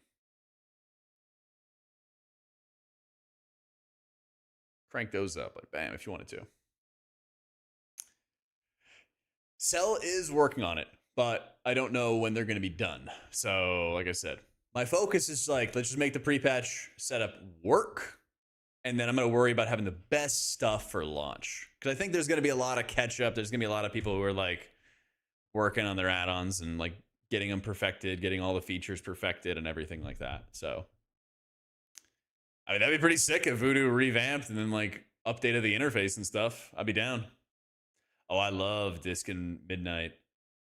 Crank those up like bam if you wanted to. Cell is working on it, but I don't know when they're going to be done. So, like I said, my focus is like, let's just make the pre-patch setup work. And then I'm going to worry about having the best stuff for launch. Because I think there's going to be a lot of catch up. There's going to be a lot of people who are like working on their add-ons and like getting them perfected, getting all the features perfected and everything like that. So, I mean, that'd be pretty sick if Voodoo revamped and then like updated the interface and stuff. I'd be down. Oh, I love Disc and Midnight.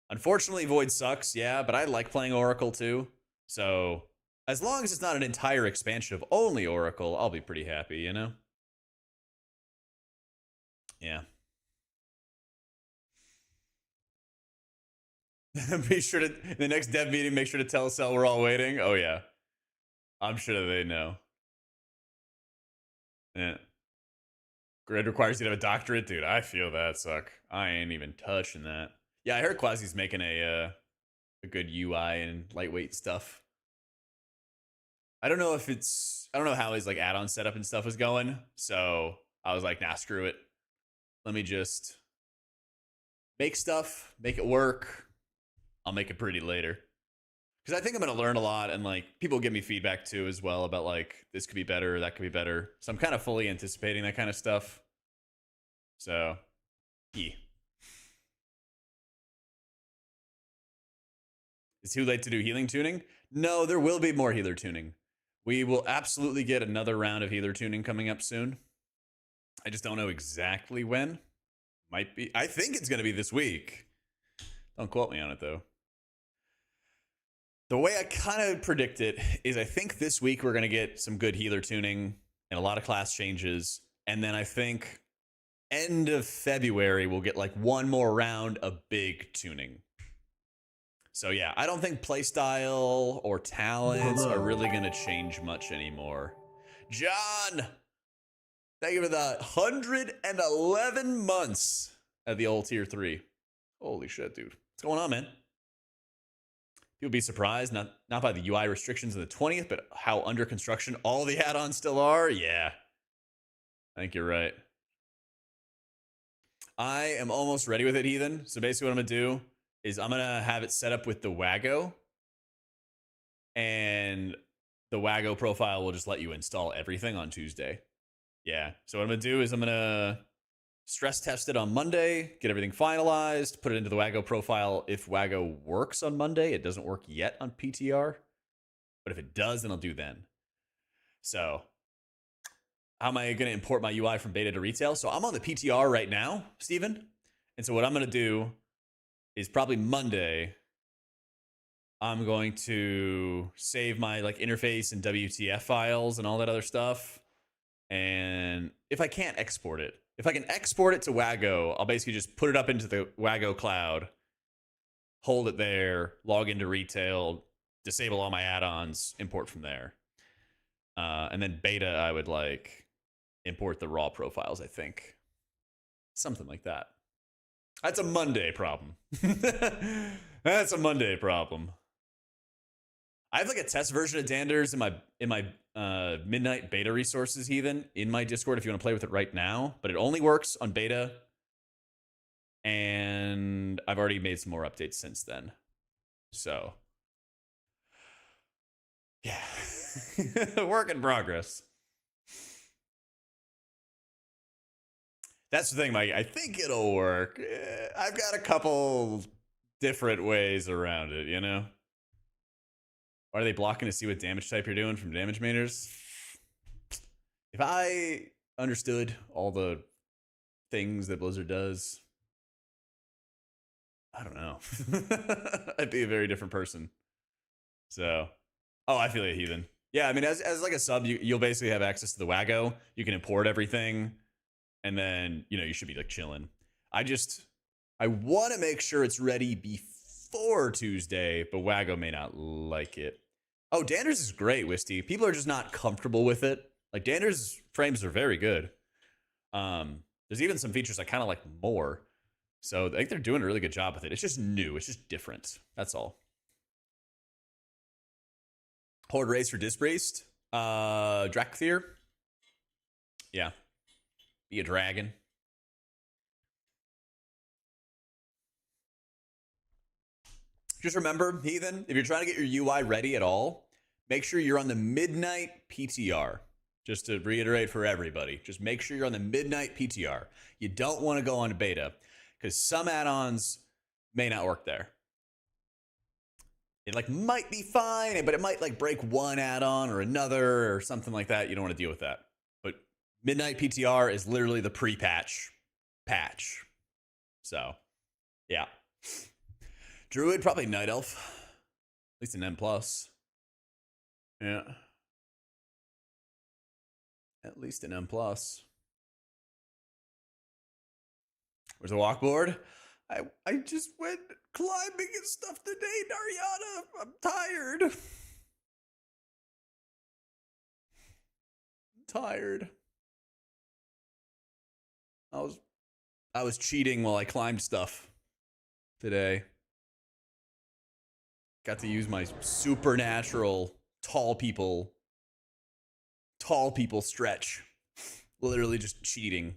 Unfortunately, Void sucks, yeah, but I like playing Oracle too. So as long as it's not an entire expansion of only Oracle, I'll be pretty happy, you know? Yeah. Be sure to, the next dev meeting, make sure to tell Cell we're all waiting. Oh, yeah. I'm sure they know. Yeah. Grid requires you to have a doctorate. Dude, I feel that suck. I ain't even touching that. Yeah, I heard Quasi's making a good UI and lightweight stuff. I don't know if I don't know how his like add-on setup and stuff was going. So I was like, nah, screw it. Let me just make stuff, make it work. I'll make it pretty later. Because I think I'm going to learn a lot, and like people give me feedback too as well about like this could be better, that could be better. So I'm kind of fully anticipating that kind of stuff. So, yeah. It's too late to do healing tuning? No, there will be more healer tuning. We will absolutely get another round of healer tuning coming up soon. I just don't know exactly when. Might be. I think it's going to be this week. Don't quote me on it though. The way I kind of predict it is I think this week we're going to get some good healer tuning and a lot of class changes. And then I think end of February we'll get like one more round of big tuning. So yeah, I don't think playstyle or talents are really going to change much anymore. John, thank you for the 111 months at the old tier 3. Holy shit, dude. What's going on, man? You'll be surprised, not by the UI restrictions in the 20th, but how under construction all the add-ons still are. Yeah, I think you're right. I am almost ready with it, Heathen. So basically what I'm going to do is I'm going to have it set up with the Wago. And the Wago profile will just let you install everything on Tuesday. Yeah. So what I'm going to do is I'm going to stress test it on Monday, get everything finalized, put it into the Wago profile. If Wago works on Monday, it doesn't work yet on PTR. But if it does, then I'll do then. So how am I going to import my UI from beta to retail? So I'm on the PTR right now, Steven. And so what I'm going to do is probably Monday, I'm going to save my like interface and WTF files and all that other stuff. And if I can't export it, if I can export it to Wago, I'll basically just put it up into the Wago cloud, hold it there, log into retail, disable all my add-ons, import from there. And then beta, I would like import the raw profiles, I think. Something like that. That's a Monday problem. That's a Monday problem. I have like a test version of Danders in my midnight beta resources, Heathen, in my Discord if you want to play with it right now. But it only works on beta. And I've already made some more updates since then. So, yeah. Work in progress. That's the thing, Mike. I think it'll work. I've got a couple different ways around it, you know? Are they blocking to see what damage type you're doing from damage meters? If I understood all the things that Blizzard does, I don't know. I'd be a very different person. So, oh, I feel like Heathen. Yeah, I mean, as like a sub, you'll basically have access to the Wago. You can import everything, and then, you know, you should be like chilling. I want to make sure it's ready before Tuesday, but Wago may not like it. Oh, Danders is great, Wisty. People are just not comfortable with it. Like, Danders frames are very good. There's even some features I kind of like more. So I think they're doing a really good job with it. It's just new. It's just different. That's all. Horde race for Disbraced. Drakthir. Yeah. Be a dragon. Just remember, Heathen, if you're trying to get your UI ready at all, make sure you're on the midnight PTR. Just to reiterate for everybody, just make sure you're on the midnight PTR. You don't want to go on beta because some add-ons may not work there. It like might be fine, but it might like break one add-on or another or something like that. You don't want to deal with that. But midnight PTR is literally the pre-patch patch. So, yeah. Druid, probably Night Elf. At least an M+. Yeah. At least an M+. Where's the walkboard? I just went climbing and stuff today, Nariana. I'm tired. Tired. I was cheating while I climbed stuff today. Got to use my supernatural tall people tall people stretch. Literally just cheating.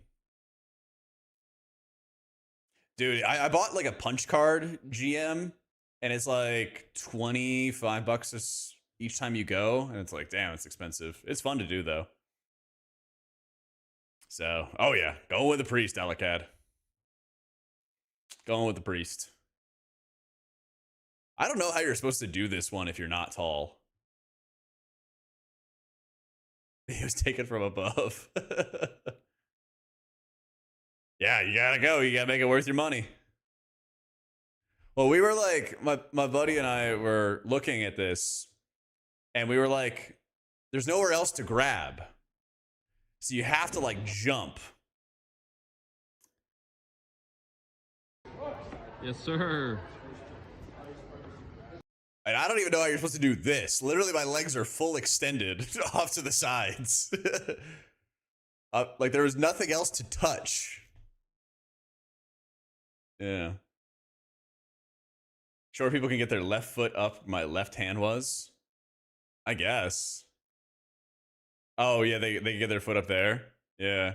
Dude, I bought like a punch card GM, and it's like 25 bucks each time you go, and it's like, damn, it's expensive. It's fun to do though. So, oh yeah, going with the priest, Alicad. Going with the priest. I don't know how you're supposed to do this one if you're not tall. He was taken from above. Yeah, you gotta go. You gotta make it worth your money. Well, we were like, my buddy and I were looking at this, and we were like, there's nowhere else to grab. So you have to like jump. Yes, sir. And I don't even know how you're supposed to do this. Literally, my legs are full extended off to the sides. Like there was nothing else to touch. Yeah. Sure, people can get their left foot up. My left hand was, I guess. Oh yeah, they can get their foot up there. Yeah.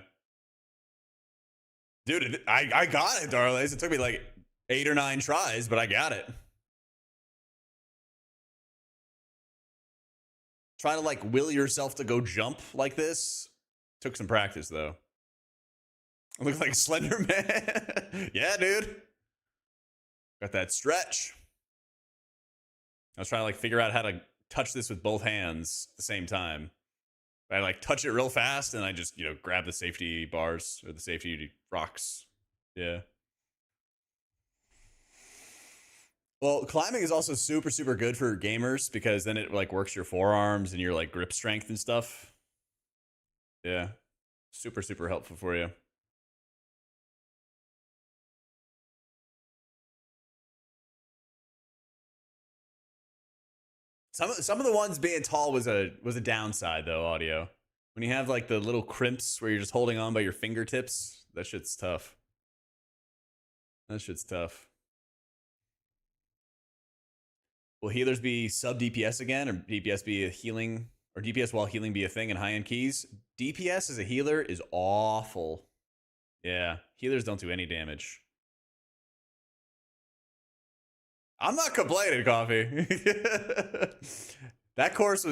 Dude, I got it, darlings. It took me like 8 or 9 tries, but I got it. Trying to like will yourself to go jump like this took some practice though. I look like Slender Man. Yeah, dude. Got that stretch. I was trying to like figure out how to touch this with both hands at the same time. I like touch it real fast and I just, grab the safety bars or the safety rocks. Yeah. Well, climbing is also super, super good for gamers because then it like works your forearms and your like grip strength and stuff. Yeah. Super, super helpful for you. Some of the ones being tall was a downside though, audio. When you have like the little crimps where you're just holding on by your fingertips, that shit's tough. That shit's tough. Will healers be sub DPS again, or DPS be a healing, or DPS while healing be a thing in high end keys? DPS as a healer is awful. Yeah, healers don't do any damage. I'm not complaining, Coffee. that course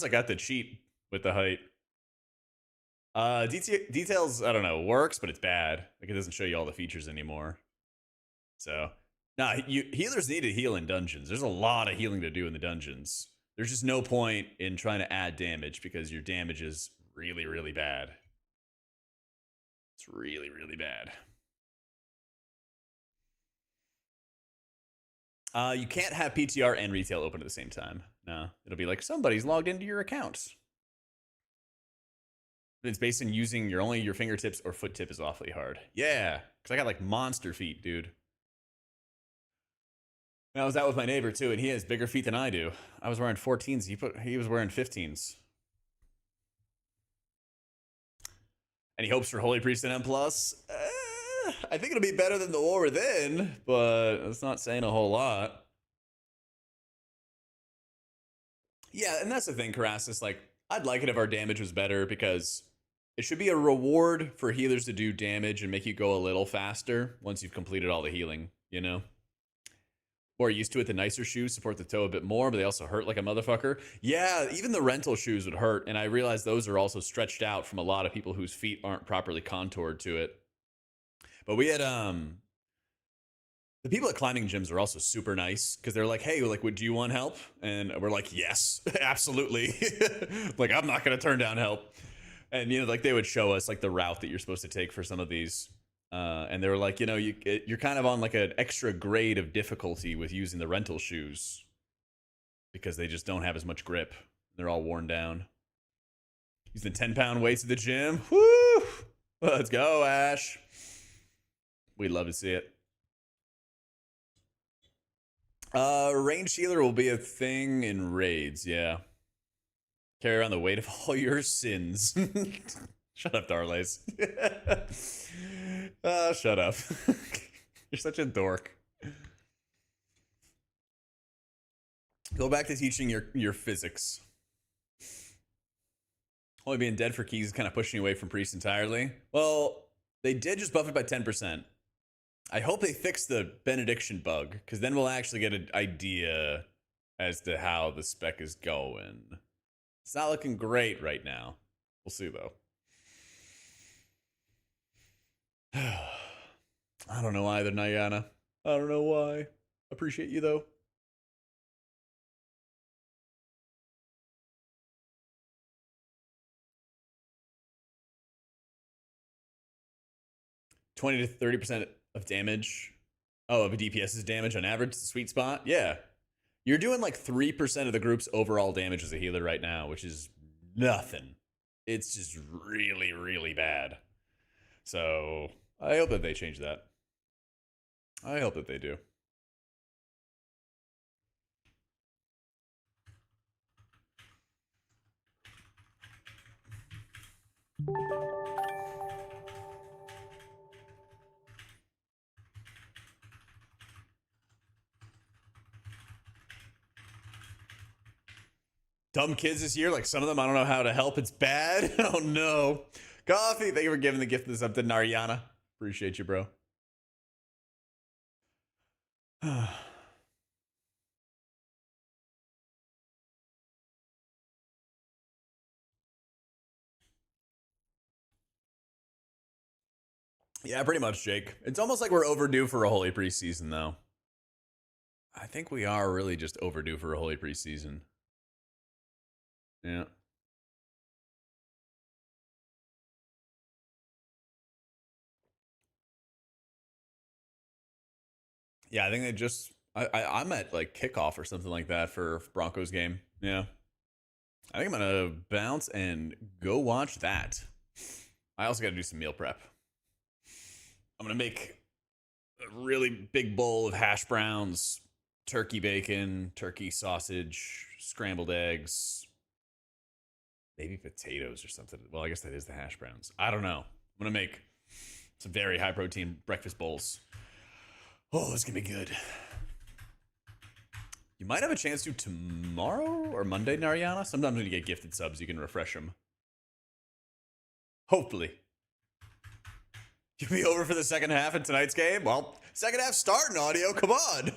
I got the cheat with the height. Details, I don't know, works, but it's bad. Like it doesn't show you all the features anymore. So, nah, healers need to heal in dungeons. There's a lot of healing to do in the dungeons. There's just no point in trying to add damage because your damage is really, really bad. It's really, really bad. You can't have PTR and retail open at the same time. No, it'll be like somebody's logged into your account. It's based on using only your fingertips or foot tip is awfully hard. Yeah, because I got like monster feet, dude. And I was out with my neighbor too, and he has bigger feet than I do. I was wearing 14s. He was wearing 15s. And he hopes for Holy Priest and M+. I think it'll be better than the War Within, but it's not saying a whole lot. Yeah, and that's the thing, Karasis. Like, I'd like it if our damage was better because it should be a reward for healers to do damage and make you go a little faster once you've completed all the healing, More used to it, the nicer shoes support the toe a bit more, but they also hurt like a motherfucker. Yeah, even the rental shoes would hurt, and I realize those are also stretched out from a lot of people whose feet aren't properly contoured to it. But we had the people at climbing gyms are also super nice because they're like, hey, like, do you want help? And we're like, yes, absolutely. Like, I'm not going to turn down help. And, like they would show us like the route that you're supposed to take for some of these. And they were like, you're kind of on like an extra grade of difficulty with using the rental shoes because they just don't have as much grip. They're all worn down. Using 10-pound weights at the gym. Woo! Let's go, Ash. We'd love to see it. Range healer will be a thing in raids, yeah. Carry around the weight of all your sins. Shut up, Darlays. Shut up. You're such a dork. Go back to teaching your physics. Only being dead for keys is kind of pushing away from priest entirely. Well, they did just buff it by 10%. I hope they fix the benediction bug, because then we'll actually get an idea as to how the spec is going. It's not looking great right now. We'll see, though. I don't know either, Nyana. I don't know why. Appreciate you, though. $20 to 30% of damage. Oh, of a DPS's damage on average, sweet spot. Yeah. You're doing like 3% of the group's overall damage as a healer right now, which is nothing. It's just really, really bad. So I hope that they change that. I hope that they do. Dumb kids this year, like some of them, I don't know how to help. It's bad. Oh no. Coffee, thank you for giving the gift of this up to Nariana. Appreciate you, bro. Yeah, pretty much, Jake. It's almost like we're overdue for a Holy Priest season, though. I think we are really just overdue for a Holy Priest season. Yeah. Yeah, I think they just. I'm at like kickoff or something like that for Broncos game. Yeah. I think I'm gonna bounce and go watch that. I also got to do some meal prep. I'm gonna make a really big bowl of hash browns, turkey bacon, turkey sausage, scrambled eggs, maybe potatoes or something. Well, I guess that is the hash browns. I don't know. I'm gonna make some very high protein breakfast bowls. Oh, it's gonna be good. You might have a chance to tomorrow or Monday, Nariana. Sometimes when you get gifted subs, you can refresh them. Hopefully. You'll be over for the second half in tonight's game? Well, second half starting, audio. Come on.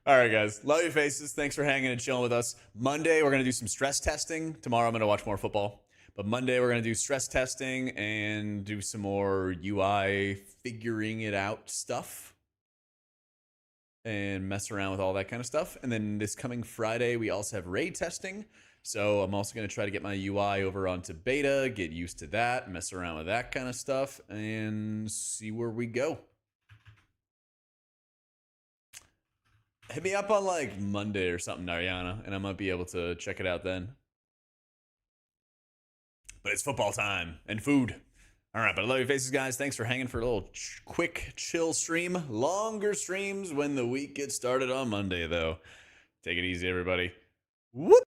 All right, guys. Love your faces. Thanks for hanging and chilling with us. Monday, we're going to do some stress testing. Tomorrow, I'm going to watch more football. But Monday, we're going to do stress testing and do some more UI figuring it out stuff. And mess around with all that kind of stuff. And then this coming Friday, we also have raid testing. So I'm also going to try to get my UI over onto beta, get used to that, mess around with that kind of stuff, and see where we go. Hit me up on like Monday or something, Ariana, and I might be able to check it out then. But it's football time and food. All right, but I love your faces, guys. Thanks for hanging for a little quick, chill stream. Longer streams when the week gets started on Monday, though. Take it easy, everybody. Whoop!